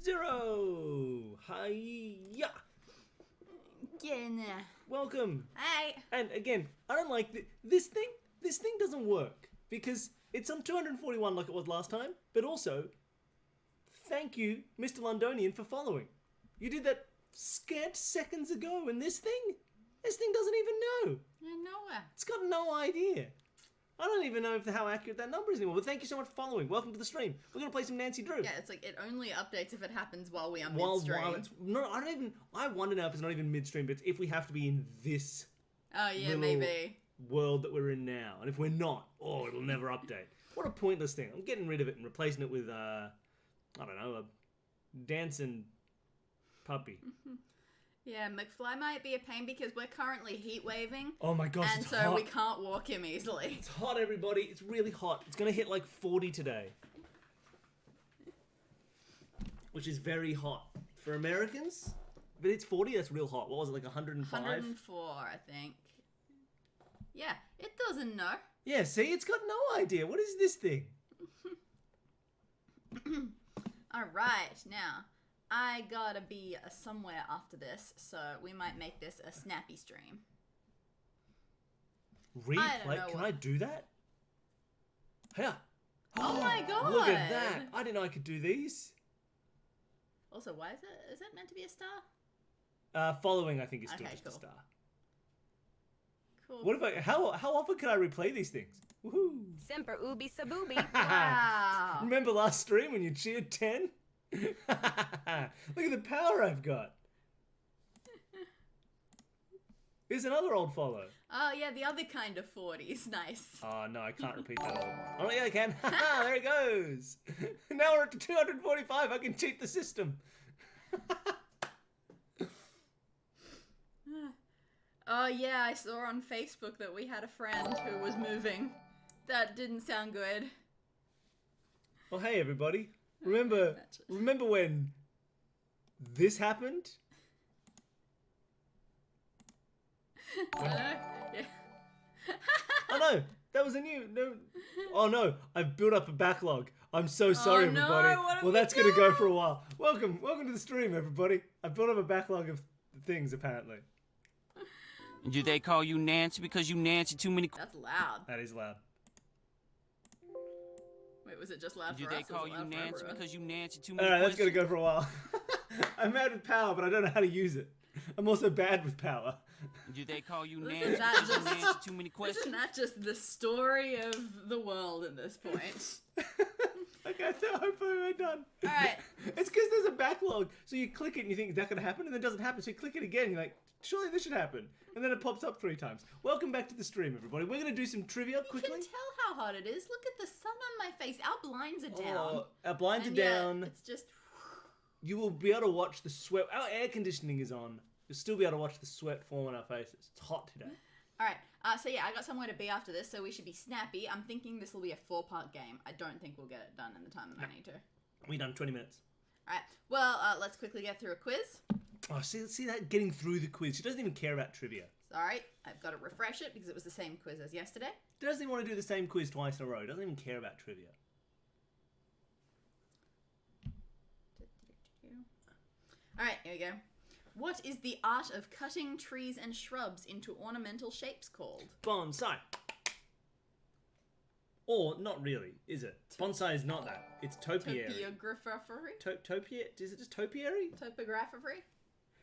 0. Hiya. Get in there. Welcome. Hey. And again, I don't like this thing. This thing doesn't work because it's on 241 like it was last time. But also, thank you, Mr. Londonian, for following. You did that scant seconds ago, and this thing doesn't even know. I know it. It's got no idea. I don't even know how accurate that number is anymore. But thank you so much for following. Welcome to the stream. We're gonna play some Nancy Drew. Yeah, it's like it only updates if it happens while we are midstream. I wonder now if it's not even midstream, but it's if we have to be in this. Oh yeah, maybe. World that we're in now, and if we're not, it'll never update. What a pointless thing! I'm getting rid of it and replacing it with I don't know, a dancing puppy. Yeah, McFly might be a pain because we're currently heat waving. Oh my gosh, and it's so hot. we can't walk him easily. It's hot, everybody. It's really hot. It's gonna hit like 40 today, which is very hot for Americans. But it's 40. That's real hot. What was it, like 105? 104, I think. Yeah, it doesn't know. Yeah, see, it's got no idea. What is this thing? All right, now I gotta be somewhere after this, so we might make this a snappy stream. Replay? Can I do that? Yeah. Oh my god! Look at that! I didn't know I could do these. Also, why is it? Is it meant to be a star? Following, I think, is still Okay, just cool. a star. Cool. What if I? How often can I replay these things? Woohoo! Semper ubi sabooby. Wow. Remember last stream when you cheered 10? Look at the power I've got. Here's another old follow. Oh yeah, the other kind of 40s. Nice. Oh no, I can't repeat that old. Oh yeah, I can. Haha, there it goes. Now we're at 245. I can cheat the system. Oh yeah, I saw on Facebook that we had a friend who was moving. That didn't sound good. Oh hey everybody. Remember when this happened? Yeah. Oh no, that was a new no. Oh no, I've built up a backlog. I'm so sorry, no, everybody. what have Well, you that's gonna go for a while. Welcome to the stream, everybody. I built up a backlog of things apparently. Do they call you Nancy because you Nancy too many? That's loud. That is loud. Wait, was it just loud Do for they us? or call was it you loud for Nancy everyone? because you Nancy too All many? right, that's gonna go for a while. I'm out of power, but I don't know how to use it. I'm also bad with power. Do they call you Listen, Nancy that because you just- Nancy too many Isn't questions? that just the story of the world at this point? Okay, so hopefully we're done. Alright. It's because there's a backlog. So you click it and you think, is that going to happen? And then it doesn't happen. So you click it again and you're like, surely this should happen. And then it pops up 3 times. Welcome back to the stream, everybody. We're going to do some trivia You quickly. can tell how hot it is. Look at the sun on my face. Our blinds are down. Oh, our blinds And are yet down. It's just... You will be able to watch the sweat. Our air conditioning is on. You'll still be able to watch the sweat form on our faces. It's hot today. Alright, so yeah, I got somewhere to be after this, so we should be snappy. I'm thinking this will be a 4-part game. I don't think we'll get it done in the time that I need to. We done 20 minutes. Alright, well, let's quickly get through a quiz. Oh, see that getting through the quiz. She doesn't even care about trivia. Sorry, I've got to refresh it because it was the same quiz as yesterday. She doesn't even want to do the same quiz twice in a row. Doesn't even care about trivia. Alright, here we go. What is the art of cutting trees and shrubs into ornamental shapes called? Bonsai. Or, not really, is it? Bonsai is not that. It's topiary. Topography? Topiary? Is it just topiary? Topography?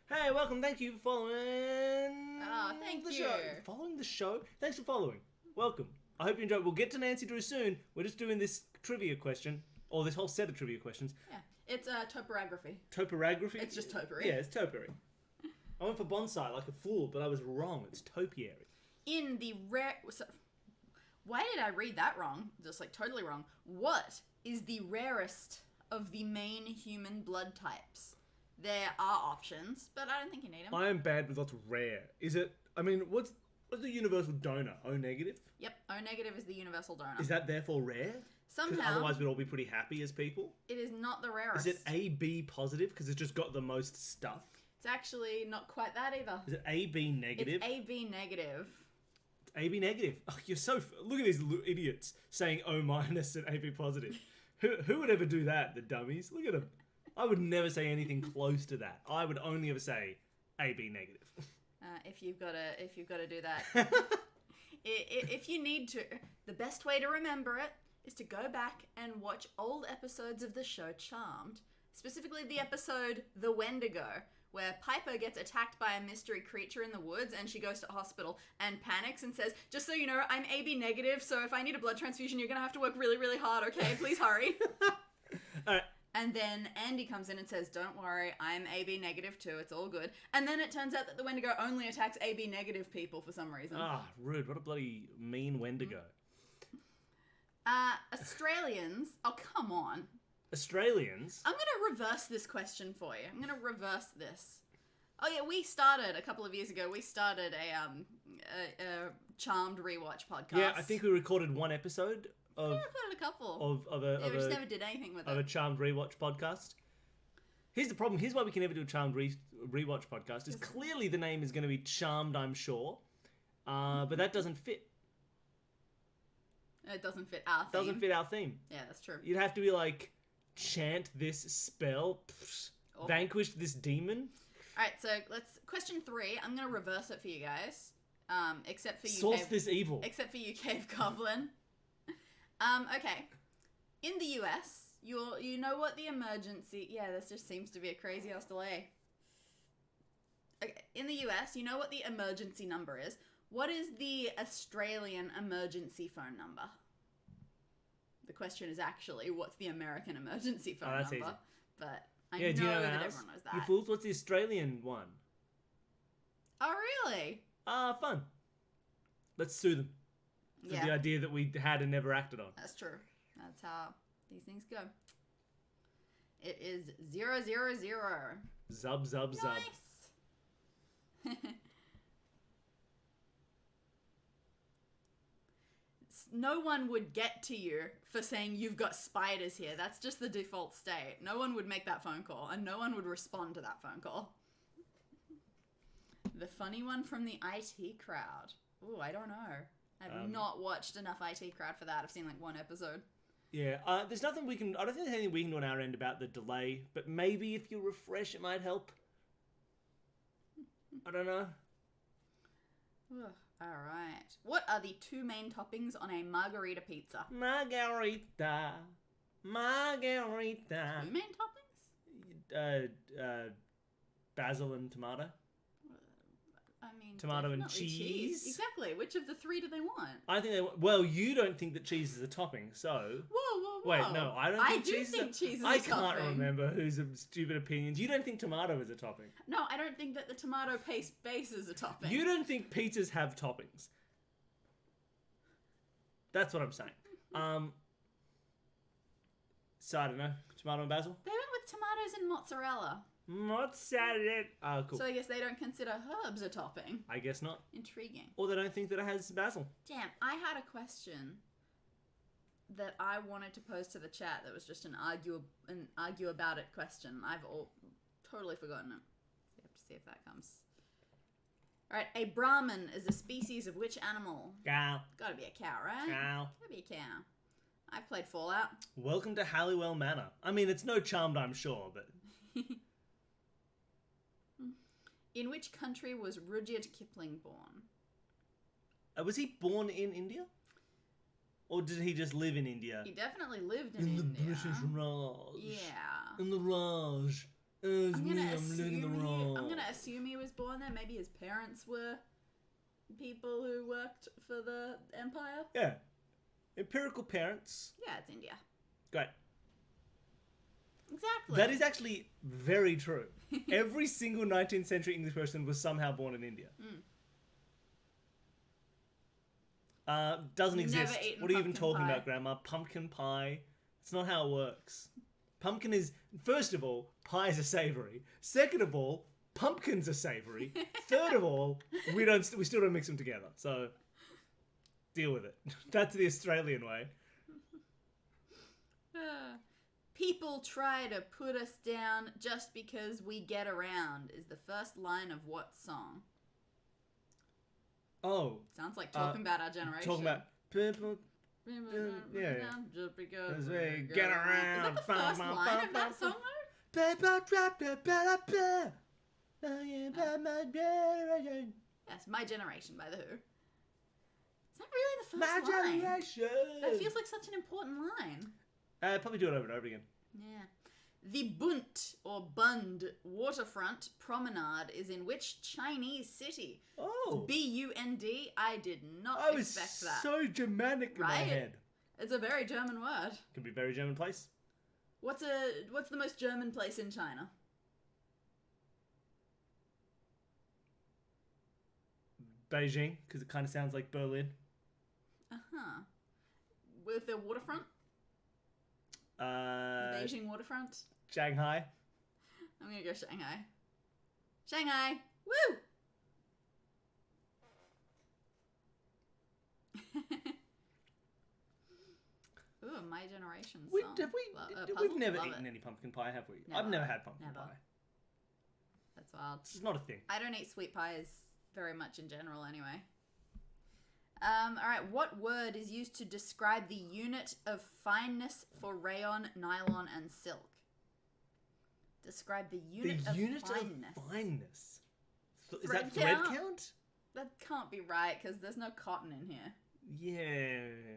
Hey, welcome. Thank you for following Thank the you. show. Following the show? Thanks for following. Welcome. I hope you enjoyed. We'll get to Nancy Drew soon. We're just doing this trivia question, or this whole set of trivia questions. Yeah, it's topography. Topography? It's just topiary. Yeah, it's topiary. I went for bonsai like a fool, but I was wrong. It's topiary. In the rare... Why did I read that wrong? Just like totally wrong. What is the rarest of the main human blood types? There are options, but I don't think you need them. I am bad with lots of rare. Is it? I mean, what's the universal donor? O negative? Yep, O negative is the universal donor. Is that therefore rare? Because Somehow, otherwise we'd all be pretty happy as people. it is not the rarest. Is it AB positive because it's just got the most stuff? It's actually not quite that either. Is it AB negative? It's AB negative. AB negative. Oh, you're so... Look at these idiots saying O minus and AB positive. Who would ever do that? The dummies. Look at them. I would never say anything close to that. I would only ever say AB negative. If you've got to do that, if you need to, the best way to remember it is to go back and watch old episodes of the show Charmed, specifically the episode The Wendigo, where Piper gets attacked by a mystery creature in the woods and she goes to hospital and panics and says, just so you know, I'm AB negative, so if I need a blood transfusion, you're going to have to work really, really hard, okay? Please hurry. All right. And then Andy comes in and says, don't worry, I'm AB negative too, it's all good. And then it turns out that the Wendigo only attacks AB negative people for some reason. Ah, rude. What a bloody mean Wendigo. Australians, oh come on. Australians? I'm going to reverse this question for you. I'm going to reverse this. Oh yeah, we started a couple of years ago. We started a Charmed rewatch podcast. Yeah, I think we recorded one episode of we recorded a couple. of we just never did anything with a it. Charmed rewatch podcast. Here's the problem. Here's why we can never do a Charmed rewatch podcast. Is clearly the name is going to be Charmed, I'm sure, but that doesn't fit. It doesn't fit our theme. Doesn't fit our theme. Yeah, that's true. You'd have to be like, chant this spell, vanquish this demon. All right, so question 3. I'm going to reverse it for you guys. Except for you. Source this evil. Except for you, Cave Goblin. Okay. In the US, you know what the emergency... Yeah, this just seems to be a crazy ass delay. Okay. In the US, you know what the emergency number is. What is the Australian emergency phone number? The question is actually, what's the American emergency phone number? Easy. But I do you know that ours? everyone knows that. You fools, what's the Australian one? Oh, really? Fun. Let's sue them for the idea that we had and never acted on. That's true. That's how these things go. It is 000. Zub, zub, zub. Nice. No one would get to you for saying you've got spiders here. That's just the default state. No one would make that phone call, and no one would respond to that phone call. The funny one from the IT crowd. Ooh, I don't know. I've not watched enough IT crowd for that. I've seen like one episode. Yeah, there's nothing we can... I don't think there's anything we can do on our end about the delay, but maybe if you refresh, it might help. I don't know. Alright. What are the 2 main toppings on a margarita pizza? Margarita. 2 main toppings? Basil and tomato. I mean, Tomato and definitely cheese. Exactly. Which of the 3 do they want? I think they... Well, you don't think that cheese is a topping, so... Whoa. Wait, no, I don't think cheese cheese is I a topping. can't remember whose stupid opinions. You don't think tomato is a topping. No, I don't think that the tomato paste base is a topping. You don't think pizzas have toppings. That's what I'm saying. So I don't know. Tomato and basil? They went with tomatoes and mozzarella. Mozzarella. Oh, cool. So I guess they don't consider herbs a topping. I guess not. Intriguing. Or they don't think that it has basil. Damn, I had a question that I wanted to pose to the chat that was just an argue about it question. I've totally forgotten it. So you have to see if that comes. Alright, a Brahmin is a species of which animal? Cow. Gotta be a cow, right? Cow. Gotta be a cow. I've played Fallout. Welcome to Halliwell Manor. I mean, it's no Charmed, I'm sure, but... In which country was Rudyard Kipling born? Was he born in India? Or did he just live in India? He definitely lived in the India. British Raj. Yeah. In the Raj. It's I'm me, gonna I'm living the Raj. I'm gonna assume he was born there. Maybe his parents were people who worked for the empire. Yeah. Empirical parents. Yeah, it's India. Great. Exactly. That is actually very true. Every single 19th century English person was somehow born in India. Doesn't exist. Never eaten What are you even pumpkin talking pie. about, Grandma? Pumpkin pie. It's not how it works. Pumpkin is... First of all, pies are savoury. Second of all, pumpkins are savoury. Third of all, we still don't mix them together. So, deal with it. That's the Australian way. People try to put us down just because we get around is the first line of what song? Oh. Sounds like talking about our generation. Talking about people... Yeah. Just because we we get around. around. Is that the first line of that song though? Yes, My Generation by The Who. Is that really the My first line? generation. That feels like such an important line. Probably do it over and over again. Yeah. The Bund, or Bund, waterfront promenade is in which Chinese city? Oh. B-U-N-D? I did not I was expect that. so Germanic in my Right? head. It's a very German word. Could be a very German place. What's the most German place in China? Beijing, because it kind of sounds like Berlin. Uh-huh. With the waterfront? Beijing waterfront? Shanghai. I'm gonna go Shanghai. Shanghai! Woo! Ooh, My Generation song. We've never Love eaten it. any pumpkin pie, have we? Never. I've never had pumpkin Never. pie. That's wild. It's not a thing. I don't eat sweet pies very much in general anyway. Alright, what word is used to describe the unit of fineness for rayon, nylon, and silk? Describe the unit of fineness. Is that Thread thread count? count? That can't be right, because there's no cotton in here. Yeah.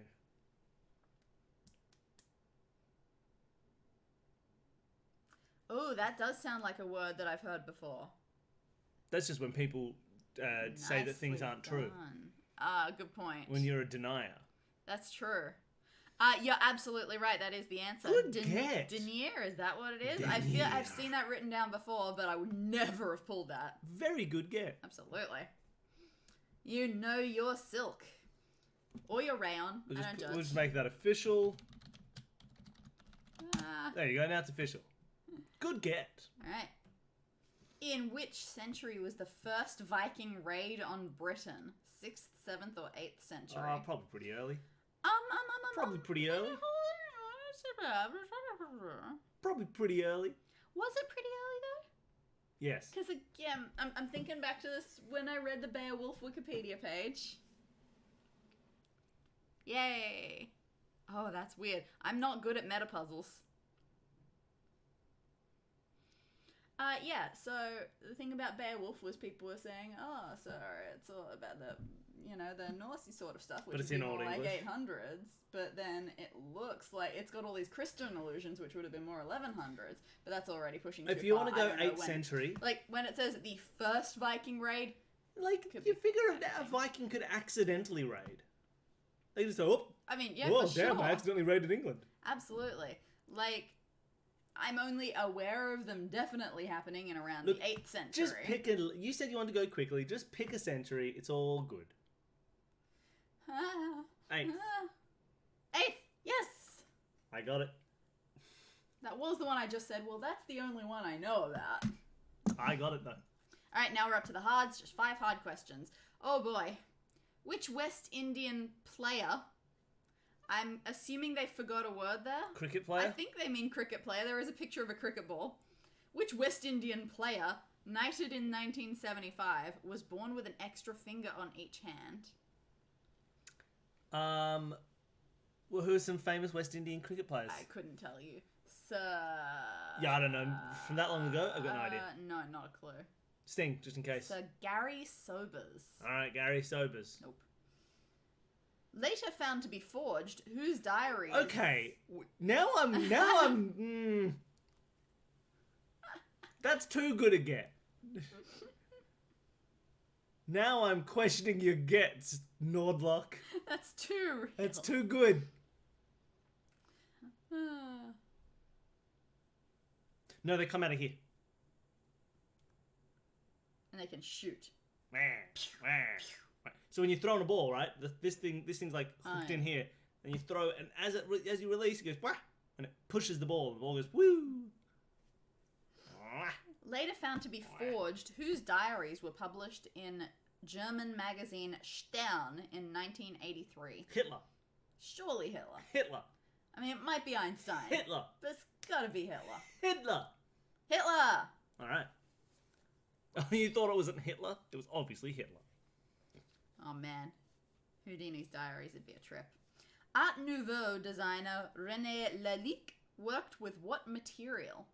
Oh, that does sound like a word that I've heard before. That's just when people say that things Nicely aren't true. done. Ah, good point. When you're a denier. That's true. You're absolutely right. That is the answer. Good get. Denier, is that what it is? I feel Denier. I've seen that written down before, but I would never have pulled that. Very good get. Absolutely. You know your silk. Or your rayon. We'll I don't just, judge. we'll just make that official. Ah, There you go. Now it's official. Good get. Alright. In which century was the first Viking raid on Britain? 6th, 7th, or 8th century? Probably pretty early. Probably pretty early. Probably pretty early. Was it pretty early though? Yes. Because again, I'm thinking back to this when I read the Beowulf Wikipedia page. Yay! Oh, that's weird. I'm not good at meta puzzles. Yeah, so the thing about Beowulf was people were saying, oh, so it's all about the, the Norsey sort of stuff, which But it's would be in more Old like English. 800s, but then it looks like it's got all these Christian allusions, which would have been more 1100s, but that's already pushing If too you far. want to I go don't know 8th when. century, Like, when it says the first Viking raid, like, Could you be figure a anything. Viking could accidentally raid. They just go, oh, I mean, yeah, whoa, for damn, sure. I accidentally raided England. Absolutely. Like, I'm only aware of them definitely happening in around Look, the 8th century. Just pick a. You said you wanted to go quickly. Just pick a century. It's all good. 8th. 8th, yes! I got it. That was the one I just said. Well, that's the only one I know about. I got it though. Alright, now we're up to the hards. Just 5 hard questions. Oh boy. Which West Indian player... I'm assuming they forgot a word there. Cricket player. I think they mean cricket player. There is a picture of a cricket ball. Which West Indian player, knighted in 1975, was born with an extra finger on each hand? Well, who are some famous West Indian cricket players? I couldn't tell you. So... Yeah, I don't know. From that long ago, I've got no idea. No, not a clue. Sting, just in case. So Gary Sobers. All right, Gary Sobers. Nope. Later found to be forged, whose diary? Okay, now I'm. That's too good a get. Now I'm questioning your gets, Nordlock. That's too real. That's too good. No, they come out of here. And they can shoot. So when you're throwing a ball, right, this thing's like hooked in yeah. here, and you throw it, and as you release, it goes wah, and it pushes the ball, and the ball goes woo. Later found to be forged, whose diaries were published in German magazine Stern in 1983? Hitler. Surely Hitler. Hitler. I mean, it might be Einstein. Hitler. But it's gotta be Hitler. Hitler. Hitler! All right. You thought it wasn't Hitler? It was obviously Hitler. Oh man. Houdini's diaries would be a trip. Art Nouveau designer René Lalique worked with what material?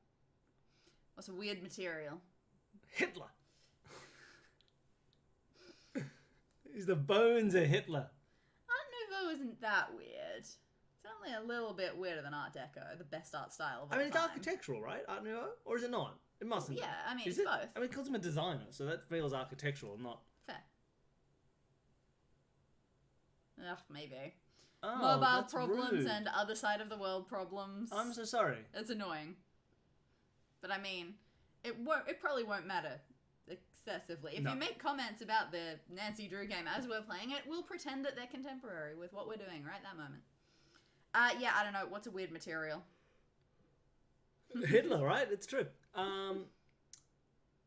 What's a weird material? Hitler. He's the bones of Hitler. Art Nouveau isn't that weird. It's only a little bit weirder than Art Deco, the best art style of all I mean, it's time. architectural, right? Art Nouveau? Or is it not? It mustn't. Yeah, I mean, is it's it? both. I mean, it calls him a designer, so that feels architectural, not... Fair. Ugh, maybe. Oh, Mobile that's problems rude. and other side of the world problems. I'm so sorry. It's annoying. But I mean, it probably won't matter excessively. If No. you make comments about the Nancy Drew game as we're playing it, we'll pretend that they're contemporary with what we're doing right that moment. Yeah, I don't know. What's a weird material? Hitler, right? It's true.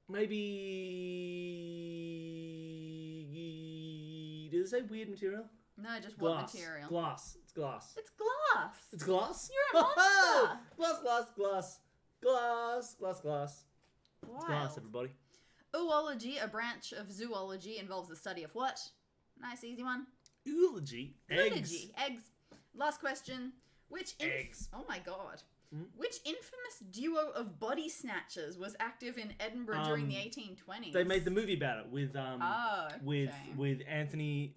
Maybe... Does it say weird material? No, just Glass. what material? Glass. It's glass. It's glass. It's glass? You're a monster. Glass, glass, glass. Glass, glass, glass. It's Wild. glass, everybody. Oology, a branch of zoology, involves the study of what? Nice, easy one. Eulogy. Eggs. Eulogy. Eggs. Last question. Eggs. Oh my god. Hmm? Which infamous duo of body snatchers was active in Edinburgh during the 1820s? They made the movie about it with Oh, with okay. with Anthony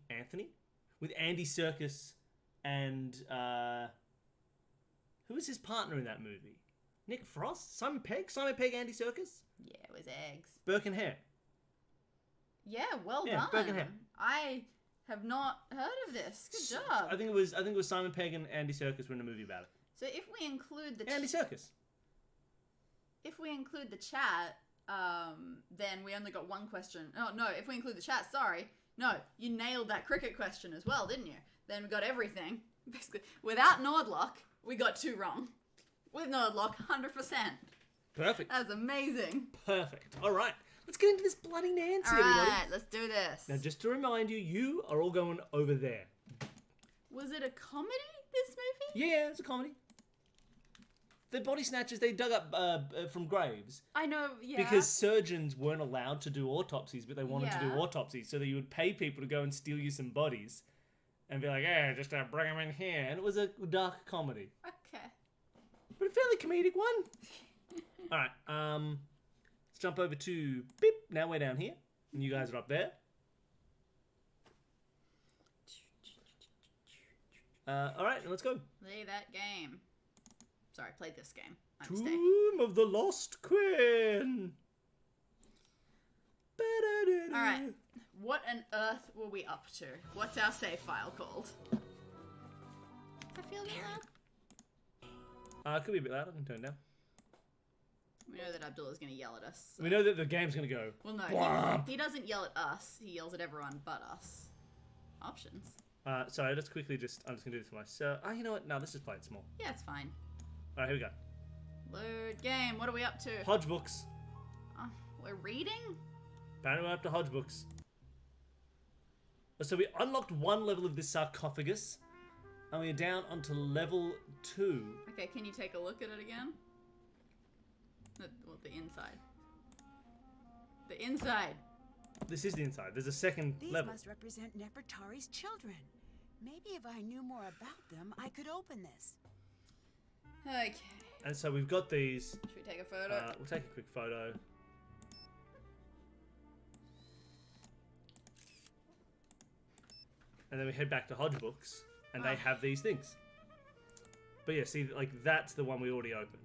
with Andy Serkis and who was his partner in that movie? Nick Frost? Simon Pegg, Andy Serkis? Yeah, it was eggs. Burke and Hare. Yeah, well Yeah, done. Burke and Hare. I have not heard of this. Good job. I think it was Simon Pegg and Andy Serkis were in a movie about it. So if we include the Andy Serkis. if we include the chat, then we only got one question. Oh no, if we include the chat, sorry. No, you nailed that cricket question as well, didn't you? Then we got everything. Basically, without Nordlock, we got 2 wrong. With Nordlock, 100%. Perfect. That's amazing. Perfect. All right. Let's get into this bloody Nancy, All everybody. right, let's do this. Now, just to remind you, you are all going over there. Was it a comedy, this movie? Yeah, it's a comedy. The body snatchers, they dug up from graves I know, yeah. because surgeons weren't allowed to do autopsies, but they wanted to do Yeah. autopsies, so that you would pay people to go and steal you some bodies and be like, hey, just bring them in here. And it was a dark comedy, Okay. but a fairly comedic one. All right, let's jump over to beep. Now we're down here, and you guys are up there. All right, let's go. Play that game. Sorry, played this game. My mistake. Tomb of the Lost Queen. Alright. What on earth were we up to? What's our save file called? Does that feel a bit loud? Could be a bit louder. I can turn it down. We know that Abdullah's going to yell at us. So. We know that the game's gonna go. Well, no. Bwomp. He doesn't yell at us. He yells at everyone but us. Options. Sorry, let's quickly I'm just gonna do this for myself. You know what? No, let's just play it small. Yeah, it's fine. All right, here we go. Load game. What are we up to? Hodge books. We're reading? Apparently we're up to Hodge books. So we unlocked one level of this sarcophagus, and we're down onto level 2. Okay, can you take a look at it again? The inside. The inside. This is the inside. There's a second These level. must represent Nefertari's children. Maybe if I knew more about them, I could open this. Okay. And so we've got these. Should we take a photo? We'll take a quick photo. And then we head back to Hodge Books, and they have these things. But yeah, see, like, that's the one we already opened.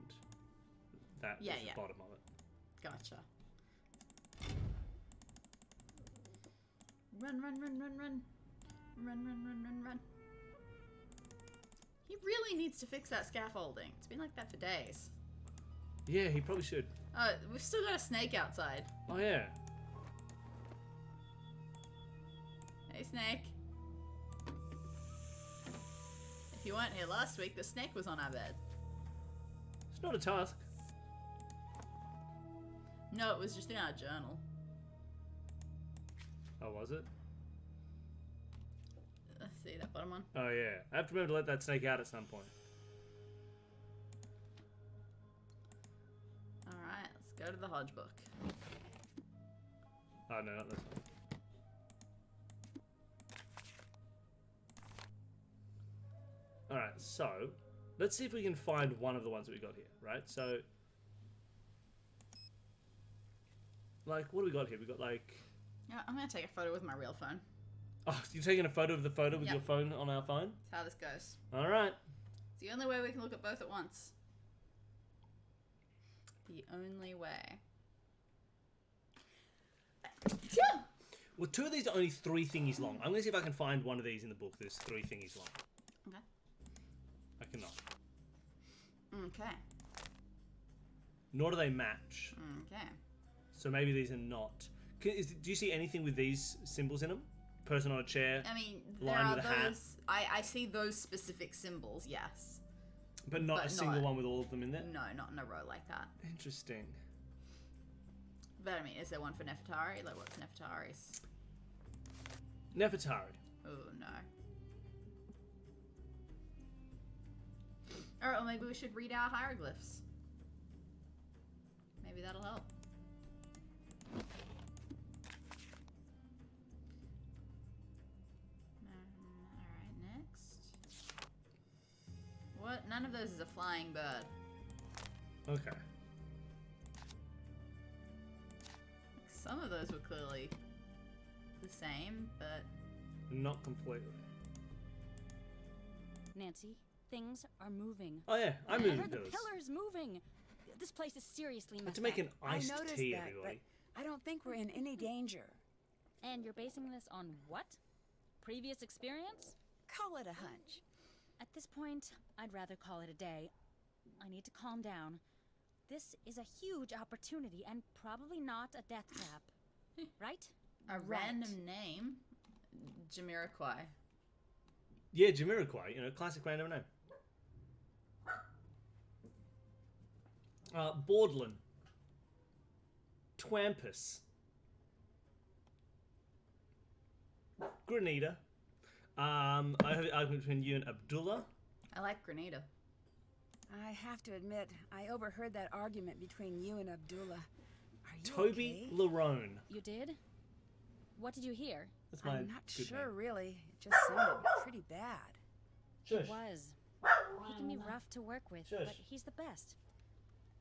That Yeah, was the yeah. bottom of it. Gotcha. Run, run, run, run, run. Run, run, run, run, run. He really needs to fix that scaffolding. It's been like that for days. Yeah, he probably should. We've still got a snake outside. Oh, yeah. Hey, snake. If you weren't here last week, the snake was on our bed. It's not a task. No, it was just in our journal. Oh, was it? See that bottom one? Oh, yeah. I have to remember to let that snake out at some point. Alright, let's go to the Hodge book. Oh, no, not this one. Alright, so let's see if we can find one of the ones that we got here, right? So Like, what do we got here? We got like... Yeah, I'm gonna take a photo with my real phone. Oh, you're taking a photo of the photo with Yep. your phone on our phone? That's how this goes. All right. It's the only way we can look at both at once. The only way. Well, two of these are only 3 thingies long. I'm going to see if I can find one of these in the book that's 3 thingies long. Okay. I cannot. Okay. Nor do they match. Okay. So maybe these are not. Do you see anything with these symbols in them? Person on a chair, I mean, there Line are with a hat. those. I see those specific symbols, yes. but not but a single not- one with all of them in there? No, not in a row like that. Interesting. But I mean, is there one for Nefertari? Like, what's Nefertari's? Nefertari. Oh, no. Alright, well, maybe we should read our hieroglyphs. Maybe that'll help. Alright, next. What? None of those is a flying bird. Okay. Some of those were clearly the same, but Not completely. Nancy, things are moving. Oh yeah, I I moved heard the those. pillars moving. This place is seriously I had messed to make up. an I iced noticed tea, that, everybody. but I don't think we're in any danger. And you're basing this on what? Previous experience? Call it a hunch. At this point, I'd rather call it a day. I need to calm down. This is a huge opportunity and probably not a death trap. Right? a Right. random name. Jamiroquai. Yeah, Jamiroquai, classic random name. Bordlin. Twampus. Grenada. I have an argument between you and Abdullah. I like Grenada. I have to admit, I overheard that argument between you and Abdullah. Are you Toby okay? Larone. You did? What did you hear? That's my I'm not good sure, name. really. It just sounded pretty bad. Shush. Was. He can be rough to work with, Shush. but he's the best.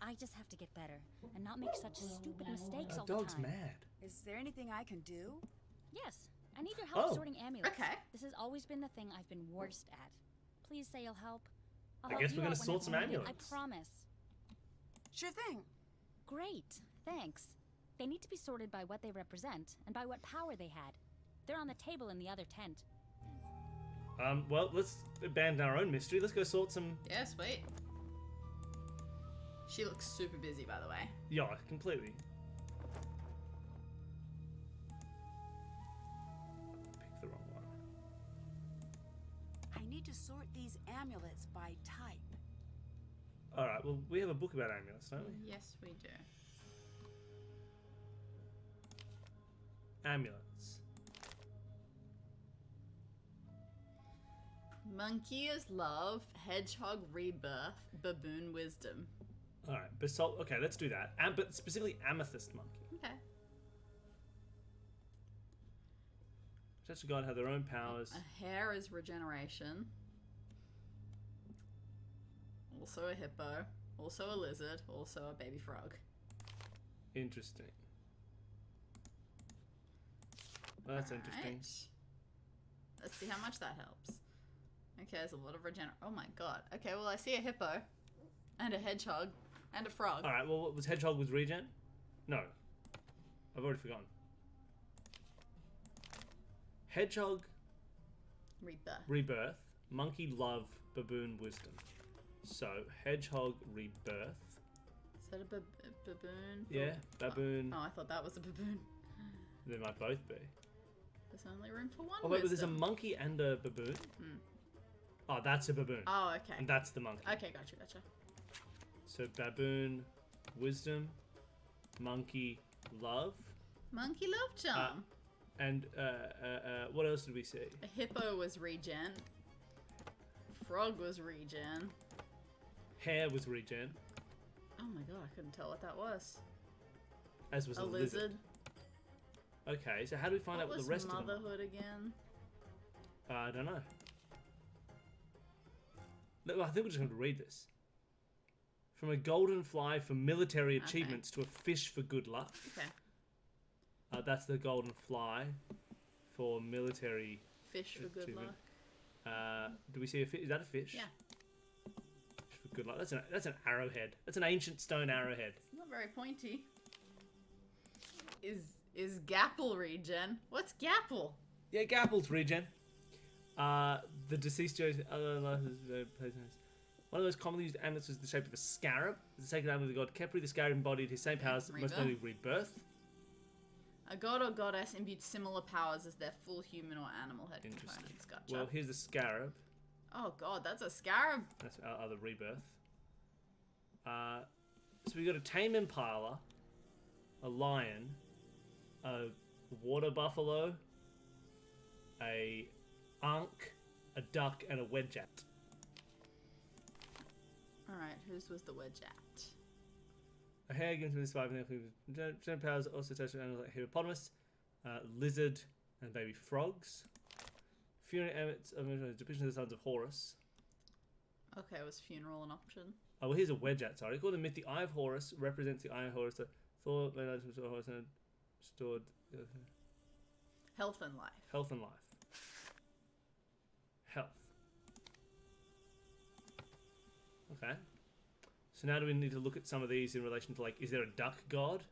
I just have to get better and not make such stupid mistakes Our all the dog's time. mad. Is there anything I can do? Yes, I need your help Oh. sorting amulets. Okay. This has always been the thing I've been worst at. Please say you'll help. I'll I help guess you we're gonna out sort whenever some needed, amulets. I promise. Sure thing. Great, thanks. They need to be sorted by what they represent and by what power they had. They're on the table in the other tent. Well, let's abandon our own mystery. Let's go sort some... Yeah, sweet. She looks super busy, by the way. Yeah, completely. Pick the wrong one. I need to sort these amulets by type. Alright, well, we have a book about amulets, don't we? Yes, we do. Amulets. Monkey is love, hedgehog rebirth, baboon wisdom. Alright, basalt... Okay, let's do that. But specifically amethyst monkey. Okay. Church of God have their own powers. A hare is regeneration. Also a hippo. Also a lizard. Also a baby frog. Interesting. Well, that's interesting. Alright. Let's see how much that helps. Okay, there's a lot of oh my god. Okay, well I see a hippo. And a hedgehog. And a frog. Alright, well, what was hedgehog was regen? No. I've already forgotten. Hedgehog, Rebirth. rebirth. Monkey, love. Baboon, wisdom. So, hedgehog, rebirth. Is that a baboon? Yeah, baboon. Oh, I thought that was a baboon. They might both be. There's only room for one Oh, wait, but there's a wisdom. monkey and a baboon? Hmm. Oh, that's a baboon. Oh, okay. And that's the monkey. Okay, gotcha, gotcha. So, baboon, wisdom. Monkey, love. Monkey love charm. And, what else did we see? A hippo was regen. Frog was regen. Hare was regen. Oh my god, I couldn't tell what that was. As was A a lizard. Okay, so how do we find What out what was the rest of them motherhood again? are? I don't know. No, I think we're just going to read this. From a golden fly for military Okay. achievements to a fish for good luck. Okay. That's the golden fly for military. Fish for good achievement. luck. Do we see a fish? Is that a fish? Yeah. Fish for good luck. That's an arrowhead. That's an ancient stone arrowhead. It's not very pointy. Is Gapple regen? What's Gapple? Yeah, Gapple's regen. The deceased Joe's other life is very pleasant. One of those commonly used amulets was the shape of a scarab. The sacred amulet of the god Kepri, the scarab embodied his same powers, most notably rebirth. A god or goddess imbued similar powers as their full human or animal head components. Gotcha. Well, here's the scarab. Oh god, that's a scarab. That's our other rebirth. So we got a tame impala, a lion, a water buffalo, a ankh, a duck, and a wedgeat. Alright, whose was the wedge at? A hare given to the surviving general powers also attached to animals like hippopotamus, lizard, and baby frogs. Funeral amulets are a depiction of the sons of Horus. Okay, was funeral an option? Oh, well, here's a wedgeat, sorry. According to myth, the Eye of Horus represents the Eye of Horus that Thor made items of Horus and stored Health and life. health and life. Health. Okay. So now do we need to look at some of these in relation to, like, is there a duck god?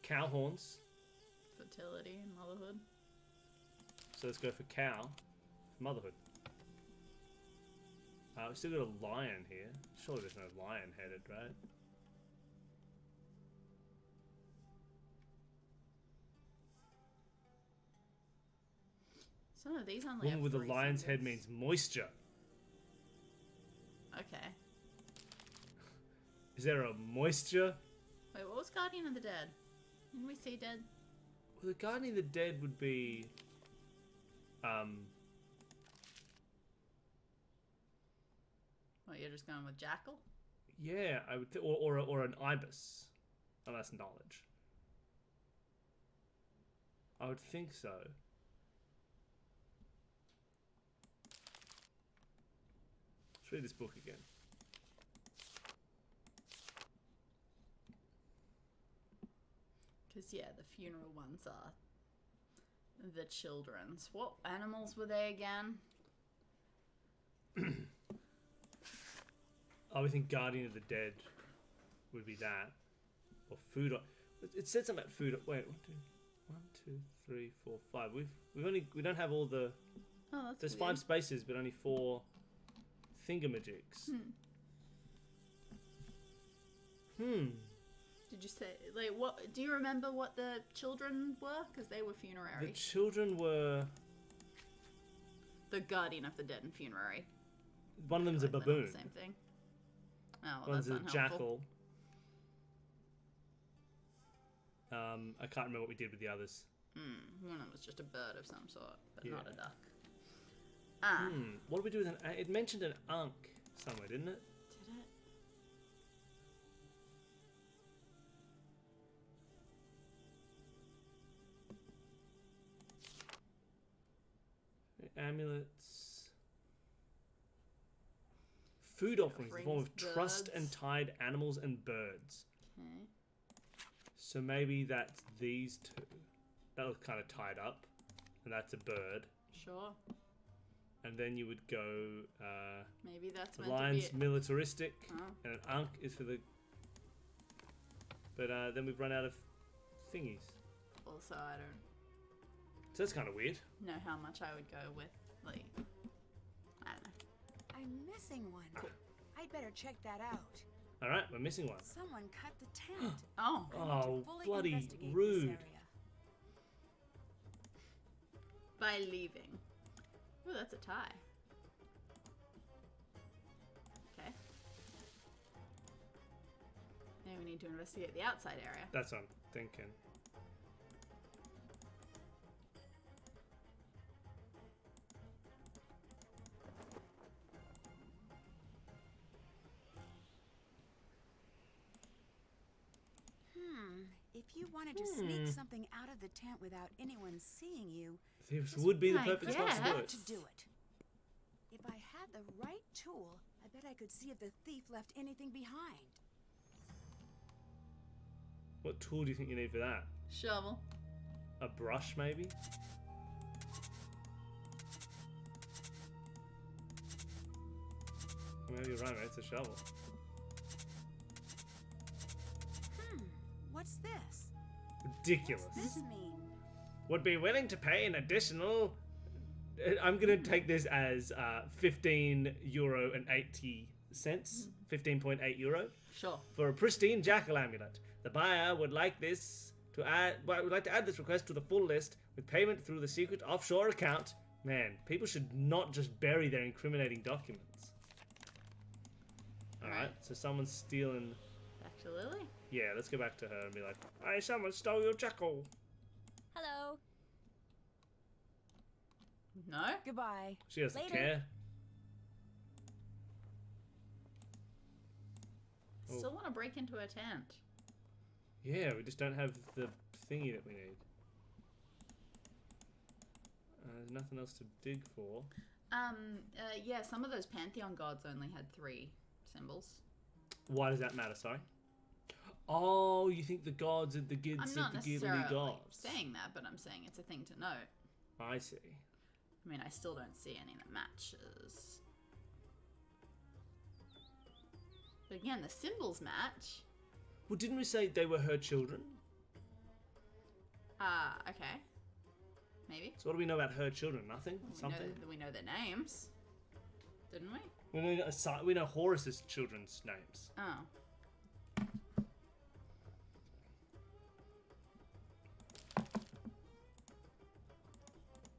Cow horns. Fertility and motherhood. So let's go for cow. Motherhood. We've still got a lion here. Surely there's no lion headed, right? Some of these only Woman have with a 3 lion's head symbols. means moisture. Okay. Is there a moisture? Wait, what was Guardian of the Dead? Didn't we see dead? Well, the Guardian of the Dead would be... What, you're just going with Jackal? Yeah, I would... or an ibis. Oh, that's knowledge. I would think so. Let's read this book again. Because, yeah, the funeral ones are the children's. What animals were they again? I would think Guardian of the Dead would be that. Or food... It said something about food... Wait, 1, 2, 3, 4, 5. We don't have all the... Oh, that's There's weird. 5 spaces, but only 4 thingamajigs. Did you say, like, what? Do you remember what the children were? Because they were The funerary. children were... The Guardian of the Dead and funerary. One of them's a Like, they're not baboon. the same thing. Oh, well, One's that's a unhelpful. jackal. I can't remember what we did with the others. One of them was just a bird of some sort, but Yeah. not a duck. Ah, What did we do with an... It mentioned an ankh somewhere, didn't it? did it? Amulets. Food offerings in the form of Offerings, trust birds. and tied animals and birds. Okay. So maybe that's these two. That was kind of tied up. And that's a bird. Sure. And then you would go... Maybe that's the meant lion's to be militaristic. Oh. And an ankh is for the... But then we've run out of thingies. Also, I don't So that's kind of weird. know how much I would go with, like, I don't know. I'm missing one. I'd better check that out. Alright, we're missing one. Someone cut the tent. Oh, I need to Oh, fully bloody investigate this rude. area. by leaving. Oh, that's a tie. Okay. Now we need to investigate the outside area. That's what I'm thinking. If you wanted to sneak something out of the tent without anyone seeing you, This would be the I perfect spot to do guess. it. to do it. If I had had the right tool, I bet I could see if the thief left anything behind. What tool do you think you need for that? Shovel. A brush, maybe? Maybe you're right, mate. It's a shovel. What's this? Ridiculous. This mean? Would be willing to pay an additional... I'm going to take this as €15.80. 15.8 euro. Sure. For a pristine Jackal Amulet. The buyer would like this to add... would like to add this request to the full list with payment through the secret offshore account. Man, people should not just bury their incriminating documents. Alright, so someone's stealing... Back to Lily. Yeah, let's go back to her and be like, hey, someone stole your jackal. Hello. No? Goodbye. She doesn't Later. care. Still want to break into her tent. Yeah, we just don't have the thingy that we need. There's nothing else to dig for. Yeah, some of those Pantheon gods only had 3 symbols. Why does that matter, sorry? Oh, you think the gods are the I'm gids not of the gibbly necessarily gods? saying that, but I'm saying it's a thing to note. I see. I mean, I still don't see any that matches. But again, the symbols match. Well, didn't we say they were her children? Okay. Maybe. So what do we know about her children? Nothing? Something? We know their names. Didn't we? We know Horus's children's names. Oh.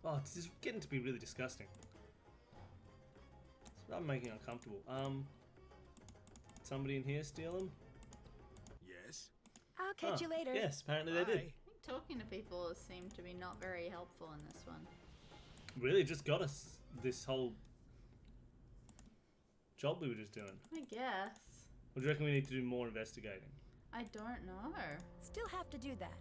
Oh, this is getting to be really disgusting. I'm making uncomfortable. Somebody in here steal them? Yes. I'll catch you later. Yes, apparently they did. I think talking to people seemed to be not very helpful in this one. Really just got us this whole job we were just doing. I guess. Or do you reckon we need to do more investigating? I don't know. Still have to do that.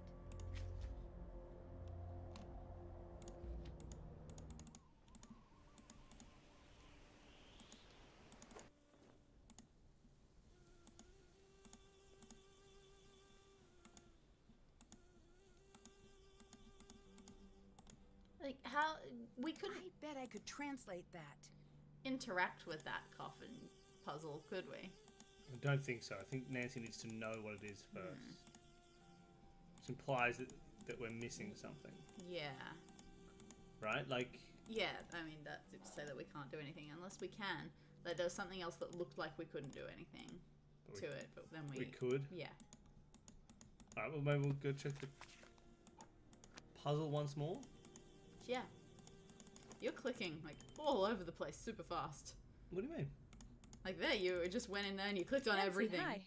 Like, how... We couldn't I bet I could translate that. interact with that coffin puzzle, could we? I don't think so. I think Nancy needs to know what it is first. Which implies that we're missing something, Yeah. right? Like, Yeah, I mean, that's to say that we can't do anything unless we can. Like, there was something else that looked like we couldn't do anything to it, but then we could. Yeah. Alright, well maybe we'll go check the puzzle once more. Yeah. You're clicking, like, all over the place super fast. What do you mean? Like, there, you just went in there and you clicked on Nancy, everything. Hi.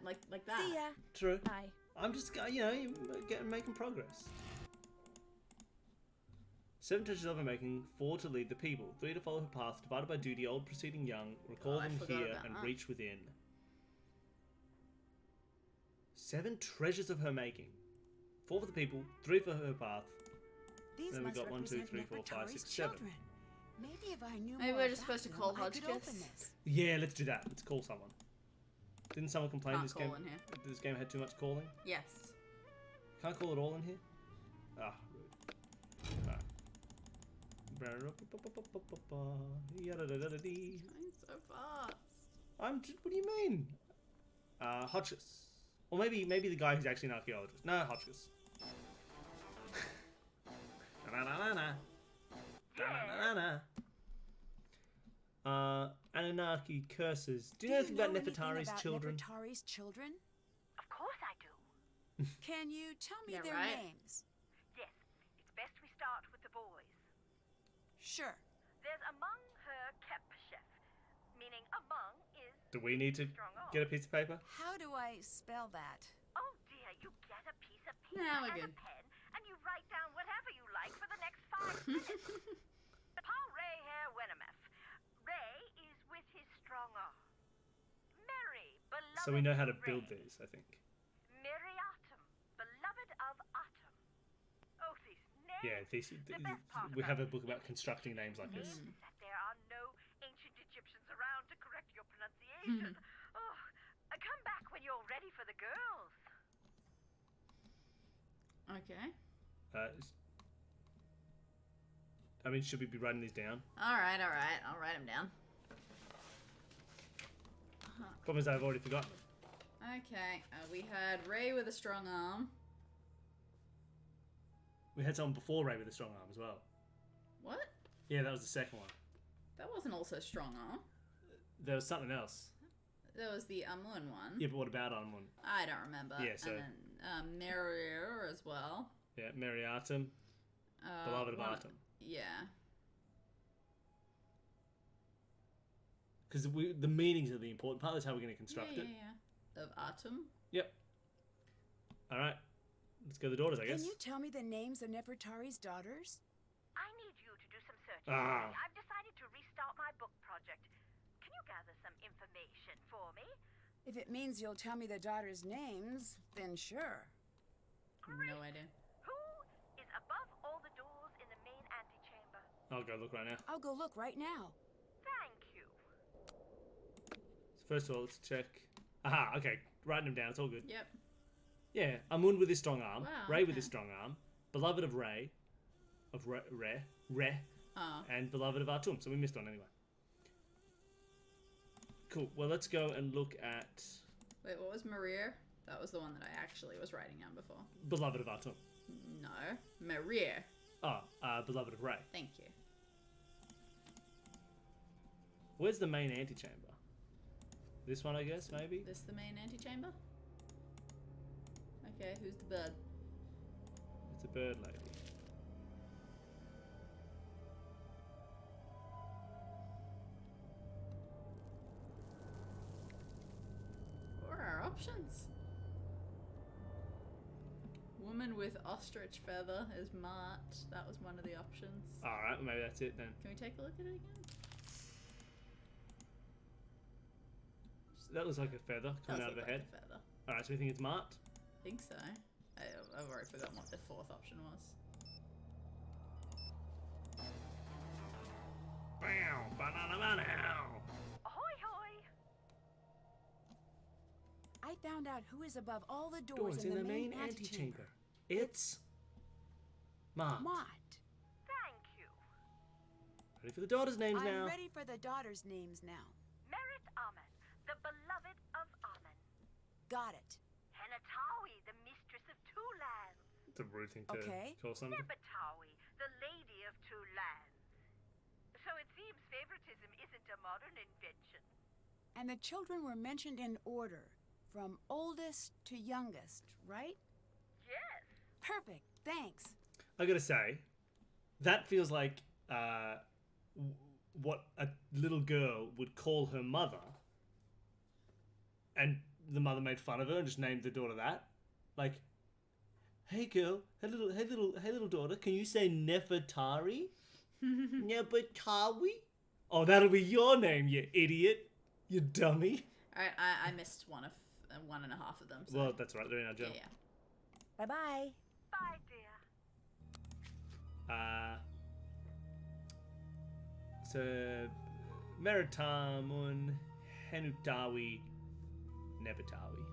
Like that. See ya. True. Bye. I'm just, making progress. 7 treasures of her making, 4 to lead the people, 3 to follow her path, divided by duty, old preceding young, recall Oh, I them forgot here about and that. reach within. 7 treasures of her making. 4 for the people, 3 for her path. These Then we must got 1, 2, represent 3, 4, 5, 6, Nefertari's 7. children. Maybe if I knew Maybe more we're just about supposed to them, call I could Hodgkiss. open this. Yeah, let's do that. Let's call someone. Didn't someone complain Can't this call game? in here. This game had too much calling. Yes. Can't call it all in here. Ah, rude. Going so fast. I'm just, what do you mean? Hotchkiss. Or maybe the guy who's actually an archaeologist. No, Hotchkiss. Anunnaki curses. Do you know anything about Nefertari's children? Nefertari's children? Of course I do. Can you tell me Yeah, their right. names? Yes, it's best we start with the boys. Sure. There's among her Kepchef, meaning among is Do we need to strong arm. get a piece of paper? How do I spell that? Oh dear, you get a piece of paper Now we're and good. a pen, and you write down whatever you like for the next 5 minutes. Paul Ray here Winemeth. Ray is with his strong arm. Mary, beloved So we know how to of build Ray. these, I think. Miriatum, beloved of Atum. Oh, these names. Yeah, The best part we have a about book about constructing names like this. is that there are no ancient Egyptians around to correct your pronunciation. Come back when you're ready for the girls. Okay. I mean, should we be writing these down? Alright. I'll write them down. Problem is, I've already forgotten. Okay. We had Ray with a strong arm. We had someone before Ray with a strong arm as well. What? Yeah, that was the second one. That wasn't also strong arm. There was something else. There was the Amun one. Yeah, but what about Amun? I don't remember. Yeah, so- And then Merrier as well. Yeah, Mary Artem, Beloved of Artem. Yeah. Because the meanings are the important part. That's how we're going to construct it. Yeah. Of Artem. Yep. All right. Let's go to the daughters, I guess. Can you tell me the names of Nefertari's daughters? I need you to do some searching. Ah. I've decided to restart my book project. Can you gather some information for me? If it means you'll tell me the daughters' names, then sure. No idea. Who is above all the doors in the main antechamber? I'll go look right now. I'll go look right now. Thank you. So first of all, let's check. Aha, okay. Writing them down. It's all good. Yep. Yeah, Amun with his strong arm. Wow, Ray with okay. his strong arm. Beloved of Ray. Of Re. Oh. And Beloved of Artum. So we missed one anyway. Cool. Well, let's go and look at Wait, what was Maria? That was the one that I actually was writing down before. Beloved of Artum. No. Maria. Oh, Beloved of Ray. Thank you. Where's the main antechamber? This one, I guess, maybe? This the main antechamber? Okay, who's the bird? It's a bird lady. What are our options? Woman with ostrich feather is Mart. That was one of the options. Alright, maybe that's it then. Can we take a look at it again? That looks like a feather coming out of Does her look head. like a feather. Alright, so we think it's Mart. I think so. I've already forgotten what the fourth option was. Bow, banana, banana. Ahoy, hoy! I found out who is above all the doors Doors in the main antechamber. It's Mart. Mott. Thank you. Ready for the daughters' names I'm now? ready for the daughters' names now. Merit Amen, the beloved of Amen. Got it. Henatawi, the mistress of two lands. It's a rude thing to Okay. call somebody. Nebatawi, the lady of two lands. So it seems favoritism isn't a modern invention. And the children were mentioned in order, from oldest to youngest, right? Yes. Perfect. Thanks. I gotta say, that feels like what a little girl would call her mother, and the mother made fun of her and just named the daughter that. Like, hey girl, hey little daughter, can you say Nefertari? Nefertari? Oh, that'll be your name, you idiot, you dummy. Alright, I missed one of one and a half of them. So. Well, that's right. They're in our yeah, job. yeah. Bye-bye. Bye, dear. So Meritamun, Henutawi, Nebatawi.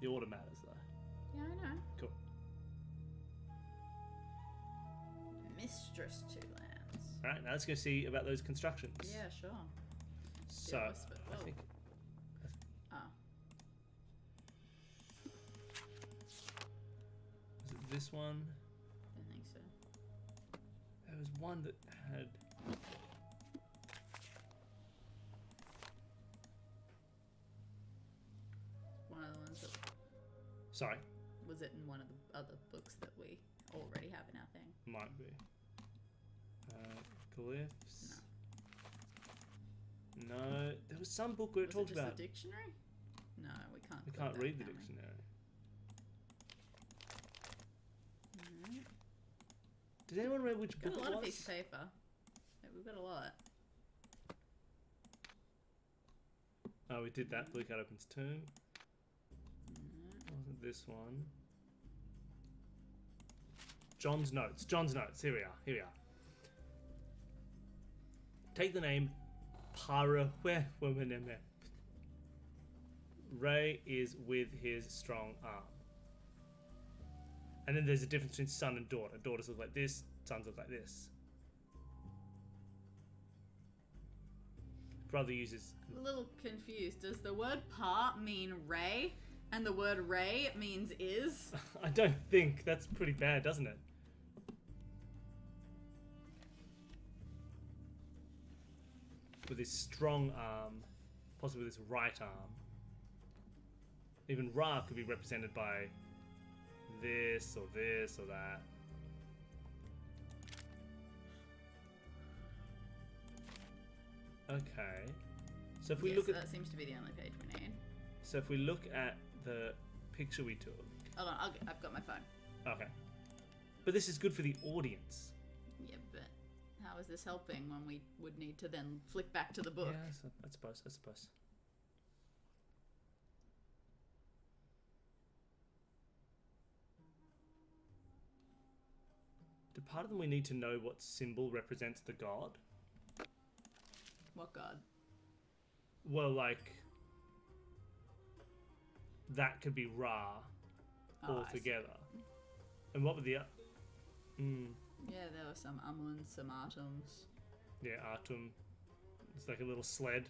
The order matters, though. Yeah, I know. Cool. Mistress Two Lands. All right, now let's go see about those constructions. Yeah, sure. So Yeah, whisper. I Whoa. think Oh. was it this one? Don't think so. There was one that had. One of the ones that Sorry, was it in one of the other books that we already have in our thing. might be. Glyphs. No, there was some book where it Was talked it just about. the dictionary? No, we can't. We click can't that, read the can we? dictionary. Alright. Did anyone read which Got book a it lot of was? piece of paper. Yeah, we've got a lot. Oh, we did that. Blue Cat Opens Tomb. Alright. Wasn't this one? John's notes. John's notes. Here we are. Here we are. take the name Parahuehuemeneme. Ray is with his strong arm. And then there's a difference between son and daughter. Daughters look like this, sons look like this. Brother uses... A little confused. Does the word pa mean Ray? And the word Ray means is? I don't think. That's pretty bad, doesn't it? With his strong arm, possibly with his right arm. Even Ra could be represented by this or that. Okay. So if we look at... that seems to be the only page we need. So if we look at the picture we took... Hold on, I've got my phone. Okay. But this is good for the audience. Yeah, but how is this helping when we would need to then flick back to the book? Yeah, I suppose. Do part of them we need to know what symbol represents the god? What god? Well, like... That could be Ra altogether. And what were the... Yeah, there were some Amun, some Atoms. Yeah, Atum. It's like a little sled.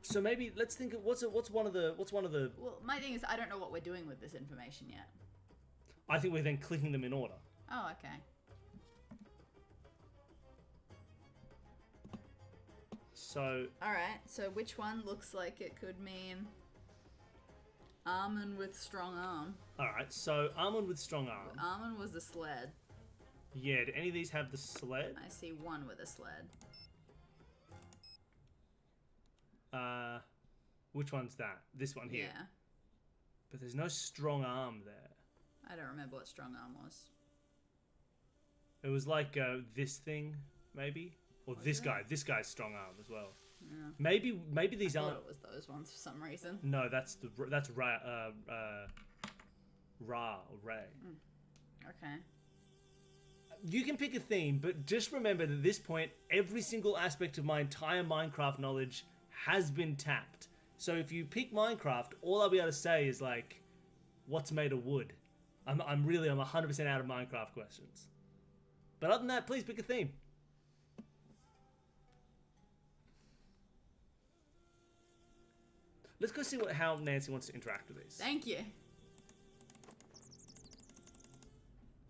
So maybe let's think of what's one of the Well, my thing is I don't know what we're doing with this information yet. I think we're then clicking them in order. Oh, okay. So Alright, so which one looks like it could mean Amun with strong arm? alright, so Armand with strong arm. Amun was the sled. Yeah, do any of these have the sled? I see one with a sled. Which one's that? This one here. Yeah. But there's no strong arm there. I don't remember what strong arm was. It was like this thing, maybe? Or this guy. This guy's strong arm as well. Yeah. Maybe these I aren't... thought it was those ones for some reason. No, that's Ra or Ray. Okay. You can pick a theme, but just remember that at this point, every single aspect of my entire Minecraft knowledge has been tapped. So if you pick Minecraft, all I'll be able to say is like, what's made of wood? I'm 100% out of Minecraft questions. But other than that, please pick a theme. Let's go see how Nancy wants to interact with these. Thank you.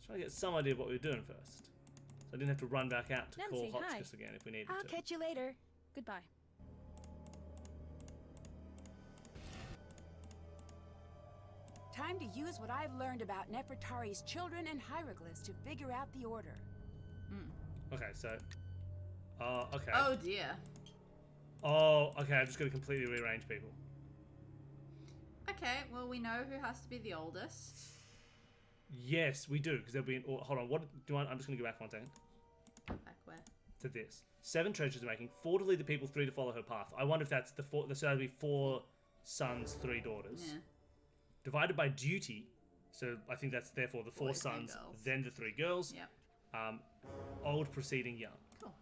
Try to get some idea of what we were doing first. So I didn't have to run back out to Nancy, call hi. Hotchkiss again if we needed I'll to. catch you later. Goodbye. Time to use what I've learned about Nefertari's children and hieroglyphs to figure out the order. Okay, so... okay. Oh dear. Oh, okay, I've just got to completely rearrange people. Okay, well we know who has to be the oldest. Yes, we do, because there'll be an... hold on, what do you want? I'm just going to go back 1 second. Back where? To this. 7 treasures are making, 4 to lead the people, 3 to follow her path. I wonder if that's the 4... So that'll be 4 sons, 3 daughters. Yeah. Divided by duty, so I think that's therefore the 4 Boys, then sons, girls. then the 3 girls. Yep. Old preceding young. Cool.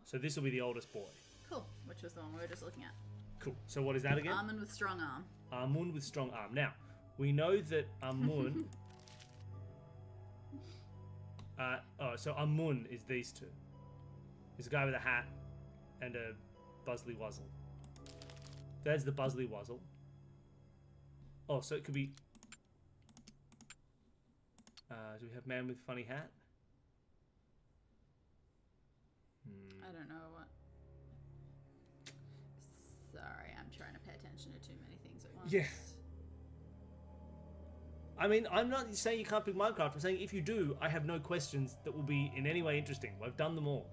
So this will be the oldest boy. Cool. Which was the one we were just looking at. Cool. So what is that again? Amun with strong arm. Amun with strong arm. Now, we know that Amun... so Amun is these 2. There's a guy with a hat and a Buzzly Wuzzle. There's the Buzzly Wuzzle. Oh, so it could be... do we have man with funny hat? I don't know what. Sorry, I'm trying to pay attention to too many things at once. Yeah. I mean, I'm not saying you can't pick Minecraft. I'm saying if you do, I have no questions that will be in any way interesting. I've done them all.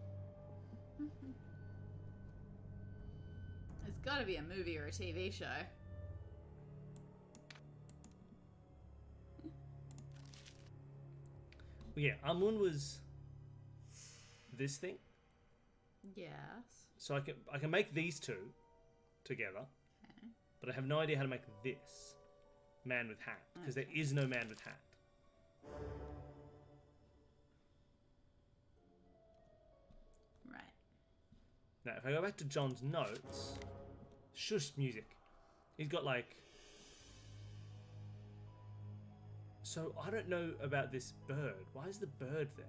It's got to be a movie or a TV show. Well, yeah, Amun was this thing. Yes. So I can make these 2 together, Okay. but I have no idea how to make this man with hat because there is no man with hat. Now, if I go back to John's notes, shush music. He's got like. So I don't know about this bird. Why is the bird there?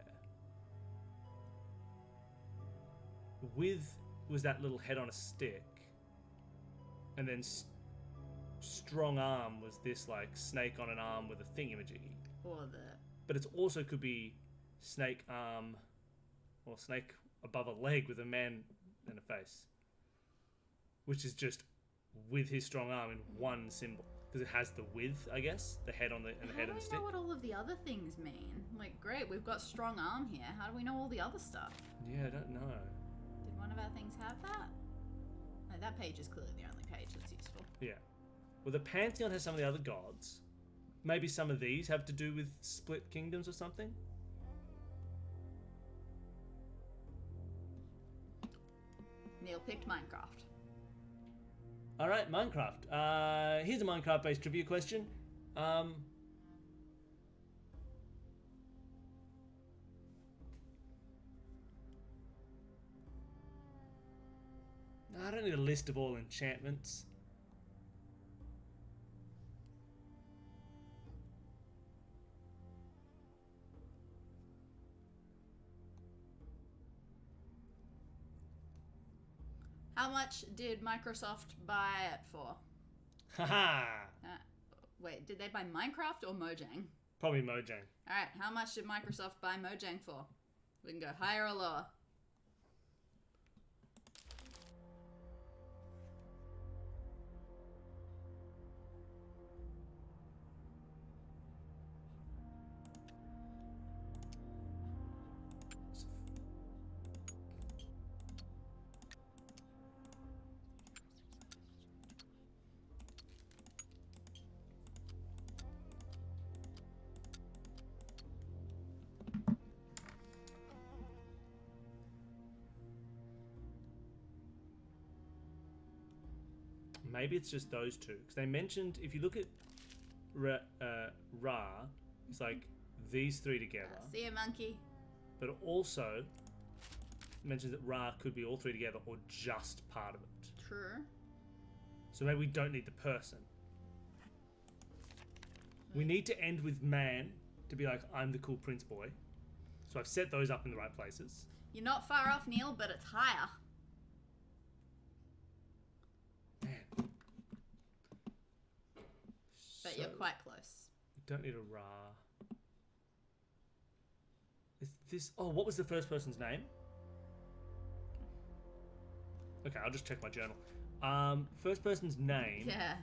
With was that little head on a stick, and then strong arm was this like snake on an arm with a thingamajiggy. Or the. But it also could be snake arm, or snake above a leg with a man and a face, which is just with his strong arm in one symbol because it has the with, I guess, the head on the and the head on the stick. How do we know what all of the other things mean? Like, great, we've got strong arm here. How do we know all the other stuff? Yeah, I don't know. Did one of our things have that? No, that page is clearly the only page that's useful. Yeah. Well, the Pantheon has some of the other gods. Maybe some of these have to do with split kingdoms or something. Neil picked Minecraft. All right, Minecraft. Here's a Minecraft-based trivia question. I don't need a list of all enchantments. How much did Microsoft buy it for? Haha. Wait, did they buy Minecraft or Mojang? Probably Mojang. Alright, how much did Microsoft buy Mojang for? We can go higher or lower. Maybe it's just those two. Because they mentioned, if you look at Ra, it's like these three together. See ya, monkey. But it also mentions that Ra could be all three together or just part of it. True. So maybe we don't need the person. We need to end with man to be like, I'm the cool prince boy. So I've set those up in the right places. You're not far off, Neil, but it's higher. Man. But So, you're quite close. we don't need a Ra. Is this... Oh, what was the first person's name? Okay, I'll just check my journal. First person's name Yeah.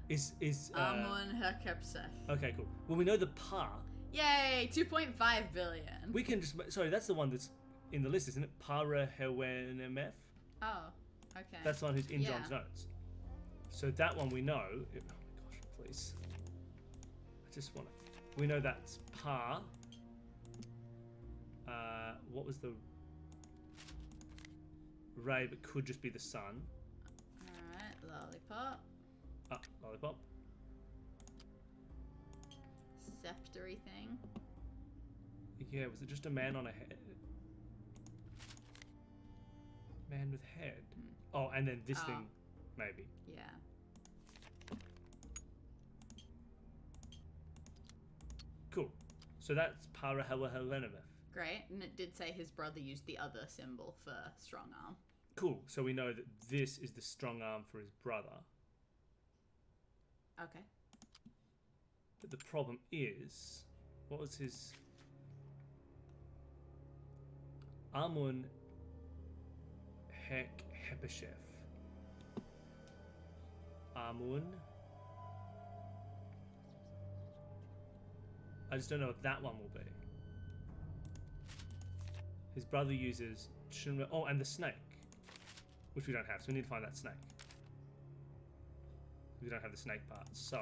is Amun Hakepsef. okay, cool. Well, we know the pa. Yay, 2.5 billion. We can just... Sorry, that's the one that's in the list, isn't it? Parahewenemef? Oh, okay. That's the one who's in Yeah. John's notes. So that one we know... Oh my gosh, please. I just want to... We know that's Pa. What was the... Ray, but could just be the sun. Alright, lollipop. Ah, lollipop. Sceptery thing. Yeah, was it just a man on a head? Man with head. Oh, and then this Oh. thing, maybe. Yeah. Cool. So that's Parahewenemef. Great. And it did say his brother used the other symbol for strong arm. Cool. So we know that this is the strong arm for his brother. Okay. But the problem is, what was his... Amun Hepeshef. Amun. I just don't know what that one will be. His brother uses Shunra... Oh, and the snake. Which we don't have, so we need to find that snake. We don't have the snake part. So,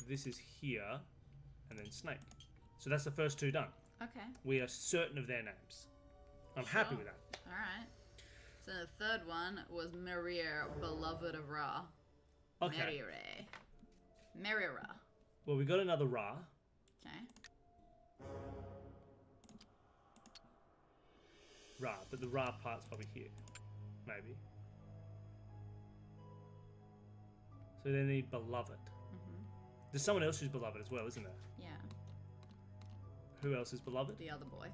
this is here, and then snake. So that's the first two done. Okay. We are certain of their names. I'm happy Sure. with that. Alright. So the third one was Merir, beloved of Ra. Okay. Merire. Merira. Well, we got another Ra. Okay. Ra, but the Ra part's probably here. Maybe. So they need beloved. There's someone else who's beloved as well, isn't there? Yeah, Who else is beloved? the other boy.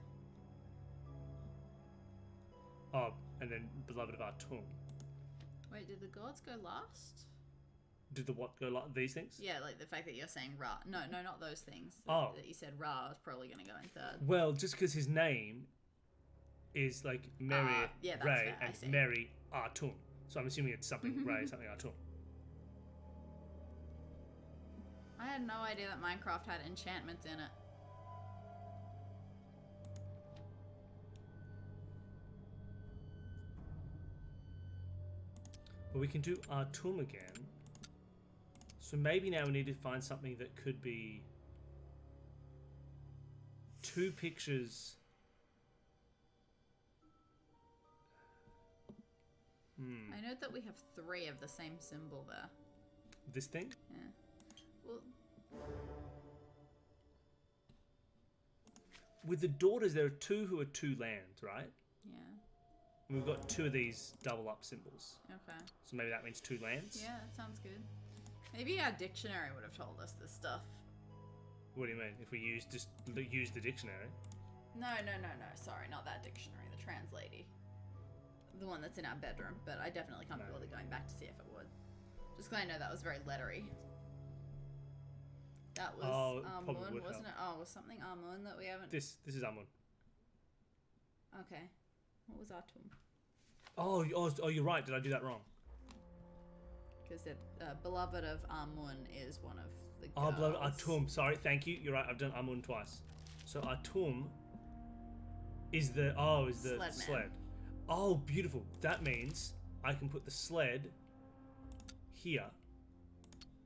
Oh, and then beloved of Atum. Wait, did the gods go last? Did the what go like these things? Yeah, like the fact that you're saying Ra. No, not those things. Oh. That you said Ra is probably going to go in third. Well, just because his name is like Mary yeah, that's Ray fair, I see. and Mary Atum. So I'm assuming it's something Ray, something Atum. I had no idea that Minecraft had enchantments in it. But we can do Atum again. So maybe now we need to find something that could be 2 pictures. I note that we have 3 of the same symbol there. This thing? Yeah. Well, With the daughters, there are 2 who are 2 lands, right? yeah. And we've got 2 of these double up symbols. Okay. So maybe that means 2 lands? Yeah, that sounds good. Maybe our dictionary would have told us this stuff. What do you mean? If we use the dictionary? No. Sorry, not that dictionary. The translady. The one that's in our bedroom. But I definitely can't be bothered going back to see if it would. Just because I know that was very lettery. That was probably Amun, would wasn't help. it? Oh, was something Amun that we haven't... This is Amun. Okay. What was Atum? Oh, you're right. Did I do that wrong? Because the beloved of Amun is one of the girls. Oh, beloved Atum. Sorry, thank you. You're right. I've done Amun twice. So Atum is the Sled sled. man. Oh, beautiful. That means I can put the sled here,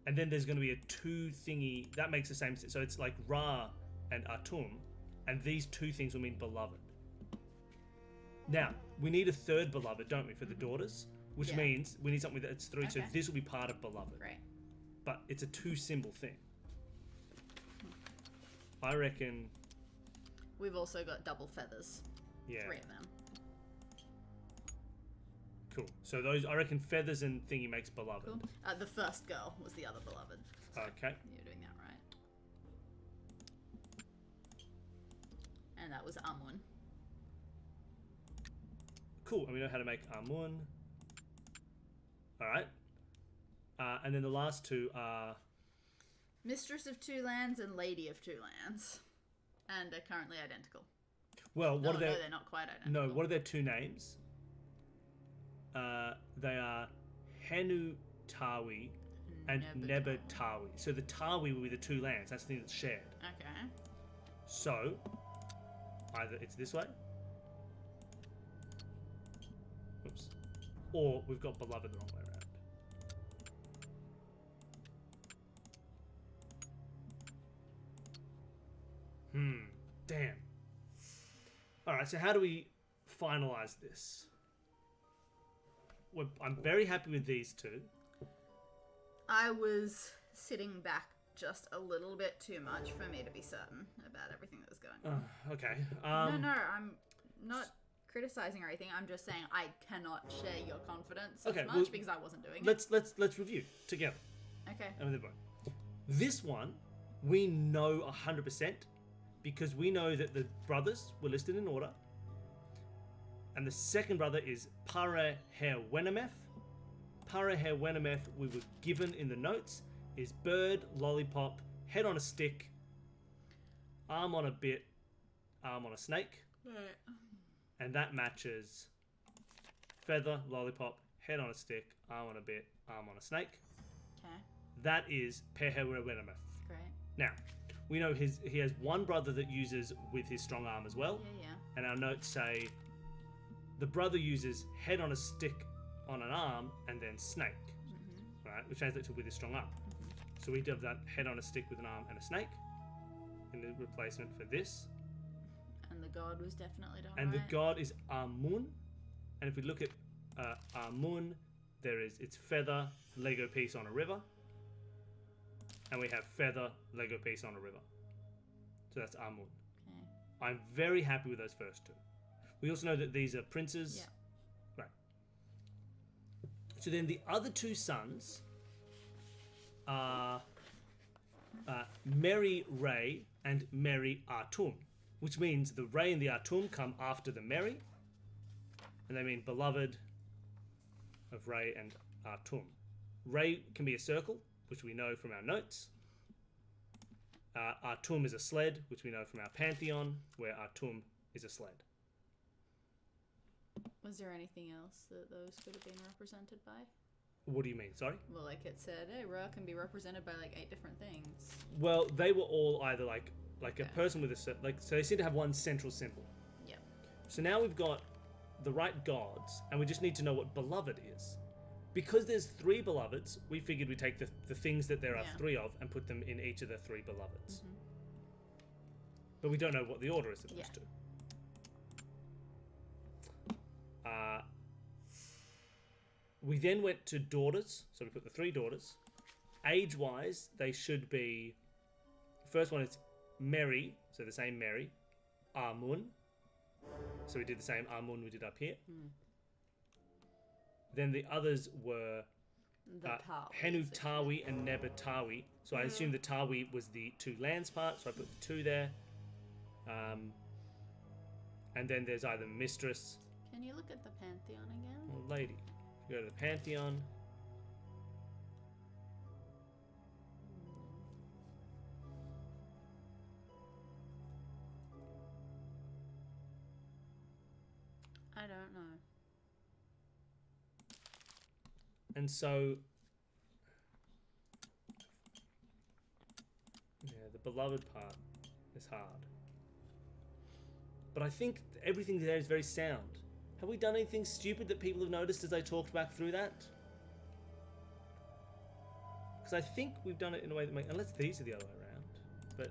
and then there's going to be a 2 thingy that makes the same. So it's like Ra and Atum, and these 2 things will mean beloved. Now we need a 3rd beloved, don't we, for the daughters? Which Yeah. means we need something that's 3. So Okay. this will be part of beloved. Great. But it's a 2 symbol thing. I reckon. We've also got double feathers. Yeah. 3 of them. Cool. So those, I reckon, feathers and thingy makes beloved. Cool. The first girl was the other beloved. So Okay. you're doing that right. And that was Amun. Cool. And we know how to make Amun. All right. And then the last 2 are. Mistress of 2 lands and Lady of 2 lands. And they're currently identical. Well, what are their? No, they're not quite identical. No. What are their 2 names? They are Henu Tawi and Nebatawi. Nebatawi. So the Tawi will be the 2 lands. That's the thing that's shared. Okay. So either it's this way. Oops. Or we've got beloved the wrong way around. Damn. Alright, so how do we finalize this? I'm very happy with these 2. I was sitting back just a little bit too much for me to be certain about everything that was going on. Okay. No, I'm not criticizing or anything. I'm just saying I cannot share your confidence as Okay, much well, because I wasn't doing Let's review together. Okay. And with everyone. This one, we know 100% because we know that the brothers were listed in order. And the second brother is Pare Wenameth. Pare Wenameth, we were given in the notes, is bird, lollipop, head on a stick, arm on a bit, arm on a snake. Right. And that matches feather, lollipop, head on a stick, arm on a bit, arm on a snake. Okay. That is Pare Wenameth. Great. Now, we know he has one brother that uses with his strong arm as well. Yeah. And our notes say the brother uses head on a stick on an arm and then snake. Right? Which translates to with his strong arm. So we have that head on a stick with an arm and a snake in the replacement for this. And the god was definitely done And right. the god is Amun. And if we look at Amun, it's feather, Lego piece on a river. And we have feather, Lego piece on a river. So that's Amun. Okay. I'm very happy with those first 2. We also know that these are princes. Yeah. Right. So then the other two sons are Meri Ray and Meri Artum, which means the Ray and the Artum come after the Meri, and they mean beloved of Ray and Artum. Ray can be a circle, which we know from our notes. Artum is a sled, which we know from our pantheon, where Artum is a sled. Was there anything else that those could have been represented by? What do you mean? Sorry? Well, like it said, hey, Ra can be represented by like 8 different things. Well, they were all either like Okay. a person with a so they seem to have one central symbol. Yeah. So now we've got the right gods, and we just need to know what beloved is. Because there's 3 beloveds, we figured we'd take the things that there are Yeah. 3 of and put them in each of the 3 beloveds. Mm-hmm. But we don't know what the order is of those Yeah. 2. We then went to daughters, so we put the 3 daughters. Age-wise, they should be... The first one is Meri, so the same Meri. Amun. So we did the same Amun we did up here. Then the others were The Tawi. Henu Tawi and Neba Tawi. So I assume the Tawi was the 2 lands part, so I put the 2 there. And then there's either Mistress Can you look at the pantheon again? or Lady. Go to the Pantheon. I don't know. And so... Yeah, the beloved part is hard. But I think everything there is very sound. Have we done anything stupid that people have noticed as I talked back through that? Because I think we've done it in a way that makes... Unless these are the other way around. But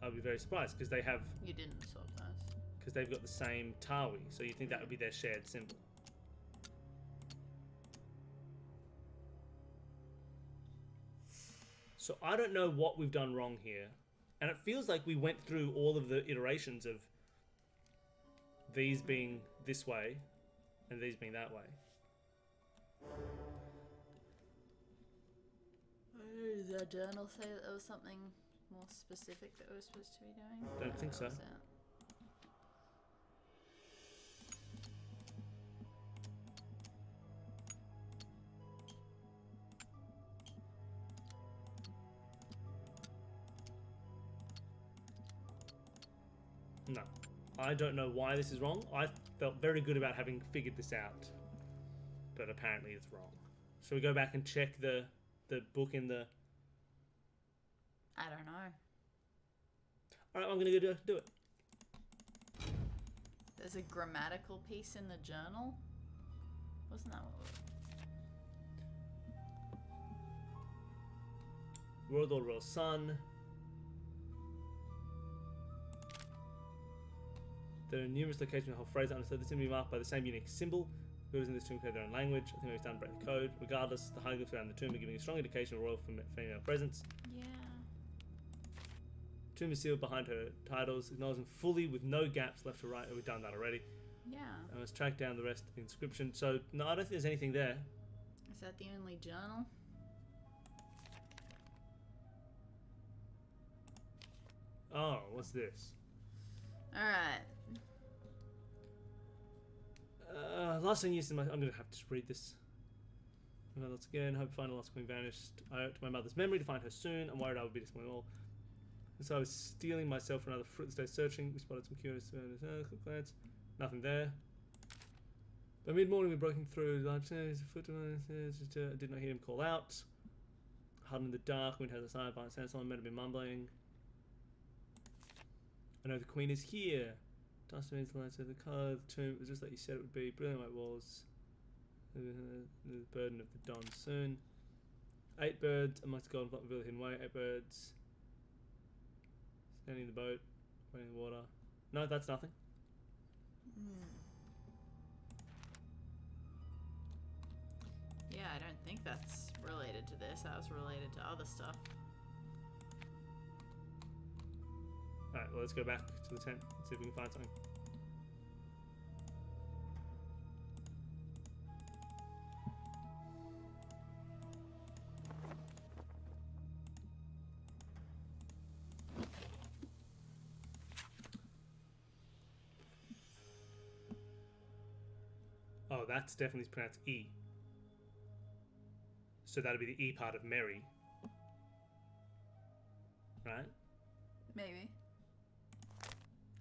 I'd be very surprised because they have... You didn't swap those. Because they've got the same Tawi. So you think that would be their shared symbol. So I don't know what we've done wrong here. And it feels like we went through all of the iterations of these being this way and these being that way. Did the journal say that there was something more specific that we were supposed to be doing? Don't think so. What was that? No. I don't know why this is wrong. I felt very good about having figured this out. But apparently it's wrong. So we go back and check the book in the... I don't know. Alright, I'm going to go do it. There's a grammatical piece in the journal? Wasn't that what... Royal Daughter, Royal Son. There are numerous locations in the whole phrase that understood this to be marked by the same unique symbol. Builders in this tomb create their own language. I think we've done break the code. Regardless, the hieroglyphs around the tomb are giving a strong indication of royal female presence. Yeah. Tomb is sealed behind her titles, acknowledging fully with no gaps left or right. We've done that already. Yeah. And let's track down the rest of the inscription. So, no, I don't think there's anything there. Is that the only journal? Oh, what's this? Alright. Last thing used in my... I'm going to have to read this. Let's again. Hope to find a lost queen vanished. I owe it to my mother's memory to find her soon. I'm worried I will be disappointed all. And so I was stealing myself for another fruitless day searching. We spotted some curious quick glance. Nothing there. By mid-morning, we broke through large did not hear him call out. Hard in the dark, wind has a sigh by sound. Someone meant to be mumbling. I know the queen is here. Dust means the lights of the colour of the tomb. It was just like you said it would be. Brilliant white walls. The burden of the dawn soon. 8 birds amongst the golden flock reveal the hidden way. 8 birds. Standing in the boat. Waiting in the water. No, that's nothing. Yeah, I don't think that's related to this. That was related to other stuff. Alright, well, let's go back to the tent and see if we can find something. Oh, that's definitely pronounced E. So that'd be the E part of Mary. Right? Maybe.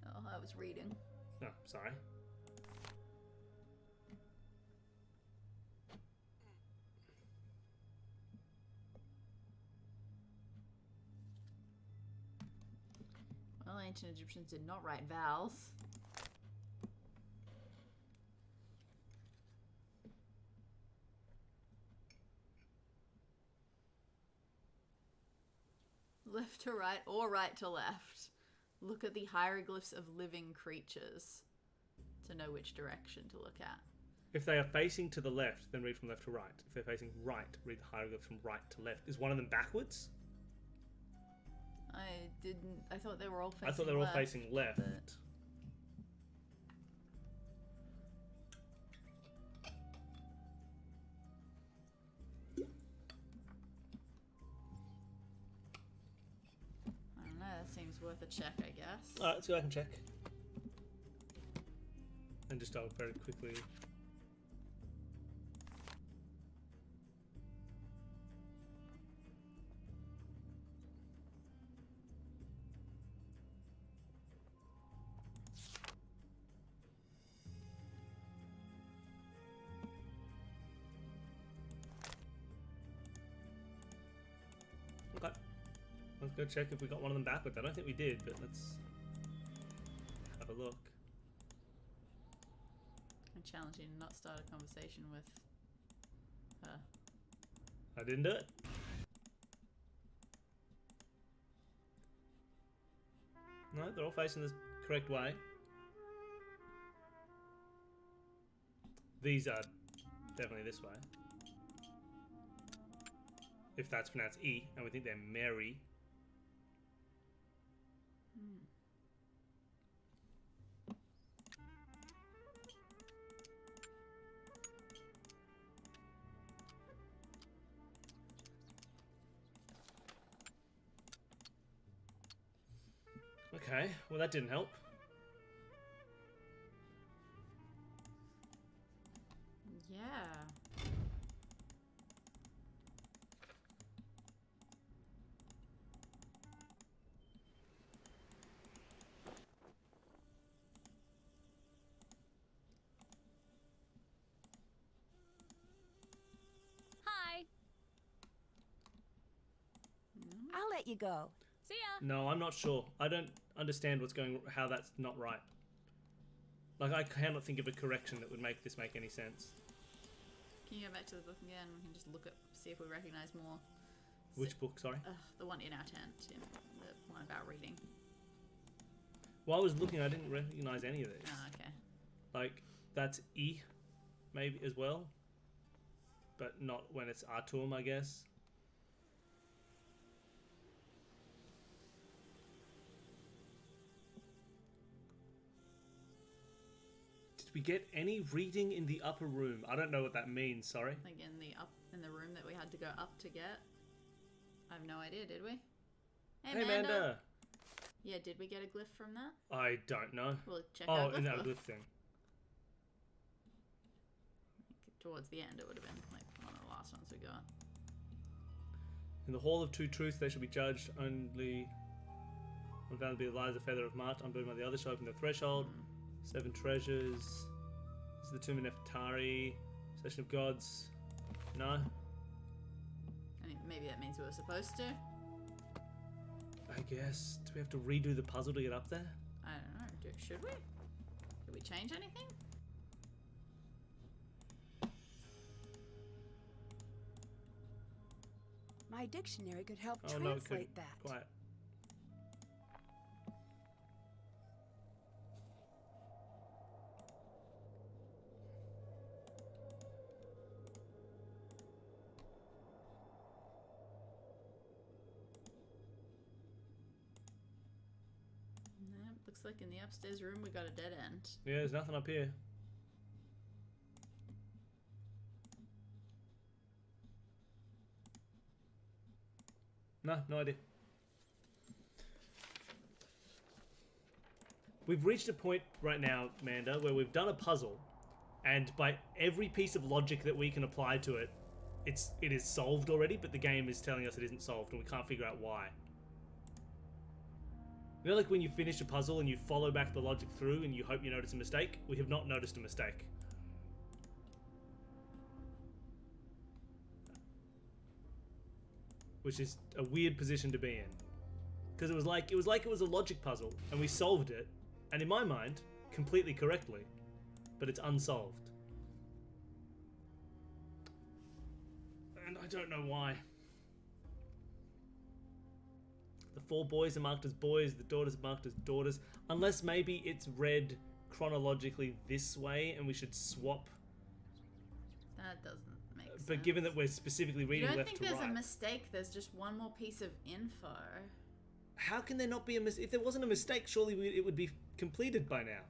Oh, I was reading. Oh, sorry. Well, ancient Egyptians did not write vowels. Left to right or right to left. Look at the hieroglyphs of living creatures to know which direction to look at. If they are facing to the left, then read from left to right. If they're facing right, read the hieroglyphs from right to left. Is one of them backwards? I didn't. I thought they were all facing I thought they were all left, facing left. but- I don't know, that seems worth a check, I guess. Alright, let's go back and check. And just I'll very quickly. Okay. Let's go check if we got one of them backwards. I don't think we did, but let's have a look. I challenge you to not start a conversation with her. I didn't do it. No, they're all facing the correct way. These are definitely this way. If that's pronounced E, and we think they're Mary. Okay, well that didn't help. Yeah. Hi. I'll let you go. See ya. No, I'm not sure. I don't understand how that's not right. Like, I cannot think of a correction that would make this make any sense. Can you go back to the book again? We can just look at, see if we recognize more. Which book, sorry? The one in our tent, Tim. The one about reading. While I was looking, I didn't recognize any of these. Oh, okay. Like, that's E, maybe, as well. But not when it's Atum, I guess. Did we get any reading in the upper room? I don't know what that means, sorry. Like in the room that we had to go up to get. I have no idea, did we? Hey, Amanda! Yeah, did we get a glyph from that? I don't know. We'll check our Oh, glyph in that book. glyph thing. Towards the end, it would have been like one of the last ones we got. In the Hall of Two Truths, they shall be judged only. One found to be alive as a feather of Mart, unburdened by the other shall open the threshold. 7 treasures. This is the tomb of Nefertari. Session of gods. No. I mean, maybe that means we were supposed to. I guess. Do we have to redo the puzzle to get up there? I don't know. Should we? Did we change anything? My dictionary could help Oh no, it couldn't. translate that. Quiet. No, looks like in the upstairs room we got a dead end. Yeah, there's nothing up here. No idea. We've reached a point right now, Amanda, where we've done a puzzle, and by every piece of logic that we can apply to it, it is solved already, but the game is telling us it isn't solved, and we can't figure out why. You know, like when you finish a puzzle and you follow back the logic through and you hope you notice a mistake? We have not noticed a mistake. Which is a weird position to be in. Because it was like it was a logic puzzle, and we solved it, and in my mind, completely correctly. But it's unsolved. And I don't know why. The 4 boys are marked as boys, the daughters are marked as daughters. Unless maybe it's read chronologically this way and we should swap. That doesn't make sense. But given that we're specifically reading left to right. You don't think there's a mistake, there's just one more piece of info. How can there not be a mistake? If there wasn't a mistake, surely it would be completed by now.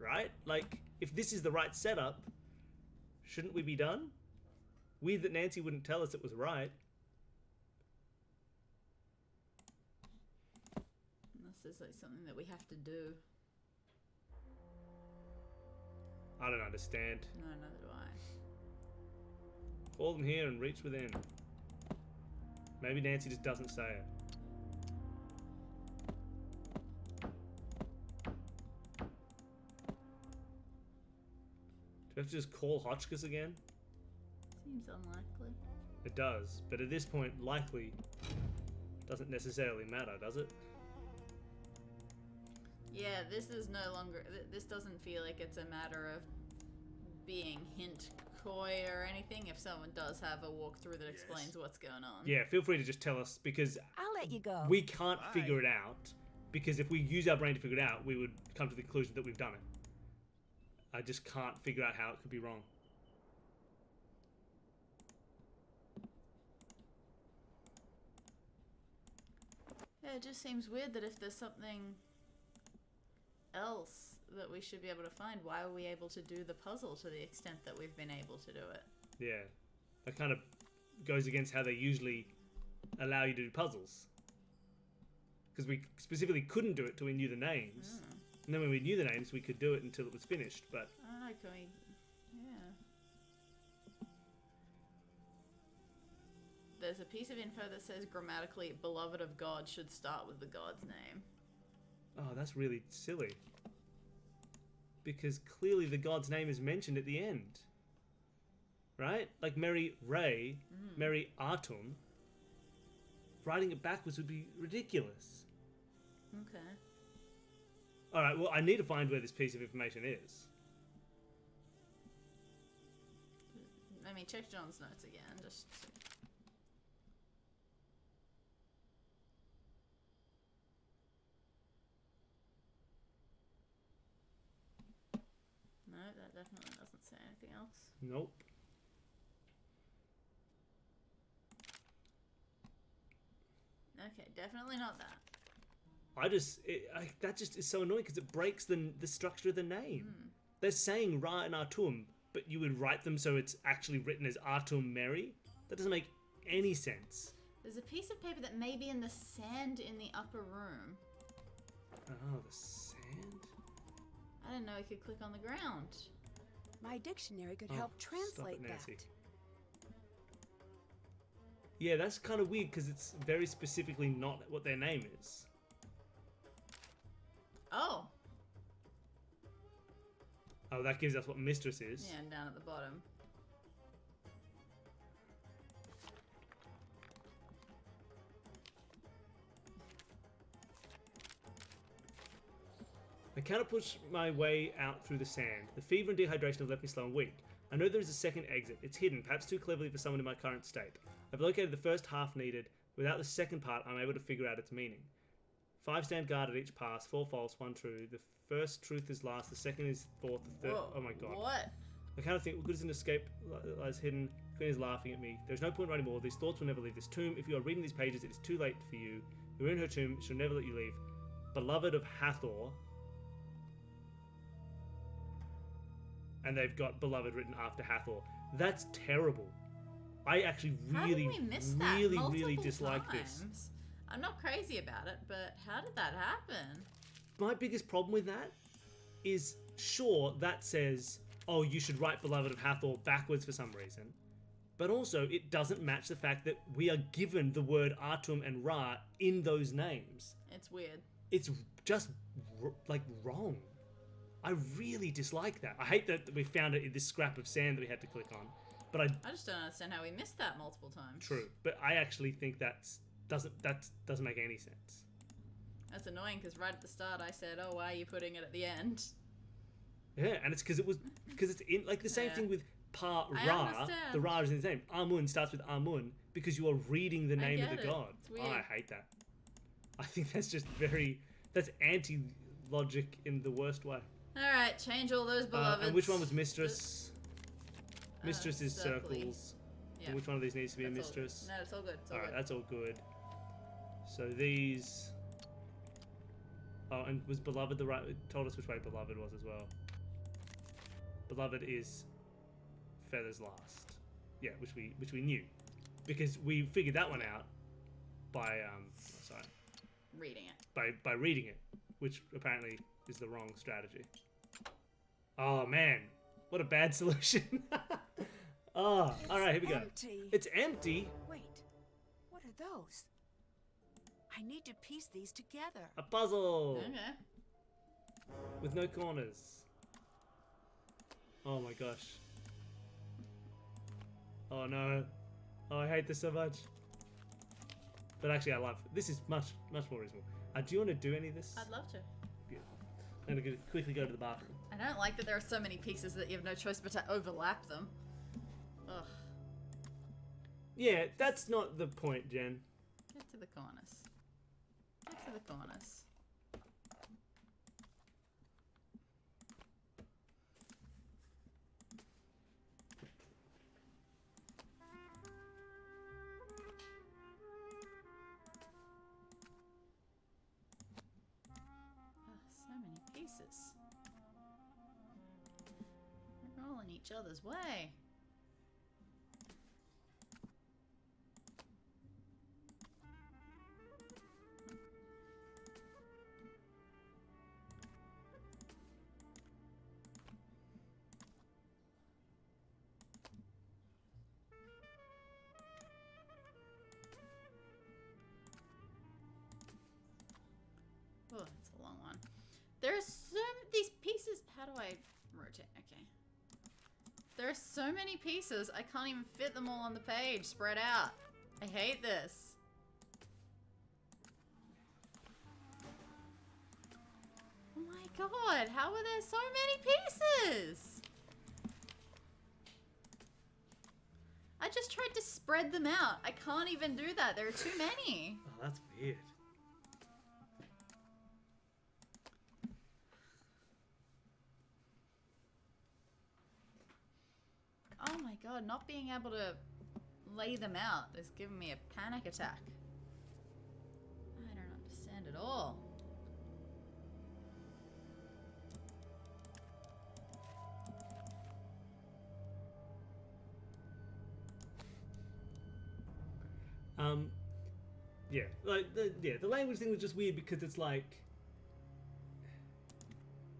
Right? Like, if this is the right setup, shouldn't we be done? Weird that Nancy wouldn't tell us it was right. This is like something that we have to do. I don't understand. No, neither do I. Call them here and reach within. Maybe Nancy just doesn't say it. Do we have to just call Hotchkiss again? Seems unlikely. It does, but at this point, likely doesn't necessarily matter, does it? Yeah, this is no longer. This doesn't feel like it's a matter of being hint coy or anything. If someone does have a walkthrough that explains what's going on. Yeah, feel free to just tell us, because I'll let you go. we can't figure it out. Because if we use our brain to figure it out, we would come to the conclusion that we've done it. I just can't figure out how it could be wrong. Yeah, it just seems weird that if there's something else that we should be able to find, why are we able to do the puzzle to the extent that we've been able to do it? Yeah, that kind of goes against how they usually allow you to do puzzles. Because we specifically couldn't do it till we knew the names. And then when we knew the names, we could do it until it was finished, but... I don't know, can we... Yeah. There's a piece of info that says grammatically, beloved of God should start with the god's name. Oh, that's really silly. Because clearly the god's name is mentioned at the end. Right? Like Mary Ray, Mary Artum. Writing it backwards would be ridiculous. Okay. Alright, well, I need to find where this piece of information is. I mean, check John's notes again, just... No, that definitely doesn't say anything else. Nope. Okay, definitely not that. That just is so annoying because it breaks the structure of the name. They're saying Ra and Artum, but you would write them so it's actually written as Artum Mary? That doesn't make any sense. There's a piece of paper that may be in the sand in the upper room. Oh, the sand? I didn't know I could click on the ground. My dictionary could Oh, help stop translate it, Nancy. that. Yeah, that's kind of weird because it's very specifically not what their name is. Oh! Oh, that gives us what mistress is. Yeah, down at the bottom. I cannot push my way out through the sand. The fever and dehydration have left me slow and weak. I know there is a second exit. It's hidden, perhaps too cleverly for someone in my current state. I've located the first half needed. Without the second part, I'm able to figure out its meaning. 5 stand guard at each pass, 4 false, 1 true. The first truth is last, the second is fourth, the third... Whoa, oh my god. What? I kind of think, what good is an escape lies hidden? Queen is laughing at me. There's no point writing more. These thoughts will never leave this tomb. If you are reading these pages, it is too late for you. You're in her tomb. She'll never let you leave. Beloved of Hathor. And they've got beloved written after Hathor. That's terrible. I actually really, how did we miss that really multiple dislike times? this. I'm not crazy about it, but how did that happen? My biggest problem with that is, sure, that says oh, you should write Beloved of Hathor backwards for some reason. But also, it doesn't match the fact that we are given the word Atum and Ra in those names. It's weird. It's just, like, wrong. I really dislike that. I hate that we found it in this scrap of sand that we had to click on. But I just don't understand how we missed that multiple times. True. But I actually think that doesn't make any sense. That's annoying because right at the start I said, oh, why are you putting it at the end? Yeah, and it's because it's in, like, the same thing with Pa I Ra. understand. The Ra is in his name. Amun starts with Amun because you are reading the name of the get it. god. It's weird. Oh, I hate that. I think that's just that's anti-logic in the worst way. Alright, change all those beloveds. And which one was Mistress? Mistress is circly. circles. Yeah. And which one of these needs to be a That's all mistress? good. No, it's all good. It's all Alright, good. that's all good. So these... Oh, and was Beloved the right... It told us which way Beloved was as well. Beloved is Feathers Last. Yeah, which we knew. Because we figured that one out by... Reading it. By reading it. Which apparently is the wrong strategy. Oh, man. What a bad solution. Oh, alright, here we go. Empty. It's empty. Wait, what are those? I need to piece these together. A puzzle Okay. with no corners. Oh my gosh. Oh no. Oh, I hate this so much. But actually, I love this. Is much more reasonable. Do you want to do any of this? I'd love to. Beautiful. I'm gonna quickly go to the bathroom. I don't like that there are so many pieces that you have no choice but to overlap them. Ugh. Yeah, that's not the point, Jen. Get to the corners. Get to the corners. So many pieces. They're all in each other's way. Oh, it's a long one. There's these pieces. How do I rotate? Okay. There are so many pieces. I can't even fit them all on the page. Spread out. I hate this. Oh my god! How are there so many pieces? I just tried to spread them out. I can't even do that. There are too many. Oh, that's weird. Oh my god, not being able to lay them out is giving me a panic attack. I don't understand at all. Yeah, like the language thing was just weird because it's like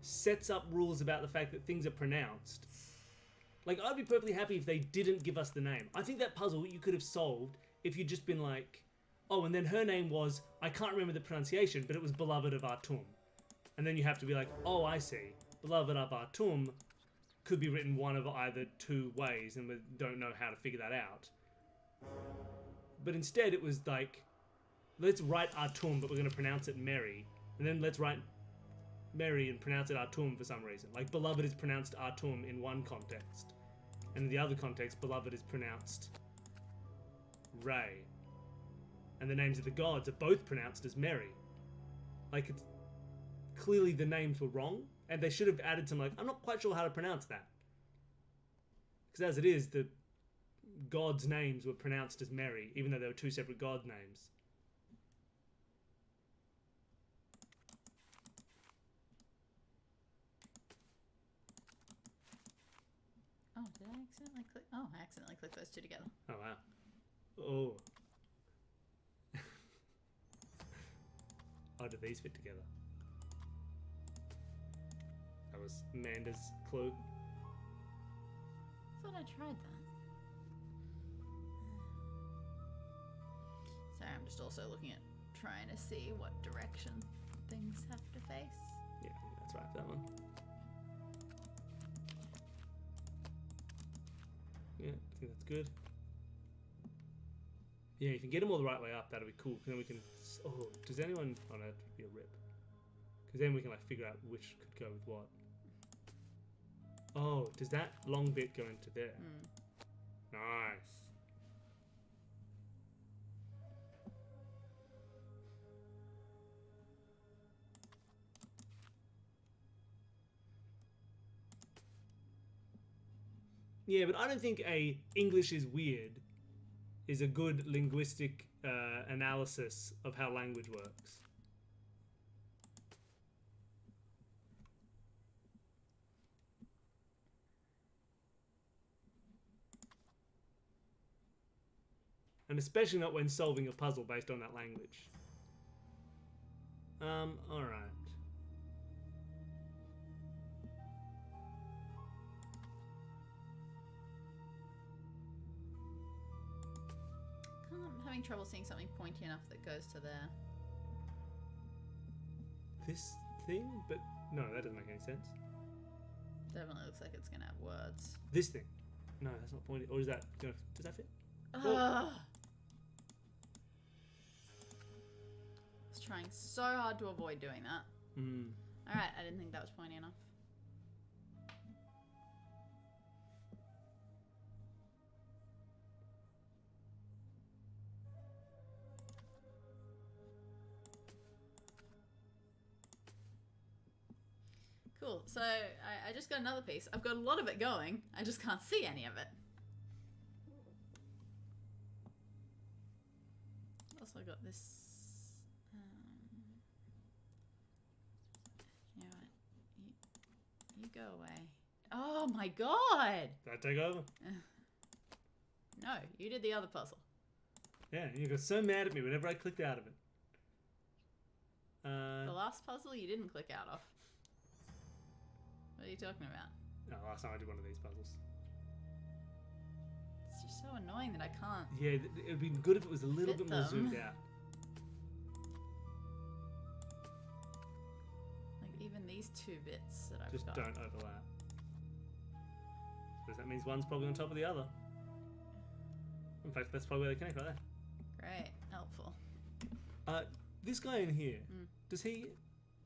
sets up rules about the fact that things are pronounced. Like, I'd be perfectly happy if they didn't give us the name. I think that puzzle you could have solved if you'd just been like, oh, and then her name was, I can't remember the pronunciation, but it was Beloved of Atum. And then you have to be like, oh, I see. Beloved of Atum could be written one of either two ways, and we don't know how to figure that out. But instead it was like, let's write Atum, but we're going to pronounce it Mary. And then let's write Mary and pronounce it Atum for some reason. Like, Beloved is pronounced Atum in one context. And in the other context, Beloved is pronounced Ray. And the names of the gods are both pronounced as Mary. Like, it's clearly the names were wrong, and they should have added some, like, I'm not quite sure how to pronounce that. Because as it is, the gods' names were pronounced as Mary, even though they were two separate god names. Oh, did I accidentally click? Oh, I accidentally clicked those two together. Oh, wow. Oh. How do these fit together? That was Amanda's clue. thought I tried that. Sorry, I'm just also looking at trying to see what direction things have to face. Yeah, I think that's right for that one. Yeah, I think that's good. Yeah, if you can get them all the right way up, that'll be cool. 'Cause then we can... Oh, does anyone... Oh, no, that'd be a rip. Because then we can, like, figure out which could go with what. Oh, does that long bit go into there? Nice. Yeah, but I don't think a English is weird is a good linguistic analysis of how language works. And especially not when solving a puzzle based on that language. Alright. I'm having trouble seeing something pointy enough that goes to there. This thing? But no, that doesn't make any sense. Definitely looks like it's gonna have words. This thing? No, that's not pointy. Or is that... Does that fit? Ugh. Oh. I was trying so hard to avoid doing that. Alright, I didn't think that was pointy enough. Cool, so I just got another piece. I've got a lot of it going, I just can't see any of it. Also got this... you know what? You go away. Oh my god! Did I take over? No, you did the other puzzle. Yeah, you got so mad at me whenever I clicked out of it. The last puzzle you didn't click out of. What are you talking about? No, last time I did one of these puzzles. It's just so annoying that I can't. Yeah, it would be good if it was a little Fit bit more them. zoomed out. Like even these two bits that I've Just got. don't overlap. Because that means one's probably on top of the other. In fact, that's probably where they connect right there. Great, helpful. This guy in here, does he...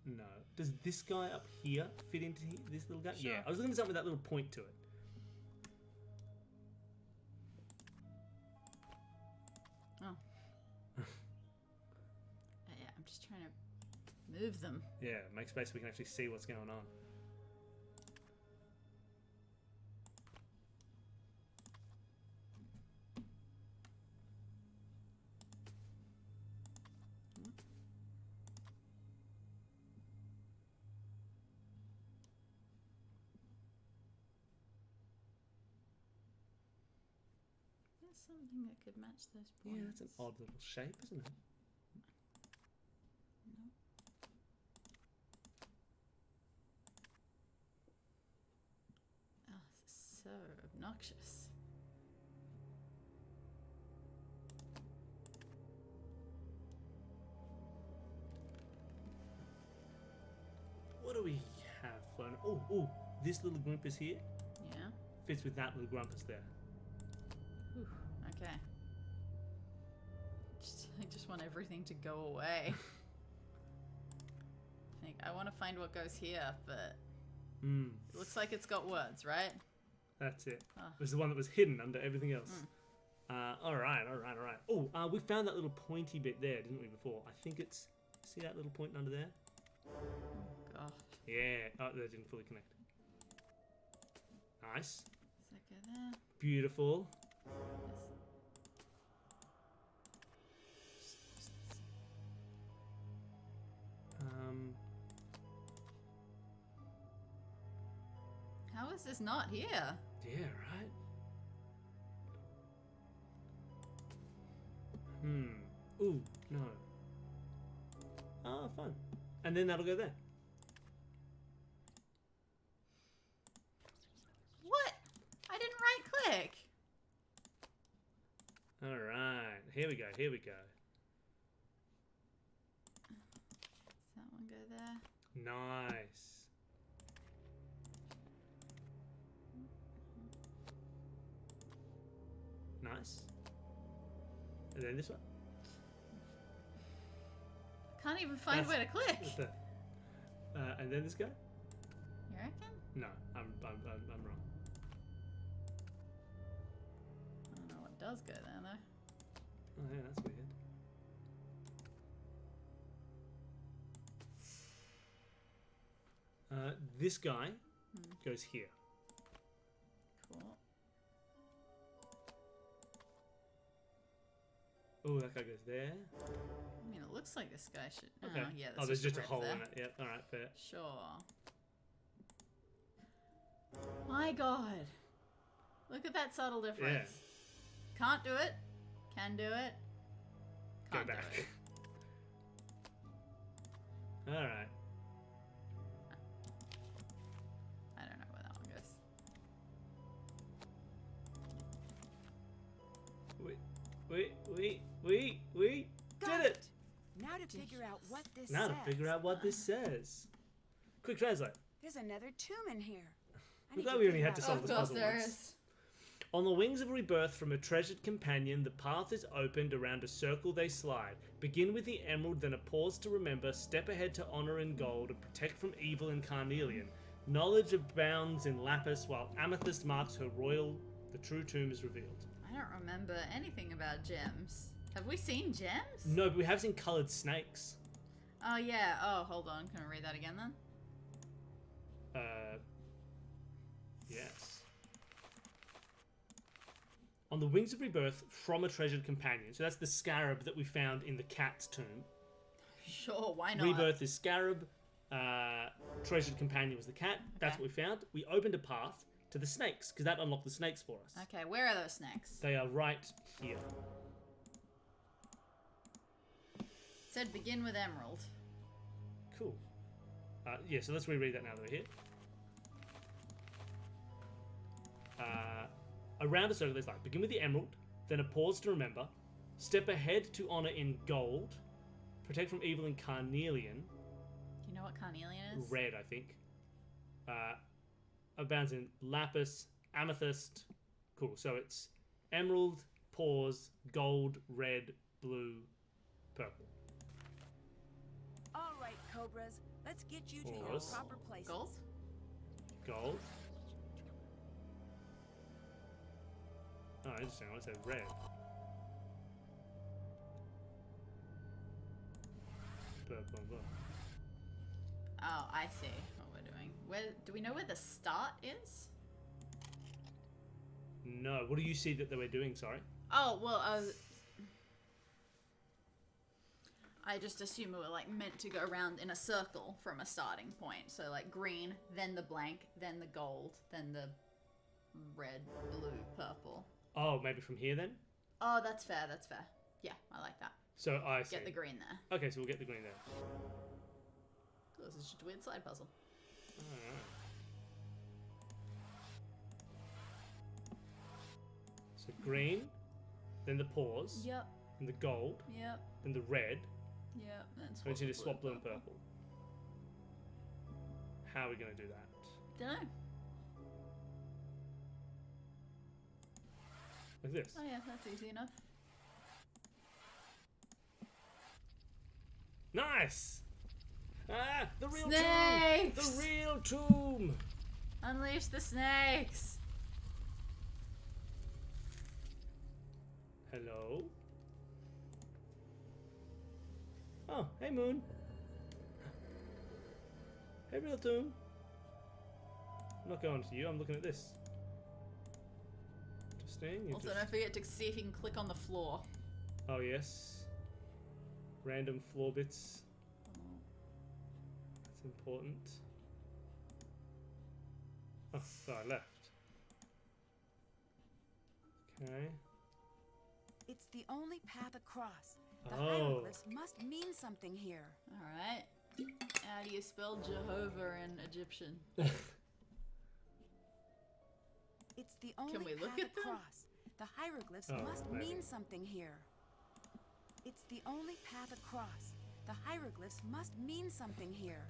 No. Does this guy up here fit into this little guy? Sure. Yeah, I was looking for something with that little point to it. Oh. Yeah, I'm just trying to move them. Yeah, make space so we can actually see what's going on. There's something that could match those points. Yeah, that's an odd little shape, isn't it? No. Oh, this is so obnoxious. What do we have flown? Oh, this little grumpus here Yeah. fits with that little grumpus there. Whew. Okay. I just want everything to go away. I want to find what goes here, but it looks like it's got words, right? That's it. Oh. It was the one that was hidden under everything else. All right. Oh, we found that little pointy bit there, didn't we, before? I think it's... See that little point under there? Gosh. Yeah. Oh, that didn't fully connect. Nice. Does that go there? Beautiful. How is this not here? Yeah, right? Ooh, no. Oh, fun. And then that'll go there. What? I didn't write right click. All right, here we go. Here we go. Does that one go there? Nice. Nice. And then this one. Can't even find where to click. What's that? And then this guy. You reckon? No, I'm wrong. I don't know what does go there though. Oh yeah, that's weird. This guy goes here. Cool. Oh, that guy goes there. I mean, it looks like this guy should. Okay. Oh, yeah. Oh, there's just a rip hole there. in it. Yep. All right, fair. Sure. My God. Look at that subtle difference. Can't do it. Can do it. Go Can't do back. it. All right. I don't know where that one goes. We Got did it. Now to figure out what this Now says. to figure out what this says. Quick translate. There's another tomb in here. I We need thought to we only figure had to out solve Of this course puzzle there once. is. On the wings of rebirth from a treasured companion, the path is opened around a circle they slide. Begin with the emerald, then a pause to remember. Step ahead to honor in gold and protect from evil in carnelian. Knowledge abounds in lapis, while amethyst marks her royal. The true tomb is revealed. I don't remember anything about gems. Have we seen gems? No, but we have seen coloured snakes. Oh yeah. Oh, hold on. Can I read that again then? Yes. On the wings of rebirth from a treasured companion. So that's the scarab that we found in the cat's tomb. Sure. Why not? Rebirth is scarab. Treasured companion was the cat. That's Okay. what we found. We opened a path to the snakes because that unlocked the snakes for us. Okay. Where are those snakes? They are right here. Said begin with emerald. Cool. Yeah, so let's reread that now that we're here. Around a circle, there's like begin with the emerald, then a pause to remember, step ahead to honor in gold, protect from evil in carnelian, Do you know what carnelian is? red, I think. Abounds in lapis, amethyst. Cool. So it's emerald, pause, gold, red, blue, purple. All right, Cobras. Let's get you to your Pause. proper places. Gold? Gold. Oh, interesting. I want to say red. Purple and blue. Oh, I see what we're doing. Where do we know where the start is? No. What do you see that they were doing? Sorry. Oh well, I just assume we were like meant to go around in a circle from a starting point. So like green, then the blank, then the gold, then the red, blue, purple. Oh, maybe from here then. Oh, that's fair. That's fair. Yeah, I like that. So I see. Get the green there. Okay, so we'll get the green there. Cool, this is just a weird side puzzle. Alright. So green, then the pause, Yep. then the gold, Yep. then the red. Yep. Then I want you to swap blue and purple. How are we going to do that? Dunno. Like this. Oh yeah, that's easy enough. Nice! Ah, the real Snakes! tomb! The real tomb! Unleash the snakes! Hello? Oh, hey Moon. Hey real tomb. I'm not going to you, I'm looking at this. Interesting. Also, don't forget to see if you can click on the floor. Oh yes. Random floor bits. That's important. Oh, so I left. Okay. It's the only path across. The Oh. hieroglyphs must mean something here. Alright. How do you spell Jehovah in Egyptian? It It's the only we look path at them? across. The hieroglyphs Oh, must maybe. mean something here. It's the only path across. The hieroglyphs must mean something here.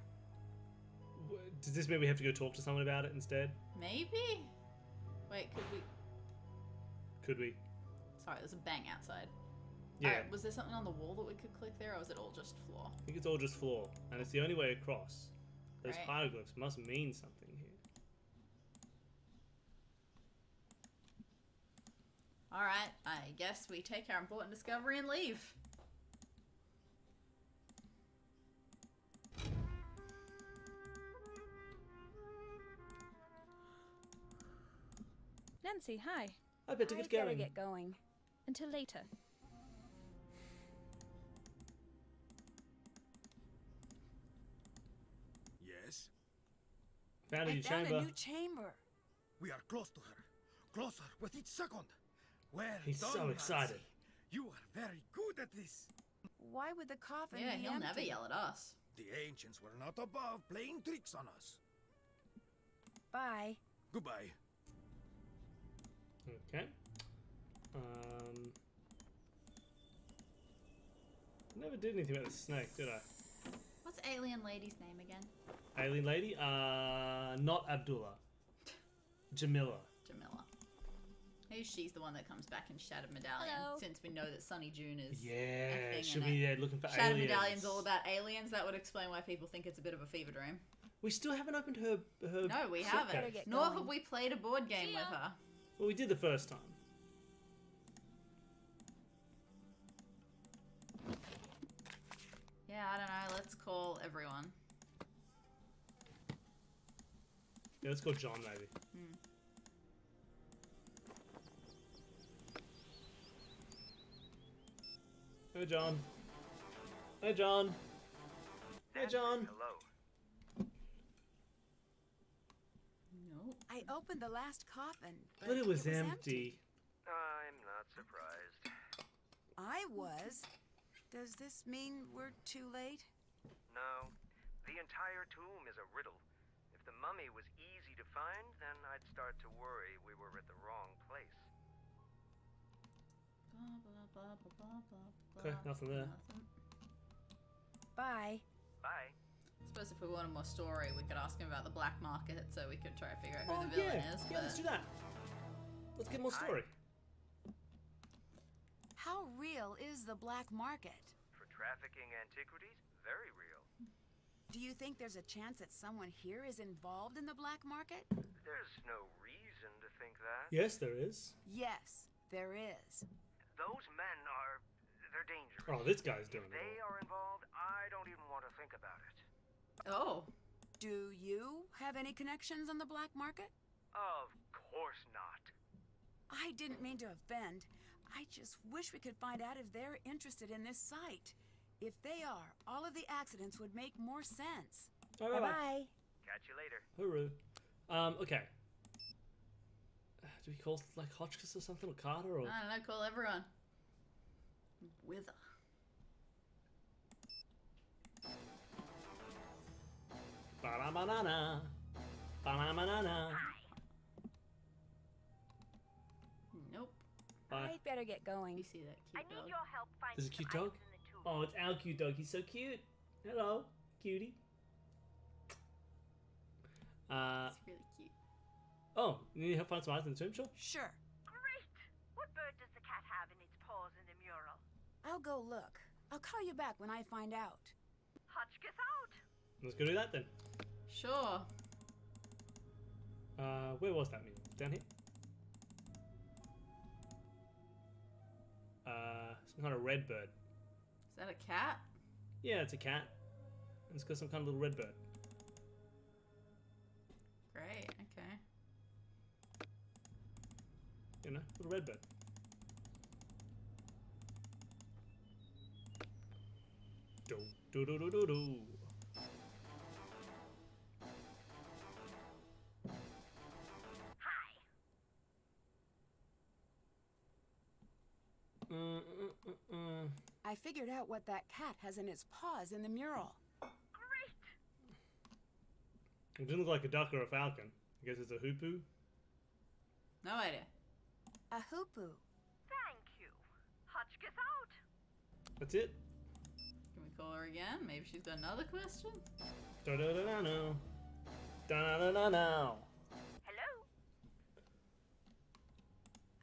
Does this mean we have to go talk to someone about it instead? Maybe? Wait, could we... Could we? Sorry, there's a bang outside. Yeah. Alright, was there something on the wall that we could click there, or was it all just floor? I think it's all just floor, and it's the only way across. Those Right. hieroglyphs must mean something here. Alright, I guess we take our important discovery and leave. Nancy, hi. I better get I'd better going. get going. Until later. Yes? Found a I new found chamber. a new chamber. We are close to her. Closer with each second. Well He's done, so excited. Nancy. You are very good at this. Why would the coffin Yeah, be he'll empty? never yell at us. The ancients were not above playing tricks on us. Bye. Goodbye. Okay. Never did anything about the snake, did I? What's alien lady's name again? Alien lady? Not Abdullah. Jamila. Jamila. Maybe she's the one that comes back in Shattered Medallion, Hello. since we know that Sunny June is a Yeah, thing she'll in be it. there looking for Shattered aliens. Medallion's all about aliens. That would explain why people think it's a bit of a fever dream. We still haven't opened her. No, we suitcase. haven't. Better get Nor going. have we played a board game See with ya. her. Well, we did the first time. Yeah, I don't know. Let's call everyone. Yeah, let's call John maybe. Hey, John. Hey, John. Hey, John. Hello. Nope. I opened the last coffin, But it was empty. I'm not surprised. I was. Does this mean we're too late? No, the entire tomb is a riddle. If the mummy was easy to find, then I'd start to worry we were at the wrong place. Blah, blah, blah, blah, blah, blah, Okay, blah. nothing there. Nothing. Bye. Bye. I suppose if we wanted more story, we could ask him about the black market so we could try to figure out who Oh, the villain yeah. is. Yeah, let's do that. Let's get more story. How real is the black market? For trafficking antiquities, very real. Do you think there's a chance that someone here is involved in the black market? There's no reason to think that. Yes, there is. Yes, there is. Those men are... they're dangerous. Oh, this guy's doing If they it. are involved, I don't even want to think about it. Oh. Do you have any connections on the black market? Of course not. I didn't mean to offend. I just wish we could find out if they're interested in this site. If they are, all of the accidents would make more sense. All right, bye. Catch you later. Hooroo. Okay. Do we call like Hotchkiss or something, or Carter, or? I don't know, call everyone. Wither. Ba-da-ba-na-na. Ba-na-ba-na-na. Nope. Bye. I'd better get going. You see that I cute need dog? your help finding There's a cute some dog? items in the tomb. Oh, it's our cute dog. He's so cute. Hello, cutie. It's really cute. Oh, you need help find some items in the tomb, sure? Sure. Great! What bird does the cat have in its paws in the mural? I'll go look. I'll call you back when I find out. Hotchkiss out! Let's go do that then. Sure. Where was that meal? Down here? Some kind of red bird. Is that a cat? Yeah, it's a cat. It's got some kind of little red bird. Great, okay. You know, little red bird. Do do do do do do. Hi! I figured out what that cat has in its paws in the mural. Great! It didn't look like a duck or a falcon. I guess it's a hoopoo. No idea. A hoopoo. Thank you. Hotchkiss out. That's it. Can we call her again? Maybe she's got another question? Da-da-da-da-no. Da-da-da-da-no. Hello?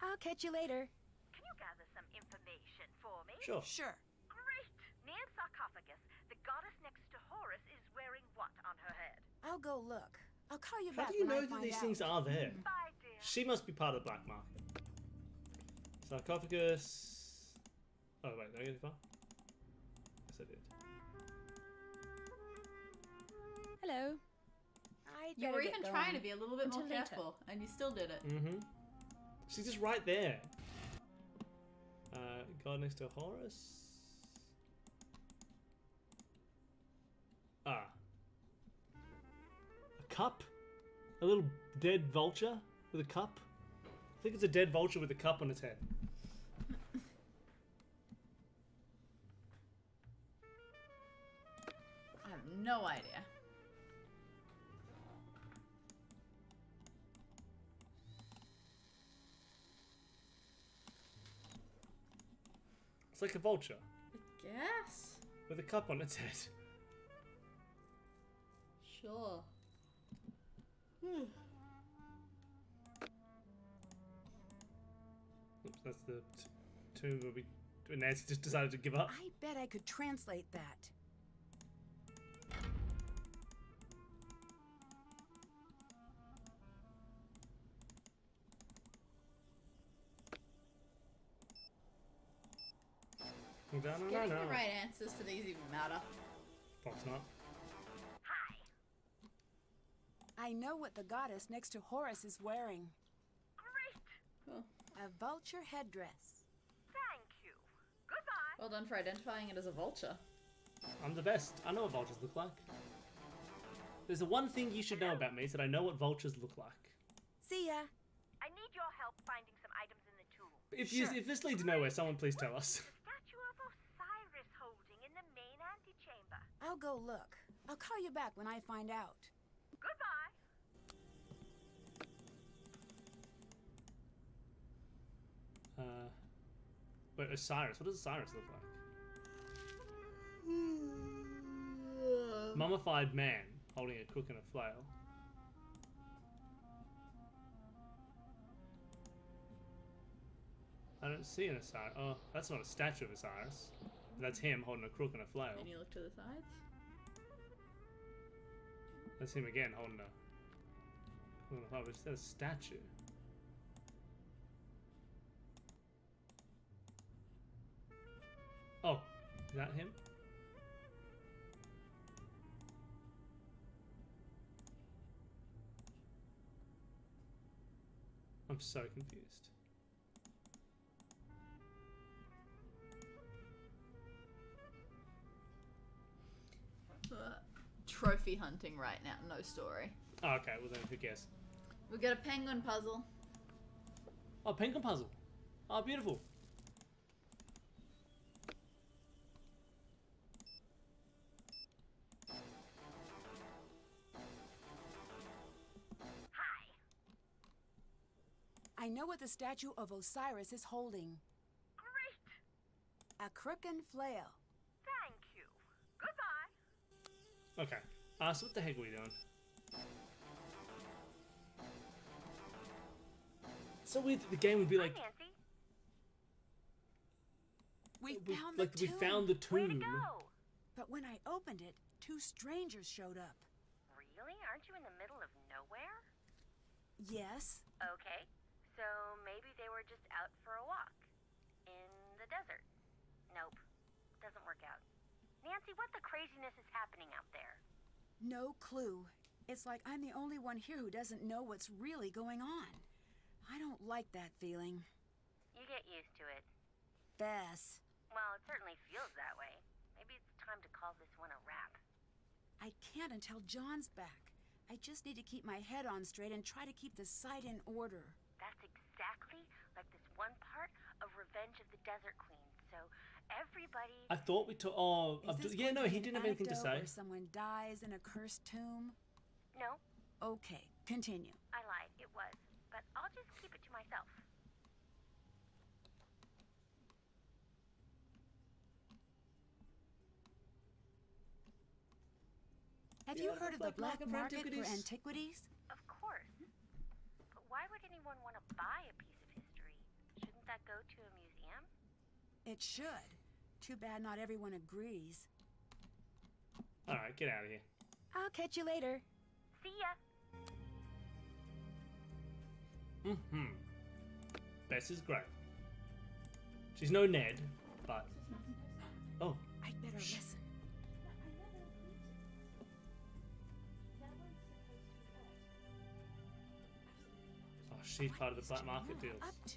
I'll catch you later. Can you gather some information for me? Sure. Sure. Great. Near sarcophagus, the goddess next to Horus is wearing what on her head? I'll go look. I'll call you How back do you when know I that find these out. things are there? Bye, dear. She must be part of the black market. Sarcophagus. Oh, wait, did I get it far? Yes, I did. Hello. I'd You better were get even going. trying to be a little bit more Until later. careful, and you still did it. Mm-hmm. She's just right there. God next to Horus. Ah. A cup? A little dead vulture with a cup? I think it's a dead vulture with a cup on its head. I have no idea. It's like a vulture Guess. with a cup on its head. Sure. Oops, that's the tomb where Nancy just decided to give up. I bet I could translate that. No, no, no, Getting no. the right answers to these even matter. Perhaps not. Hi. I know what the goddess next to Horus is wearing. Great. Cool. A vulture headdress. Thank you. Goodbye. Well done for identifying it as a vulture. I'm the best. I know what vultures look like. There's the one thing you should know about me is that I know what vultures look like. See ya. I need your help finding some items in the tomb. If this leads nowhere, someone please tell us. The statue of Osiris holding in the main antechamber. I'll go look. I'll call you back when I find out. Goodbye. Wait, Osiris. What does Osiris look like? Mummified man holding a crook and a flail. I don't see an Osiris. Oh, that's not a statue of Osiris. That's him holding a crook and a flail. Can you look to the sides? That's him again holding a crook and a flail. But it's a statue. Oh, is that him? I'm so confused. Trophy hunting right now, no story. Oh, okay, well then who cares? We got a penguin puzzle. Oh, penguin puzzle. Oh, beautiful. Hi. I know what the statue of Osiris is holding. Great. A crook and flail. Thank you. Goodbye. Okay. So what the heck are we doing? So weird that the game would be like, Hi, Nancy. We we, found like the we tomb. found the Way to tomb. go. But when I opened it, two strangers showed up. Really? Aren't you in the middle of nowhere? Yes. Okay. So maybe they were just out for a walk. In the desert. Nope. Doesn't work out. Nancy, what the craziness is happening out there? No clue. It's like I'm the only one here who doesn't know what's really going on. I don't like that feeling. You get used to it. Bess, Well, it certainly feels that way. Maybe it's time to call this one a wrap. I can't until John's back. I just need to keep my head on straight and try to keep the site in order. That's exactly like this one part of Revenge of the Desert Queen. So everybody... I thought we took. Oh, Is this yeah, going no, to be he an didn't have anything to anecdote say. Where someone dies in a cursed tomb? No, Okay, continue. I lied. It was. But but I'll just keep it to myself. Have Yeah, you heard of the black black market market for for antiquities? antiquities? Of course. But why would anyone want to buy a piece of history? Shouldn't that go to a museum? It should. Too bad not everyone agrees. Alright, get out of here. I'll catch you later. See ya. Bess is great. She's no Ned, but... Oh, I'd better listen. oh, she's part of the What black is market Jamila deals. up to?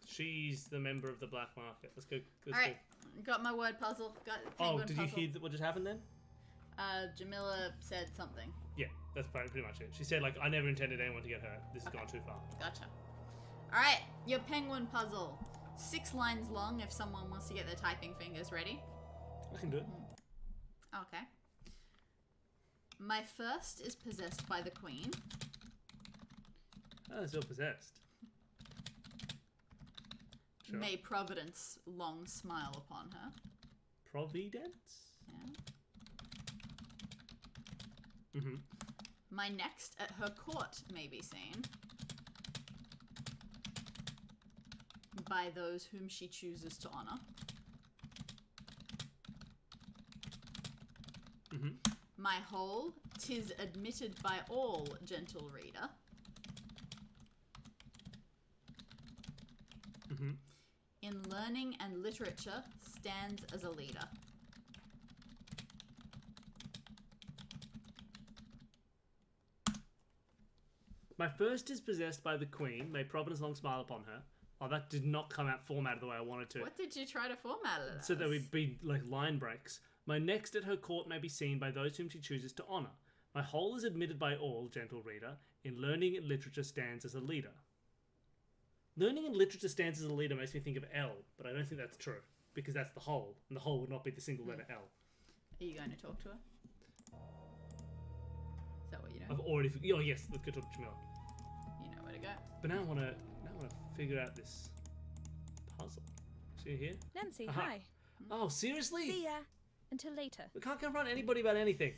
She's the member of the black market. Let's go. All right, got my word puzzle. Got Oh, penguin did puzzle. you hear what just happened then? Jamila said something. Yeah, that's pretty much it. She said, like, I never intended anyone to get hurt. This has gone too far. Gotcha. All right, your penguin puzzle. 6 lines long. If someone wants to get their typing fingers ready. I can do it. Okay. My first is possessed by the queen. Oh, still possessed. Sure. May Providence long smile upon her. Providence? Yeah. Mm-hmm. My next at her court may be seen by those whom she chooses to honor. Mm-hmm. My whole, 'tis admitted by all, gentle reader. Mm-hmm. In learning and literature, stands as a leader. My first is possessed by the queen. May Providence long smile upon her. Oh, that did not come out formatted the way I wanted to. What did you try to format it as? So that would be like line breaks. My next at her court may be seen by those whom she chooses to honour. My whole is admitted by all, gentle reader. In learning and literature stands as a leader. Learning and literature stands as a leader makes me think of L, but I don't think that's true. Because that's the whole, and the whole would not be the single letter L. Are you going to talk to her? Is that what you know? I've already... Oh, yes, let's go talk to Jamila. You know where to go. But now I want to figure out this puzzle. See you here? Nancy, Aha. hi. Oh, seriously? See ya. Until later. We can't confront anybody about anything.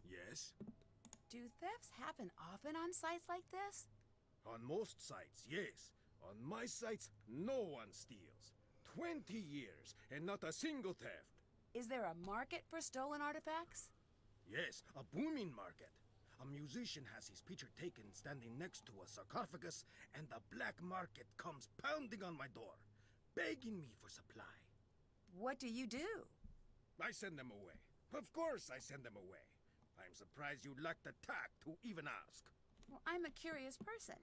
Yes? Do thefts happen often on sites like this? On most sites, yes. On my sites, no one steals. 20 years, and not a single theft. Is there a market for stolen artifacts? Yes, a booming market. A musician has his picture taken standing next to a sarcophagus, and the black market comes pounding on my door, begging me for supply. What do you do? I send them away. Of course I send them away. I'm surprised you lack the tact to even ask. Well, I'm a curious person.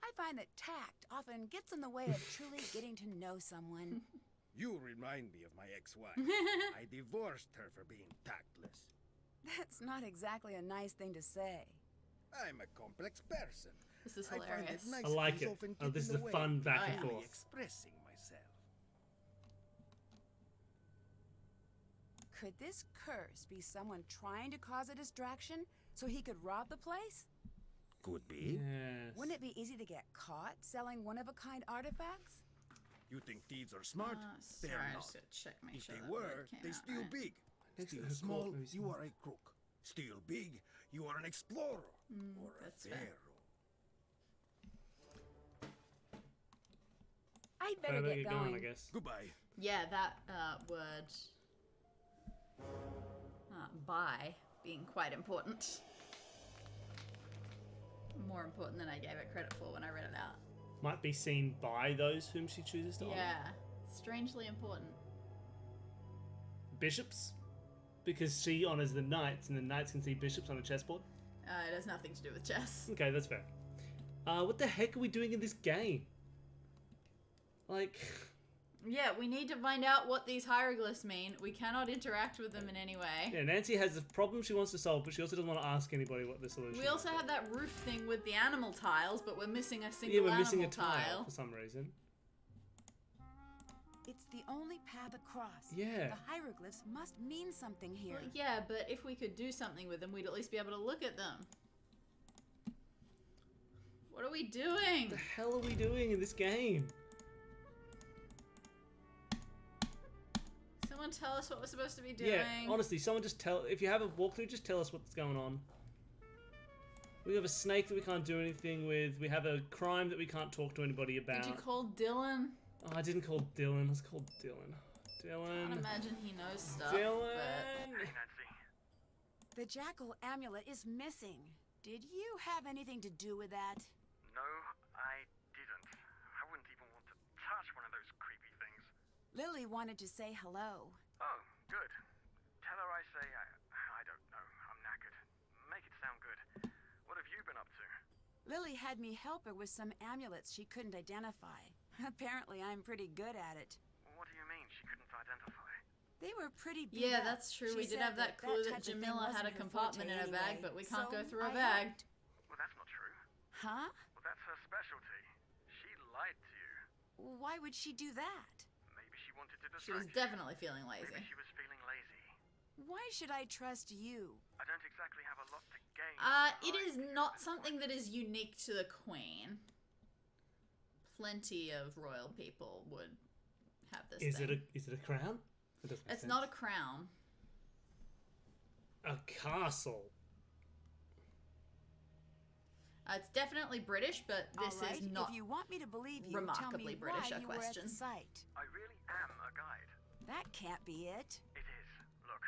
I find that tact often gets in the way of truly getting to know someone. You remind me of my ex-wife. I divorced her for being tactless. That's not exactly a nice thing to say. I'm a complex person. This is I find hilarious. that nice I like things it. often Oh, get this in is the a way fun back Oh, and yeah. of forth. expressing myself. Could this curse be someone trying to cause a distraction so he could rob the place? Could be. Yes. Wouldn't it be easy to get caught selling one-of-a-kind artifacts? You think thieves are smart? Sorry, They're I not. just gotta check, make If sure they that word were, came they out steal right. big. Next to Steal her small, court, maybe you are a crook. Steal big, you are an explorer. Or a that's fair. pharaoh. I'd better Better get get going. I guess. Goodbye. Yeah, that word by being quite important. More important than I gave it credit for when I read it out. Might be seen by those whom she chooses to honor. Yeah, strangely important. Bishops? Because she honors the knights, and the knights can see bishops on a chessboard. It has nothing to do with chess. Okay, that's fair. What the heck are we doing in this game? Like... Yeah, we need to find out what these hieroglyphs mean. We cannot interact with them in any way. Yeah, Nancy has a problem she wants to solve, but she also doesn't want to ask anybody what the solution We is. also have that roof thing with the animal tiles, but we're missing a single Yeah, we're animal missing a tile for some reason. It's the only path across. Yeah. The hieroglyphs must mean something here. Well, yeah, but if we could do something with them, we'd at least be able to look at them. What are we doing? What the hell are we doing in this game? Someone tell us what we're supposed to be doing. Yeah, honestly, someone just tell. If you have a walkthrough, just tell us what's going on. We have a snake that we can't do anything with. We have a crime that we can't talk to anybody about. Did you call Dylan? Oh, I didn't call Dylan. I was called Dylan. I Dylan. can't imagine he knows stuff. Dylan. But... Hey, Nancy. The Jackal Amulet is missing. Did you have anything to do with that? No, I didn't. I wouldn't even want to touch one of those creepy things. Lily wanted to say hello. Oh, good. Tell her I say I don't know. I'm knackered. Make it sound good. What have you been up to? Lily had me help her with some amulets she couldn't identify. Apparently, I'm pretty good at it. What do you mean she couldn't identify? They were pretty beat yeah, up. that's true. She We did said have that clue that type of thing Jamila had a wasn't her compartment forte in her bag, anyway. but we can't go So through a I bag. helped. Well, that's not true. Huh? Well, that's her specialty. She lied to you. Why would she do that? Maybe she wanted to distract She was you. definitely feeling Maybe lazy. she was feeling lazy. Why should I trust you? I don't exactly have a lot to gain. It is not something that is unique to the Queen. Plenty of royal people would have this Is thing. it a crown? That doesn't make It's sense. not a crown. A castle. It's definitely British, but this All right, is not. if you want me to believe you, remarkably tell me British, why a you were at question. the site. I really am a guide. That can't be it. It is. Look,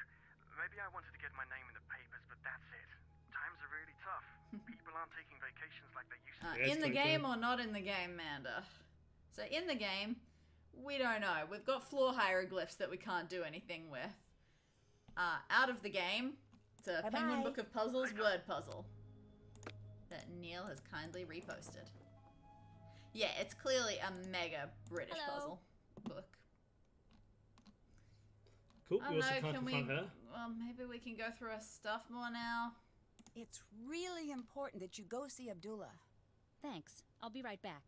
maybe I wanted to get my name in the papers, but that's it. Times are really tough. People aren't taking vacations like they used to. Yeah, In the it's game true. or not in the game, Manda? So in the game, we don't know. We've got floor hieroglyphs that we can't do anything with. Out of the game, it's a Penguin Book of Puzzles word puzzle that Neil has kindly reposted. Yeah, it's clearly a mega British Hello. puzzle book. Cool. I We don't also know, can't can we... confront her. Well, maybe we can go through our stuff more now. It's really important that you go see Abdullah. Thanks. I'll be right back.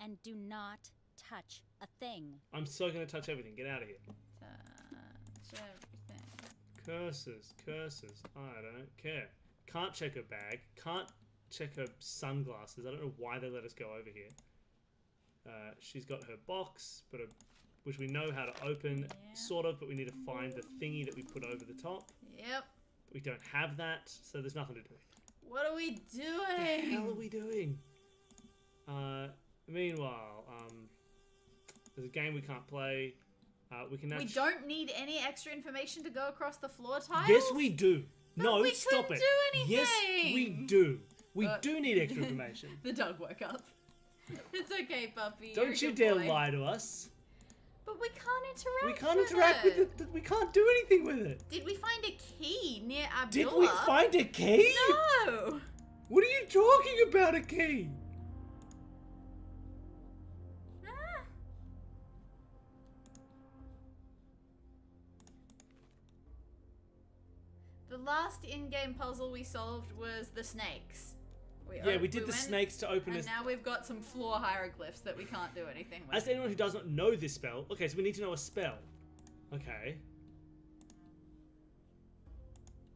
And do not touch a thing. I'm so gonna touch everything. Get out of here. Touch everything. Curses, curses. I don't care. Can't check her bag. Can't check her sunglasses. I don't know why they let us go over here. She's got her box, but which we know how to open, Yeah. sort of, but we need to find the thingy that we put over the top. Yep. We don't have that, so there's nothing to do. What are we What the hell are doing? we doing? Meanwhile, there's a game we can't play. We can We actually... don't need any extra information to go across the floor tiles? Yes, we do. But No, we stop couldn't it. do Yes, we anything. do. We But- do need extra information. The dog woke up. It's okay, puppy. You're a Don't you good dare boy. lie to us. But we can't interact We can't with interact it. with it. We can't do anything with it. Did we find a key near Did Abdullah? we find a key? No! What are you talking about, a key? Ah. The last in-game puzzle we solved was the snakes. Yeah, we did the went, snakes to open And this. now we've got some floor hieroglyphs that we can't do anything with. As anyone who does not know this spell, okay, so we need to know a spell. Okay.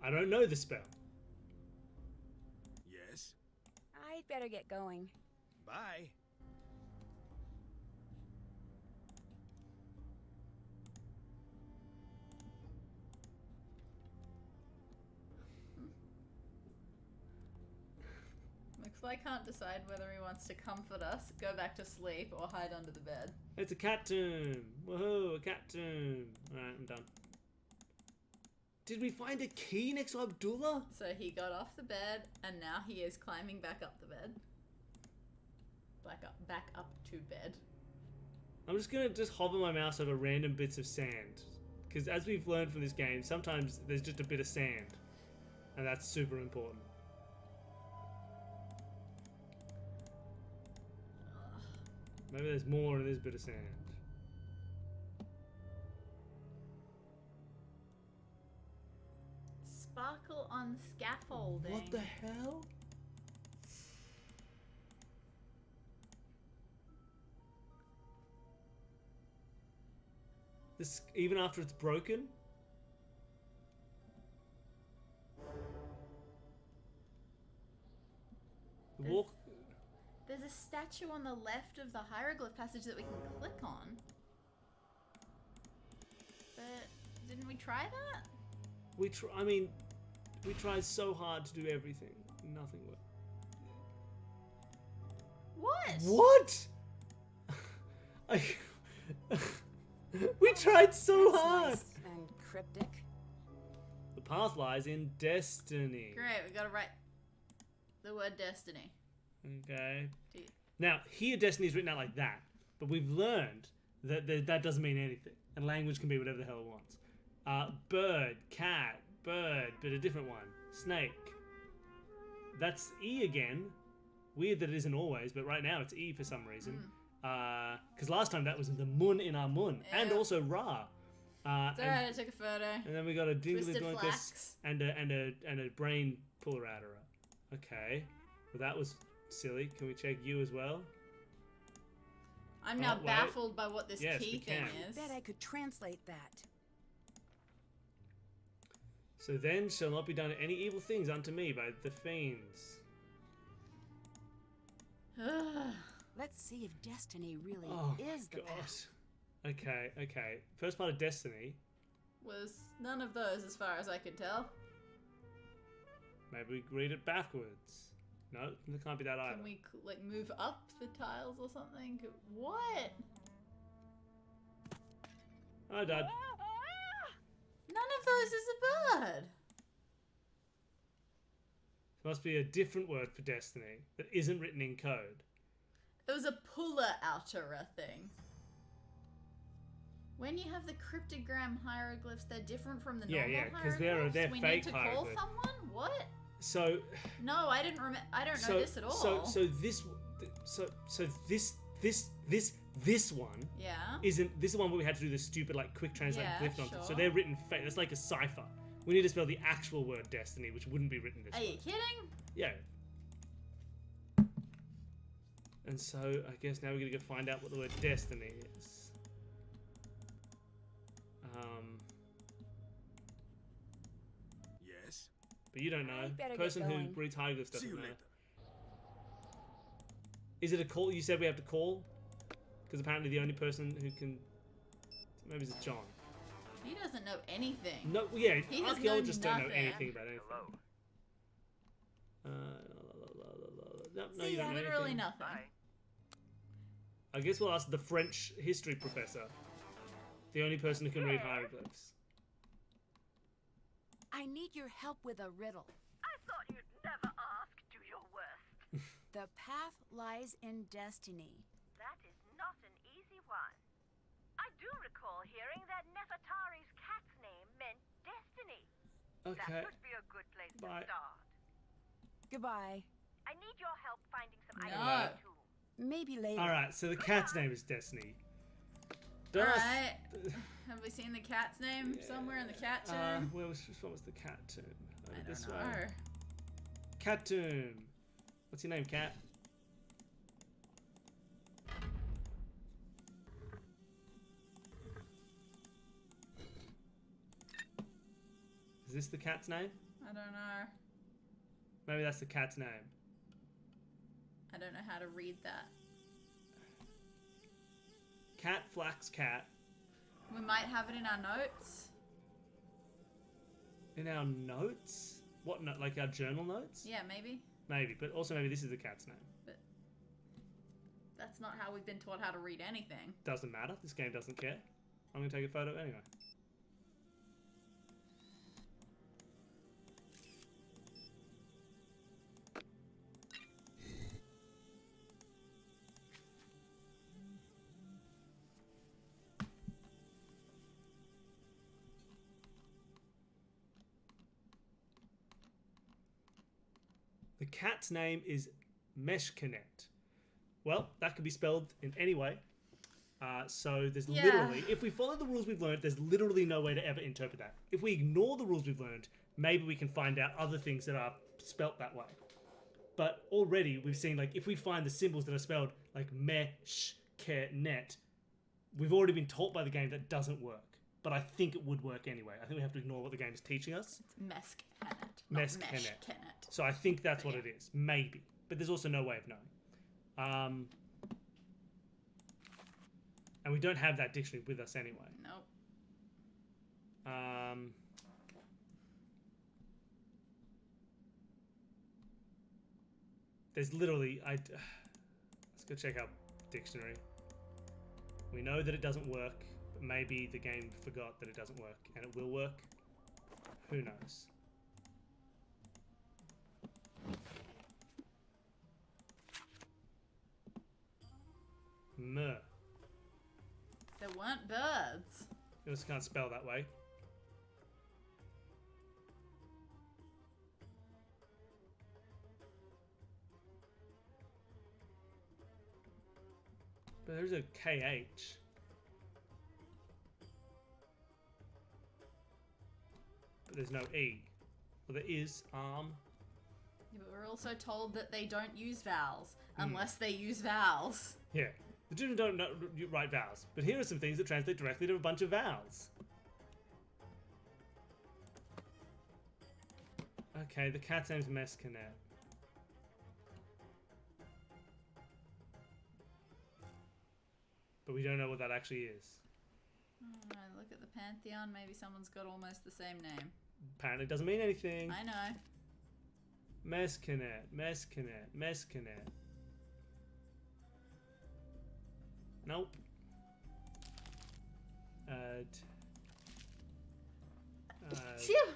I don't know the spell. Yes? I'd better get going. Bye. I can't decide whether he wants to comfort us, go back to sleep, or hide under the bed. It's a cat tomb. Woohoo, a cat tomb. Alright, I'm done. Did we find a key next to Abdullah? So he got off the bed, and now he is climbing back up the bed. Back up to bed. I'm just gonna hover my mouse over random bits of sand. Because as we've learned from this game, sometimes there's just a bit of sand. And that's super important. Maybe there's more in this bit of sand. Sparkle on scaffolding. What the hell? This even after it's broken. Walk. There's a statue on the left of the hieroglyph passage that we can click on. But didn't we try that? I mean, we tried so hard to do everything. Nothing worked. What? What? We tried so That's hard. nice and cryptic. The path lies in destiny. Great, we gotta write the word destiny. Okay. Do you- Now, here destiny is written out like that, but we've learned that that doesn't mean anything, and language can be whatever the hell it wants. Bird, cat, bird, but a different one. Snake. That's E again. Weird that it isn't always, but right now it's E for some reason. Because last time that was the mun in our mun, and Yeah. also Ra. It's alright, I took a photo. And then we got a dingly Twisted doinkus flax. and a brain puller outer. Okay. Well, that was silly. Can we check you as well? I'm now wait. baffled by what this Yes, key we thing can. is. Bet I could translate that. So then shall not be done any evil things unto me by the fiends. Ugh. Let's see if destiny really Oh is the God. path. Okay. First part of Destiny. Was none of those as far as I could tell. Maybe we read it backwards. No, it can't be that either. Can we like move up the tiles or something? What? Oh, Dad. None of those is a bird. There must be a different word for Destiny that isn't written in code. It was a puller outerer thing. When you have the cryptogram hieroglyphs, they're different from the normal Yeah, 'cause hieroglyphs. they're we fake need to call hieroglyphs. someone? What? So, No, I didn't I don't know this at all. So this one yeah. isn't. This is the one where we had to do the stupid like quick translate Yeah, glyph nonsense. So sure. they're written fake. That's like a cipher. We need to spell the actual word Destiny, which wouldn't be written this Are way. you kidding? Yeah. And so I guess now we're gonna go find out what the word Destiny is. Yes? But you don't know. I better get Person who going. reads hieroglyphs See doesn't you know. later. Is it a call? You said we have to call? Because apparently the only person who can... Maybe it's John. He doesn't know anything. No, yeah, He has archaeologists known don't know nothing. anything about anything. Hello. No, See, you don't know literally anything. nothing. Bye. I guess we'll ask the French history professor. The only person who can read hieroglyphs. I need your help with a riddle. I thought you'd never ask. Do your worst. The path lies in destiny. That is not an easy one. I do recall hearing that Nefertari's cat's name meant destiny. Okay. That would be a good place Bye. to start. Goodbye. I need your help finding some No. items too. Maybe later. Alright, so the cat's name is Destiny. Don't ask- Alright. Have we seen the cat's name somewhere in the cat tomb? what was the cat tomb? I Over don't this know. way. Cat tomb. What's your name, cat? Is this the cat's name? I don't know. Maybe that's the cat's name. I don't know how to read that. Cat, flax, cat. We might have it in our notes. In our notes? What, like our journal notes? Yeah, maybe. Maybe, but also maybe this is the cat's name. That's not how we've been taught how to read anything. Doesn't matter. This game doesn't care. I'm gonna take a photo anyway. The cat's name is Meshkinet. Well, that could be spelled in any way. So there's Yeah. literally, if we follow the rules we've learned, there's literally no way to ever interpret that. If we ignore the rules we've learned, maybe we can find out other things that are spelt that way. But already we've seen, like, if we find the symbols that are spelled like Meshkinet, we've already been taught by the game that doesn't work. But I think it would work anyway. I think we have to ignore what the game is teaching us. It's Meshkenet, not Meshkenet. Meshkenet. So I think that's But what it is. Maybe. But there's also no way of knowing. And we don't have that dictionary with us anyway. Nope. There's literally... let's go check our dictionary. We know that it doesn't work. But maybe the game forgot that it doesn't work. And it will work. Who knows? Myrrh. There weren't birds. You just can't spell that way. But there's a KH. But there's no E. Well, there is arm. Yeah, but we're also told that they don't use vowels unless they use vowels. Yeah. The children don't know, write vowels. But here are some things that translate directly to a bunch of vowels. Okay, the cat's name's Meshkenet. But we don't know what that actually is. Oh, look at the pantheon. Maybe someone's got almost the same name. Apparently it doesn't mean anything. I know. Meshkenet, Meshkenet, Meshkenet. Nope. Phew.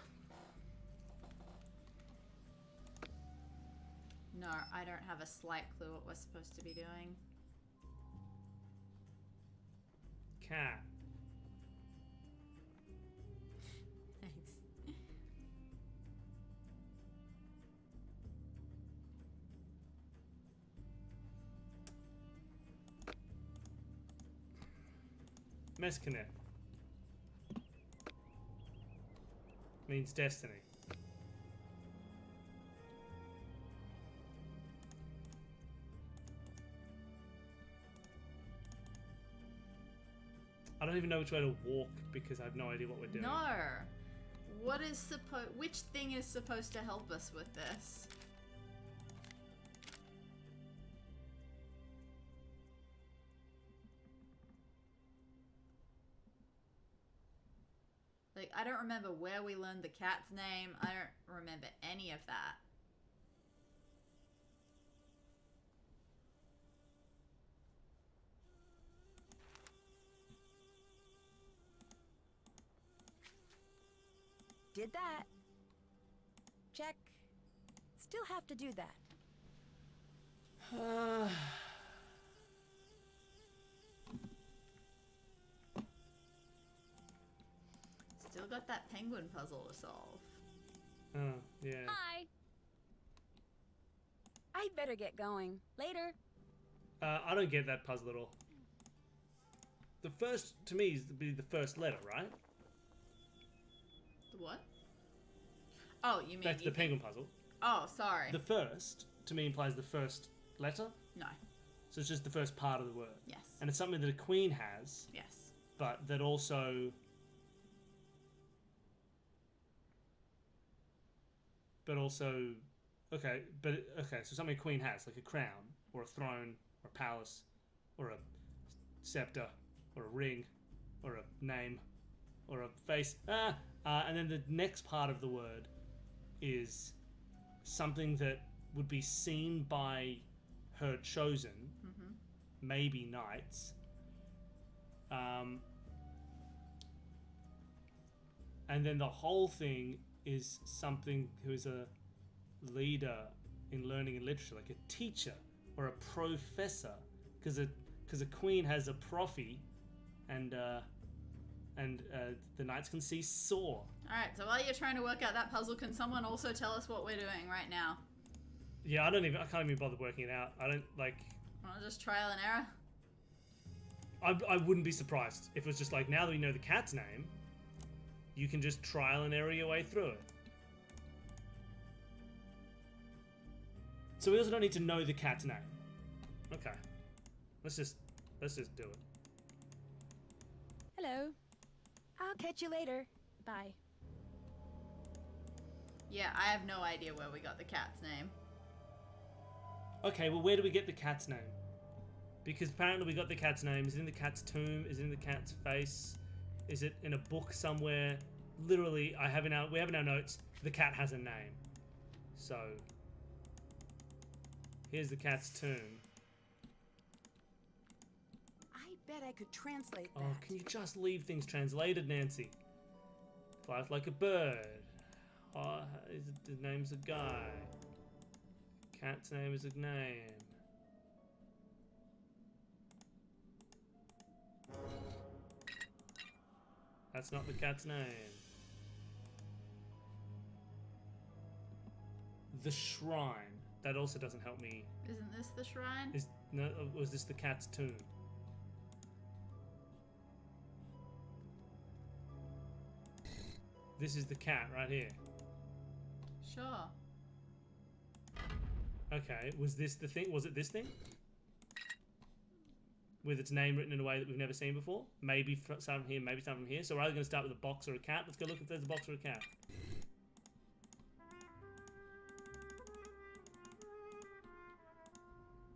No, I don't have a slight clue what we're supposed to be doing. Cat. Thanks. Meshkenet. Means destiny. I don't even know which way to walk because I have no idea what we're doing. No. Which thing is supposed to help us with this? Like, I don't remember where we learned the cat's name. I don't remember any of that. Did that. Check. Still have to do that. Still got that penguin puzzle to solve. Oh, yeah. Hi. I'd better get going. Later. I don't get that puzzle at all. The first, to me, is to be the first letter, right? The what? Oh, you mean... Back to the penguin puzzle. Oh, sorry. The first, to me, implies the first letter. No. So it's just the first part of the word. Yes. And it's something that a queen has, Yes. but that also... Okay, so something a queen has, like a crown, or a throne, or a palace, or a scepter, or a ring, or a name, or a face. And then the next part of the word is something that would be seen by her chosen, maybe knights. And then the whole thing is something who is a leader in learning and literature, like a teacher or a professor, because a queen has a prophy, and the knights can see saw. Alright, so while you're trying to work out that puzzle, can someone also tell us what we're doing right now? Yeah, I can't even bother working it out. I don't like. Wanna just trial and error? I wouldn't be surprised if it was just like, now that we know the cat's name, you can just trial and error your way through it. So we also don't need to know the cat's name. Okay. Let's just do it. catch you later. Bye. Yeah, I have no idea where we got the cat's name. Okay, well, where do we get the cat's name? Because apparently we got the cat's name. Is it in the cat's tomb? Is it in the cat's face? Is it in a book somewhere? Literally, we have in our notes, the cat has a name. So, here's the cat's tomb. I bet I could translate Oh, that. can you just leave things translated, Nancy? Flies like a bird. Oh, his name's a guy. Cat's name is a name. That's not the cat's name. The shrine. That also doesn't help me. Isn't this the shrine? Was this the cat's tomb? This is the cat right here. Sure. Okay, was this the thing? Was it this thing? With its name written in a way that we've never seen before? Maybe some from here, maybe some from here. So we're either going to start with a box or a cat. Let's go look if there's a box or a cat.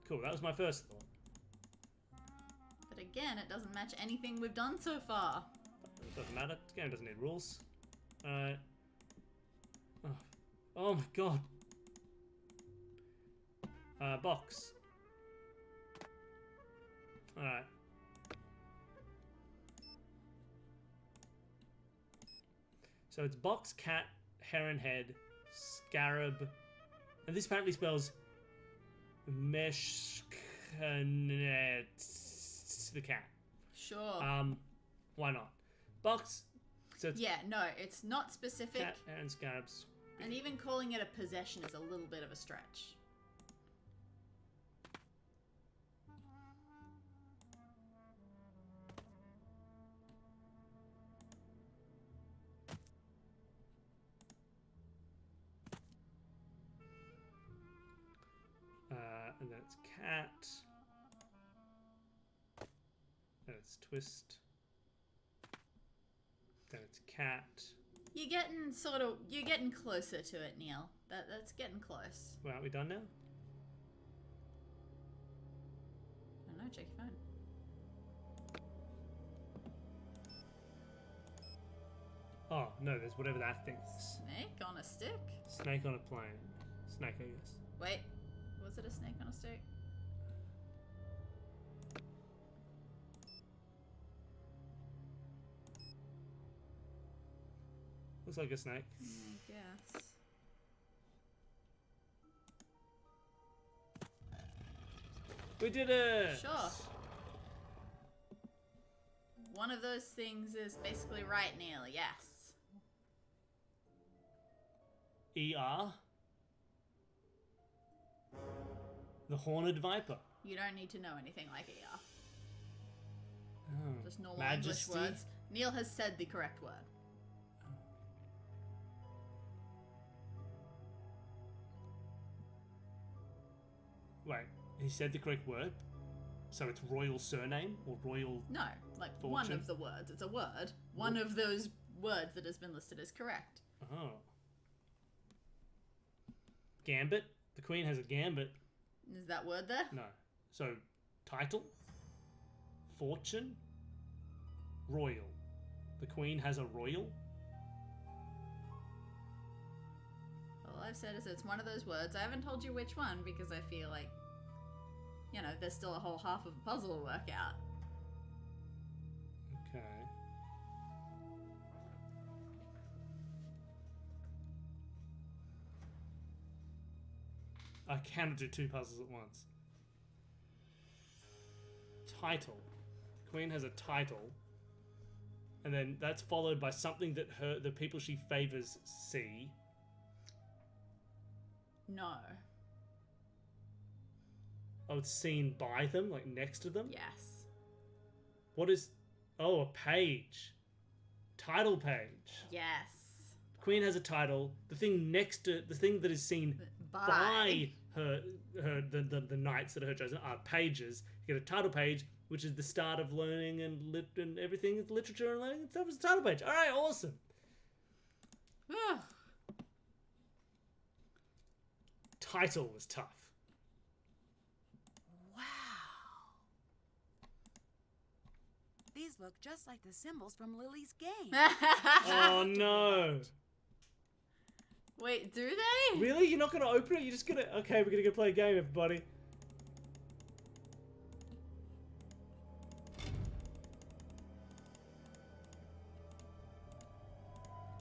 Cool, that was my first thought. But again, it doesn't match anything we've done so far. It doesn't matter. This game doesn't need rules. Alright. Oh my god. Box. Alright. So it's box, cat, heron head, scarab, and this apparently spells meshkanet, the cat. Sure. Why not? Box. So it's Yeah, no, it's not specific. cat, heron, scarabs. And even calling it a possession is a little bit of a stretch. And then it's cat. Then it's twist. Then it's cat. You're getting closer to it, Neil. That's getting close. Well, aren't we done now? I don't know, check your phone. Oh, no, there's whatever that thing is. Snake on a stick? Snake on a plane. Snake, I guess. Wait, was it a snake on a stick? Looks like a snake. I guess. We did it! Sure. One of those things is basically right, Neil. Yes. ER? The Horned Viper. You don't need to know anything like ER. Oh. Just normal Majesty. English words. Neil has said the correct word. Wait, he said the correct word? So it's royal surname or royal... No, like one Vulture? of the words. It's a word. One of those words that has been listed as correct. Oh. Gambit? The queen has a gambit. Is that word there? No. So, title? Fortune? Royal. The queen has a royal? All I've said is it's one of those words. I haven't told you which one because I feel like, you know, there's still a whole half of a puzzle to work out. Okay. I cannot do two puzzles at once. Title. Queen has a title. And then that's followed by something that the people she favors see. No. Oh, it's seen by them, like next to them? Yes. What is... Oh, a page. Title page. Yes. Queen has a title. The thing next to... The thing that is seen by her the knights that are her chosen are pages. You get a title page which is the start of learning and and everything. It's literature and learning and stuff. It's the title page. All right, awesome. Title was tough. Wow. These look just like the symbols from Lily's game. Oh no. Wait, do they? Really? You're not gonna open it? You're just gonna... Okay, we're gonna go play a game, everybody.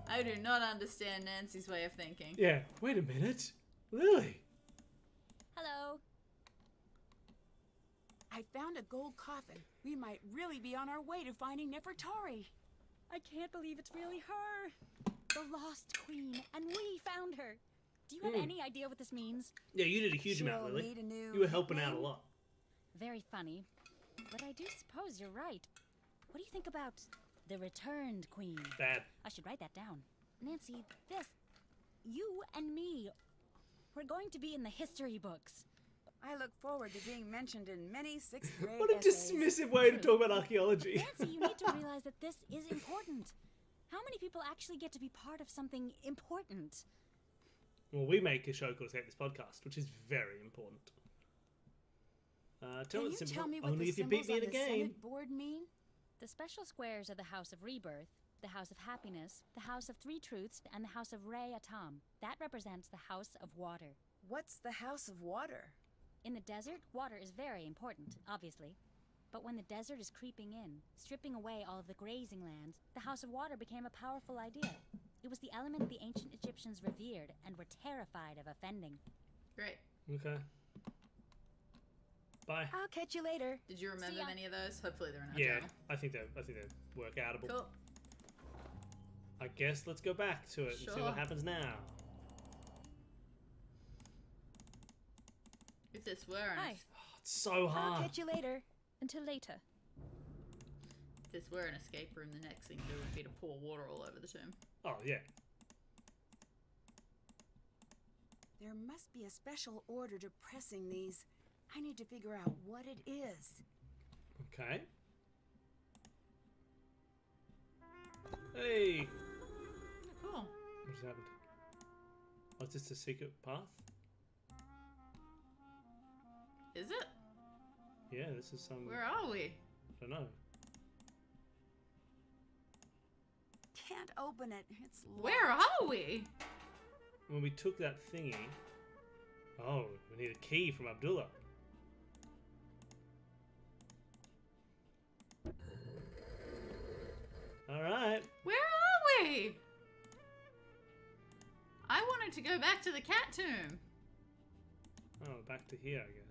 I do not understand Nancy's way of thinking. Yeah. Wait a minute. Lily. Hello. I found a gold coffin. We might really be on our way to finding Nefertari. I can't believe it's really her. The lost queen, and we found her. Do you have any idea what this means? Yeah, you did a huge amount, She'll Lily. need a new You were helping out a nickname. lot. Very funny. But I do suppose you're right. What do you think about the returned queen? Bad. I should write that down. Nancy, this, you and me, we're going to be in the history books. I look forward to being mentioned in many sixth grade What a essays. dismissive way to talk about archaeology. Nancy, you need to realize that this is important. How many people actually get to be part of something important? Well, we make a show called Escape This Podcast, which is very important. Tell Can me you tell me what only the if you beat symbols me on in a the game. Senate board mean? The special squares are the House of Rebirth, the House of Happiness, the House of Three Truths, and the House of Ray Atom. That represents the House of Water. What's the House of Water? In the desert, water is very important, obviously. But when the desert is creeping in, stripping away all of the grazing lands, the House of Water became a powerful idea. It was the element the ancient Egyptians revered and were terrified of offending. Great. Okay. Bye. I'll catch you later. Did you remember ya. many of those? Hopefully they're in our Yeah, journal. I think they're work outable. Cool. I guess let's go back to it and see what Sure. happens now. If this were an Hi. It's so I'll hard. catch you later. Until later. if this were an escape room, the next thing to do would be to pour water all over the tomb. Oh yeah. There must be a special order to pressing these. I need to figure out what it is. Okay. Hey. Cool. What just happened? Oh, is this a secret path? Is it? Yeah, this is some... Where are we? I don't know. Can't open it. It's locked. Where are we? When we took that thingy... Oh, we need a key from Abdullah. Alright. Where are we? I wanted to go back to the cat tomb. Oh, back to here, I guess.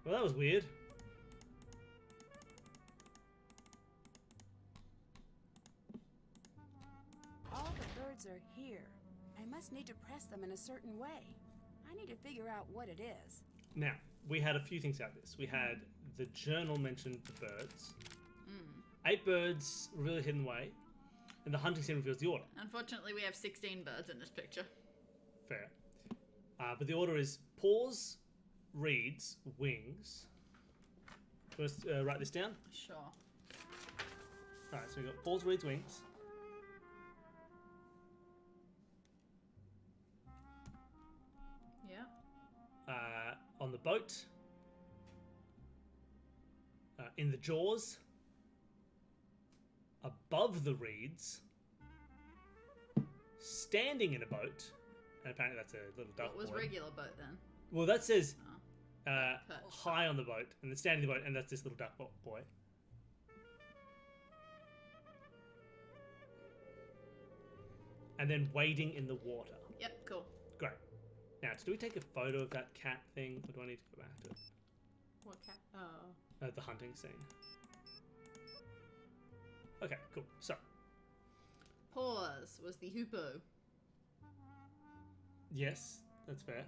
Well, that was weird. All the birds are here. I must need to press them in a certain way. I need to figure out what it is. Now, we had a few things out of this. We had the journal mentioned the birds. 8 birds really hidden away. And the hunting scene reveals the order. Unfortunately, we have 16 birds in this picture. Fair. But the order is paws, reeds, wings. Let's write this down. Sure. Alright, so we've got paws, reeds, wings. Yeah. On the boat. In the jaws. Above the reeds. Standing in a boat. And apparently that's a little duck What was boy. regular boat then? Well, that says Oh. high on the boat, and then standing in the boat, and that's this little duck boy. And then wading in the water. Yep, cool. Great. Now, do we take a photo of that cat thing, or do I need to go back to it? What cat? Oh. The hunting scene. Okay, cool. So, Pause was the hoopoe. yes, that's fair.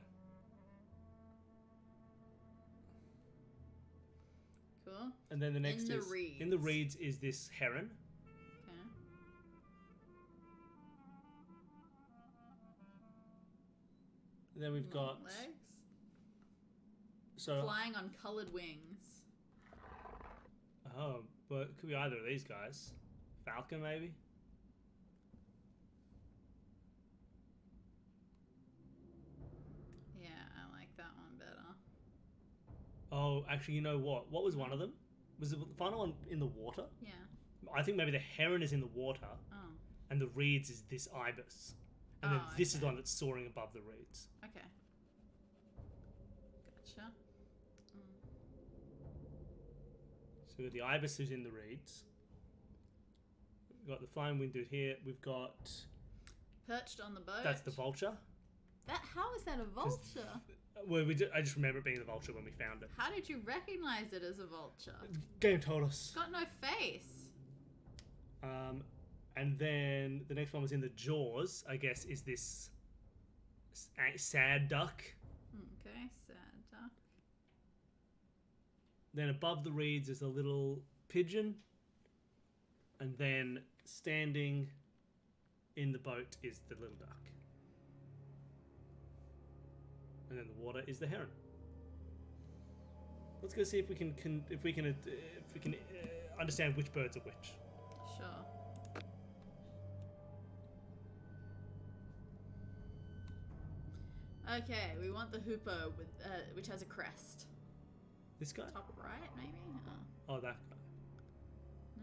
Cool. And then the next In the is in the reeds. reeds is this heron. Okay. And then we've got Long legs. So, Flying on coloured wings. oh, but it could be either of these guys. Falcon, maybe? Yeah, I like that one better. Oh, actually, you know what? What was one of them? Was the final one in the water? Yeah. I think maybe the heron is in the water, Oh. and the reeds is this ibis. And then Oh, this is okay. the one that's soaring above the reeds. Okay. Gotcha. So we've got the ibis who's in the reeds. We've got the flying winged dude here. We've got... Perched on the boat. That's the vulture. How is that a vulture? Well, I just remember it being the vulture when we found it. How did you recognize it as a vulture? Game told us. It's got no face. And then the next one was in the jaws, I guess, is this sad duck. Okay, sad duck. Then above the reeds is a little pigeon. And then standing in the boat is the little duck. And then the water is the heron. Let's go see if we can understand which birds are which. Sure. Okay, we want the hoopoe with which has a crest. This guy? Top right, maybe? Oh, that guy.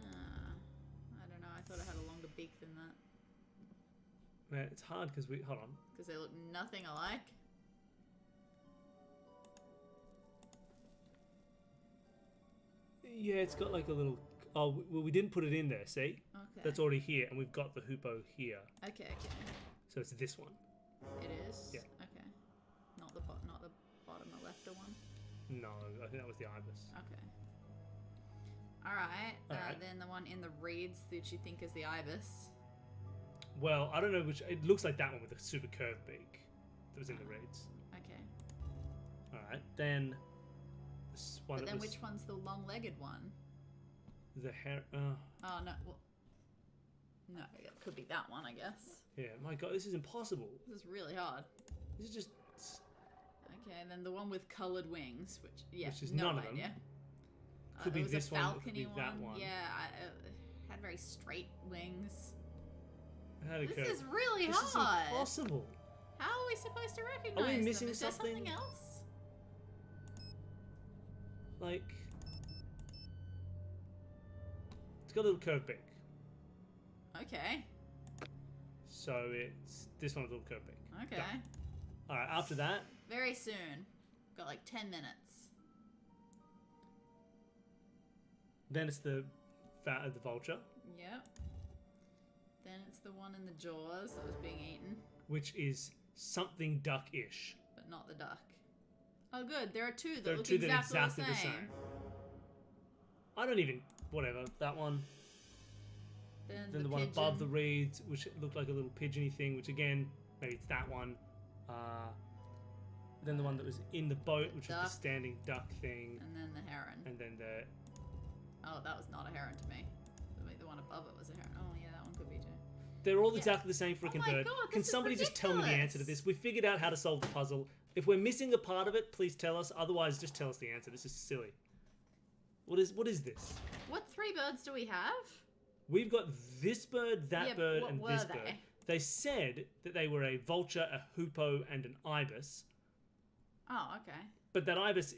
I don't know. I thought it had a longer beak than that. Man, it's hard because we... Hold on. Because they look nothing alike. Yeah, it's got like a little... Oh, well, we didn't put it in there, see? Okay. That's already here, and we've got the hoopoe here. Okay. So it's this one. It is? Yeah. Okay. Not the bottom left one? No, I think that was the ibis. Okay. Alright. Alright. Then the one in the reeds that you think is the ibis. Well, I don't know which... It looks like that one with a super curved beak that was in the reeds. Okay. Alright, then... This one But that then was which one's the long-legged one? the hair... Oh, no. Well, no, it could be that one, I guess. yeah, my god, this is impossible. This is really hard. This is just... Okay, and then the one with coloured wings, which, yeah, Which is no none of them. idea. Could be there was this a one, falcony it could be that one. Yeah, had very straight wings. How to This curve. is really This is hard. impossible. How are we supposed to recognize them? missing Is there something? something else? Like... It's got a little curved beak. Okay. So it's... This one with a little curved beak. Okay. Done. Alright, after that... Very soon. Got like 10 minutes. Then it's the vulture, Yep. Then it's the one in the jaws that was being eaten, which is something duck-ish. but not the duck. Oh, good. There are two that There are look two that are exactly, the same. I don't even... Whatever. That one. Then Then the one above the reeds, which looked like a little pigeony thing, which again, maybe it's that one. Then the one that was in the boat, which was duck. the standing duck thing. And then the heron. And then the... Oh, that was not a heron to me. The one above it was a heron. Oh, yeah, that one could be too. They're all Yeah. exactly the same freaking Oh my bird. God, Can this is somebody just tell me the answer to ridiculous. this? We figured out how to solve the puzzle. If we're missing a part of it, please tell us. Otherwise, just tell us the answer. This is silly. What is this? What three birds do we have? We've got this bird, that Yeah, but bird, what and were this they? bird. They said that they were a vulture, a hoopoe, and an ibis. Oh, okay. But that ibis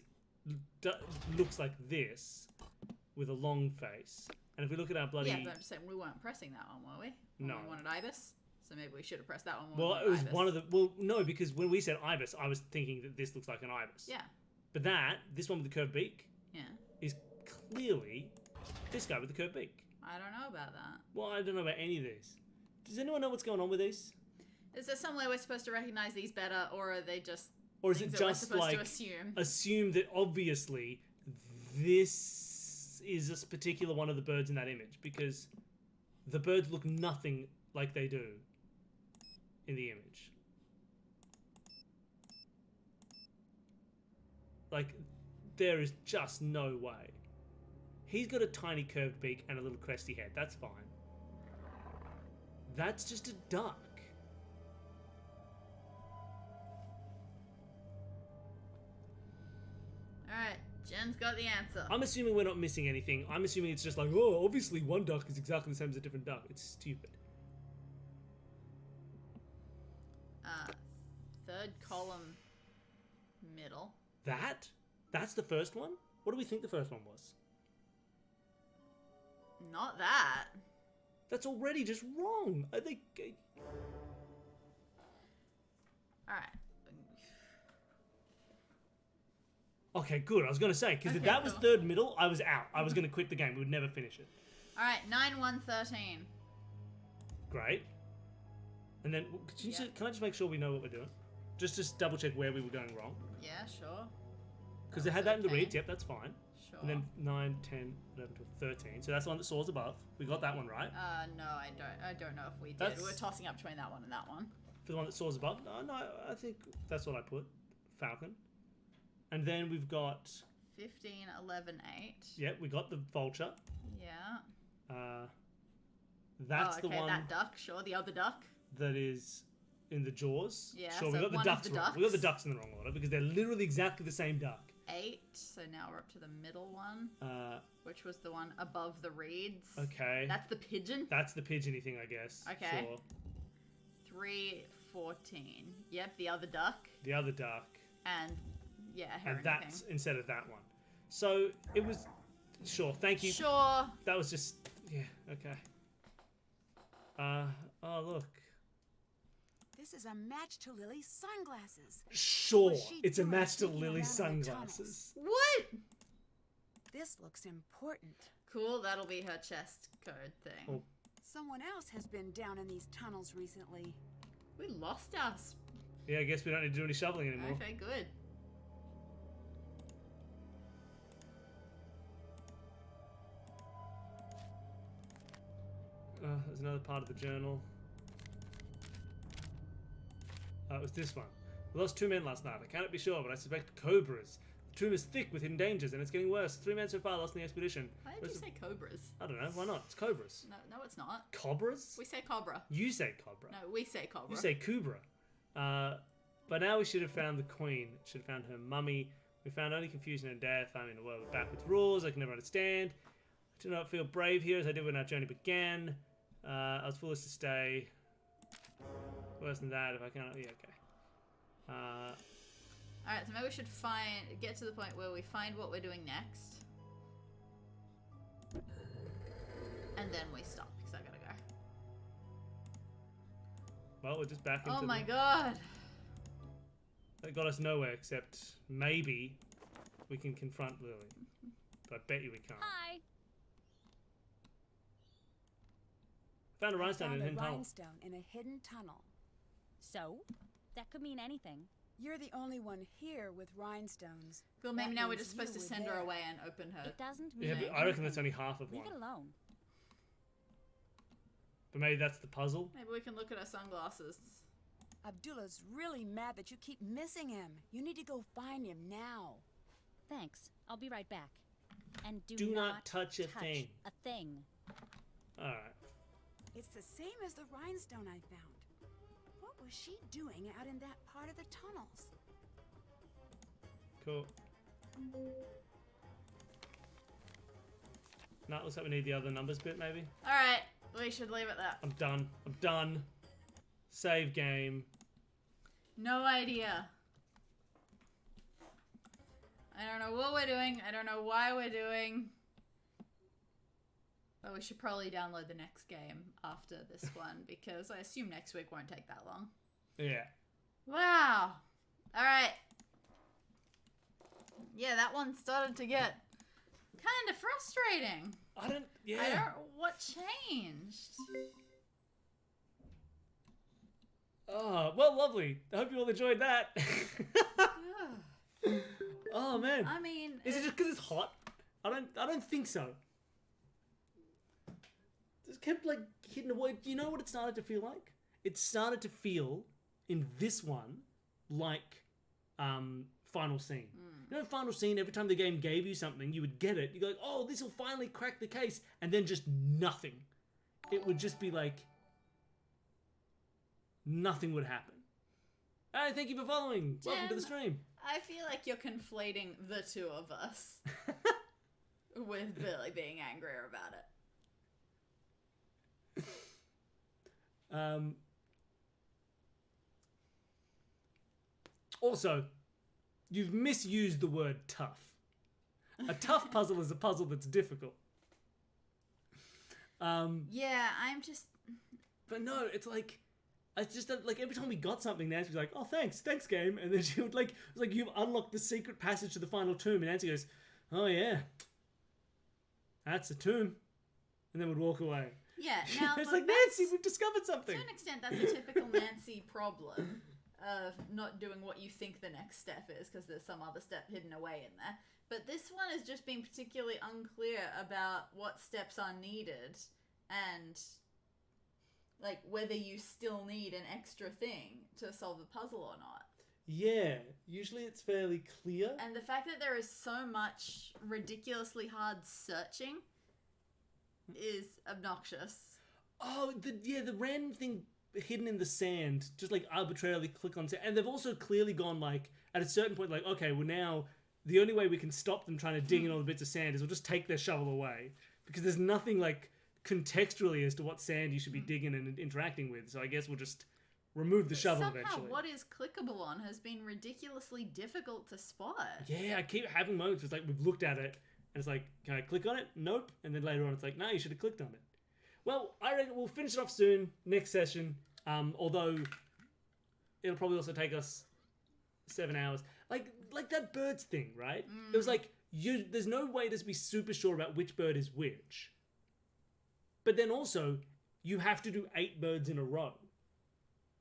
looks like this, with a long face. And if we look at our bloody... Yeah, but I'm just saying we weren't pressing that one, were we? When No. We wanted ibis, so maybe we should have pressed that one. When Well, we it was wanted one of ibis. the... Well, no, because when we said ibis, I was thinking that this looks like an ibis. Yeah. But this one with the curved beak, Yeah. is clearly this guy with the curved beak. I don't know about that. Well, I don't know about any of these. Does anyone know what's going on with these? Is there some way we're supposed to recognize these better, or are they just Or is things it that we're just supposed like to assume? assume that obviously this is a particular one of the birds in that image? Because the birds look nothing like they do in the image. Like, there is just no way. He's got a tiny curved beak and a little cresty head. That's fine. That's just a duck. Jen's got the answer. I'm assuming we're not missing anything. I'm assuming it's just like, oh, obviously one duck is exactly the same as a different duck. It's stupid. Third column, middle. That's the first one? What do we think the first one was? Not that. That's already just wrong. I think... Alright. Okay, good. I was going to say, because if Okay, that was cool. third middle, I was out. I was going to quit the game. We would never finish it. Alright, 9, 1, 13. Great. And then, can I just make sure we know what we're doing? Just double check where we were going wrong. Yeah, sure. Because they had that in the reads. Yep, that's fine. Sure. And then 9, 10, 11, 12, 13. So that's the one that soars above. We got that one right. No, I don't know if we did. That's- We're tossing up between that one and that one. For the one that soars above. No, I think that's what I put. Falcon. And then we've got... 15, 11, 8. Yep, we got the Vulture. Yeah. That's okay, the one that duck, sure. The other duck. that is in the jaws. Yeah, Sure, we so got the one of ducks the wrong. We got the ducks. ducks in the wrong order because they're literally exactly the same duck. 8. So now we're up to the middle one, which was the one above the reeds. Okay. That's the pigeon. That's the pigeony thing, I guess. Okay. Sure. 3, 14. Yep, the other duck. The other duck. And, yeah, heron And that's thing. instead of that one. So it was... Sure, thank you. Sure. That was just... Yeah, okay. Oh, look. This is a match to Lily's sunglasses. Sure, was she it's a doing match to sneaking Lily's around in the sunglasses. What? This looks important. Cool, that'll be her chest code thing. Oh. Someone else has been down in these tunnels recently. We lost us. Yeah, I guess we don't need to do any shoveling anymore. Okay, good. There's another part of the journal. It was this one. We lost 2 men last night. I cannot be sure, but I suspect cobras. The tomb is thick with hidden dangers, and it's getting worse. 3 men so far lost in the expedition. Why did you say cobras? I don't know. Why not? It's cobras. No, it's not. Cobras? We say cobra. You say cobra. No, we say cobra. You say kubra. But now we should have found the queen. Should have found her mummy. We found only confusion and death. I'm in a world with backwards rules I can never understand. I do not feel brave here as I did when our journey began. I was foolish to stay. Worse than that, if I can't... Yeah, okay. Alright, so maybe we should get to the point where we find what we're doing next. And then we stop, because I gotta go. Well, we're just back into Oh my god! That got us nowhere, except maybe we can confront Lily. But I bet you we can't. Hi. Found a I rhinestone in found a a hidden tunnel. rhinestone in a hidden tunnel. So, that could mean anything. You're the only one here with rhinestones. Cool, maybe That now we're means just supposed to you were send her there. away and open her. It doesn't mean Yeah, but anything. I reckon that's only half of Leave one. it alone. But maybe that's the puzzle. Maybe we can look at her sunglasses. Abdullah's really mad that you keep missing him. You need to go find him now. Thanks. I'll be right back. And Do not touch a thing. A thing. Alright. It's the same as the rhinestone I found. What was she doing out in that part of the tunnels? Cool. No, looks like we need the other numbers bit, maybe. Alright, we should leave it that. I'm done. I'm done. Save game. No idea. I don't know what we're doing. I don't know why we're doing. But we should probably download the next game after this one because I assume next week won't take that long. Yeah. Wow. Alright. Yeah, that one started to get kind of frustrating. I don't... Yeah. I don't... What changed? Oh, well, lovely. I hope you all enjoyed that. Oh, man. I mean... Is it just because it's hot? I don't think so. Just kept like hitting away. Do you know what it started to feel like? It started to feel in this one like final scene. You know, final scene. Every time the game gave you something, you would get it. You go, like, "Oh, this will finally crack the case," and then just nothing. It would just be like nothing would happen. Hey, thank you for following. Welcome to the stream. I feel like you're conflating the two of us with Billy being angrier about it. Also, you've misused the word tough. A tough puzzle is a puzzle that's difficult. Yeah, I'm just... But no, it's like like every time we got something, Nancy was like, "Oh, thanks game," and then she would like, it's like you've unlocked the secret passage to the final tomb, and Nancy goes, "Oh yeah, that's a tomb," and then would walk away. Yeah, now... It's look, like, Nancy, we've discovered something. To an extent, that's a typical Nancy problem of not doing what you think the next step is because there's some other step hidden away in there. But this one is just being particularly unclear about what steps are needed and like whether you still need an extra thing to solve the puzzle or not. Yeah, usually it's fairly clear. And the fact that there is so much ridiculously hard searching is obnoxious. Oh, the random thing hidden in the sand, just like arbitrarily click on sand. And they've also clearly gone like, at a certain point, like, okay, well now, the only way we can stop them trying to dig in all the bits of sand is we'll just take their shovel away. Because there's nothing like contextually as to what sand you should be digging and interacting with. So I guess we'll just remove the shovel Somehow eventually. what is clickable on has been ridiculously difficult to spot. Yeah, I keep having moments where it's like we've looked at it and it's like, can I click on it? Nope. And then later on it's like, no, you should have clicked on it. Well, I reckon we'll finish it off soon, next session. Although it'll probably also take us 7 hours. Like that birds thing, right? It was like, there's no way to be super sure about which bird is which. But then also, you have to do 8 birds in a row.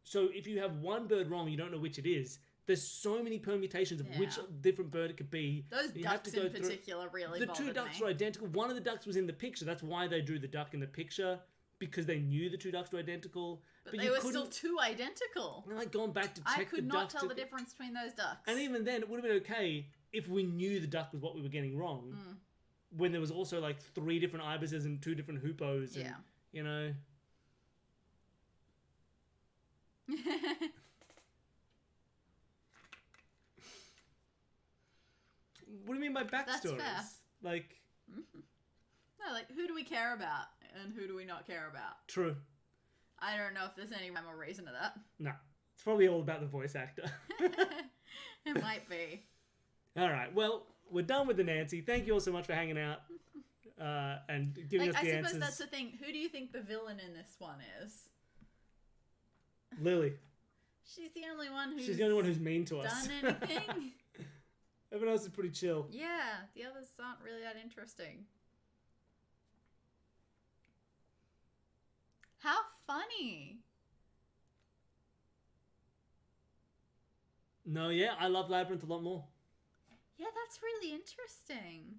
So if you have one bird wrong, you don't know which it is. There's so many permutations of which different bird it could be. Those ducks in particular really bothered me. The 2 ducks were identical. One of the ducks was in the picture. That's why they drew the duck in the picture, because they knew the 2 ducks were identical. But they were still 2 identical. And like gone back to check I could not tell the difference between those ducks. And even then, it would have been okay if we knew the duck was what we were getting wrong. When there was also like 3 different ibises and 2 different hoopos. And, you know. What do you mean by backstories? That's fair. Like... No, like, who do we care about and who do we not care about? True. I don't know if there's any rhyme or reason to that. No. It's probably all about the voice actor. It might be. All right. Well, we're done with the Nancy. Thank you all so much for hanging out and giving us the answers. I suppose that's the thing. Who do you think the villain in this one is? Lily. She's the only one who's She's the only one who's mean to us. done anything. Everyone else is pretty chill. Yeah, the others aren't really that interesting. How funny. No, yeah, I love Labyrinth a lot more. Yeah, that's really interesting.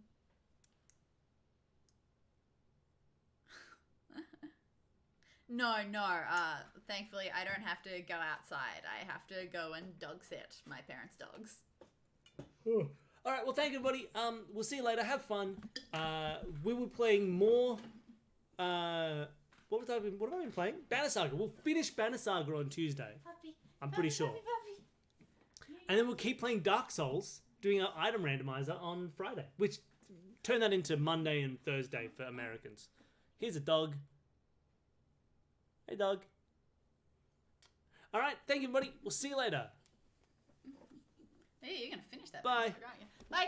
No, thankfully I don't have to go outside. I have to go and dog sit my parents' dogs. All right, well, thank you, everybody. We'll see you later. Have fun. We were playing more... What have I been playing? Banner Saga. We'll finish Banner Saga on Tuesday. Puppy. I'm pretty sure. Puppy. And then we'll keep playing Dark Souls, doing our item randomizer on Friday, which turn that into Monday and Thursday for Americans. Here's a dog. Hey, dog. All right, thank you, everybody. We'll see you later. Hey, you're going to finish that. Bye. Aren't you? Bye.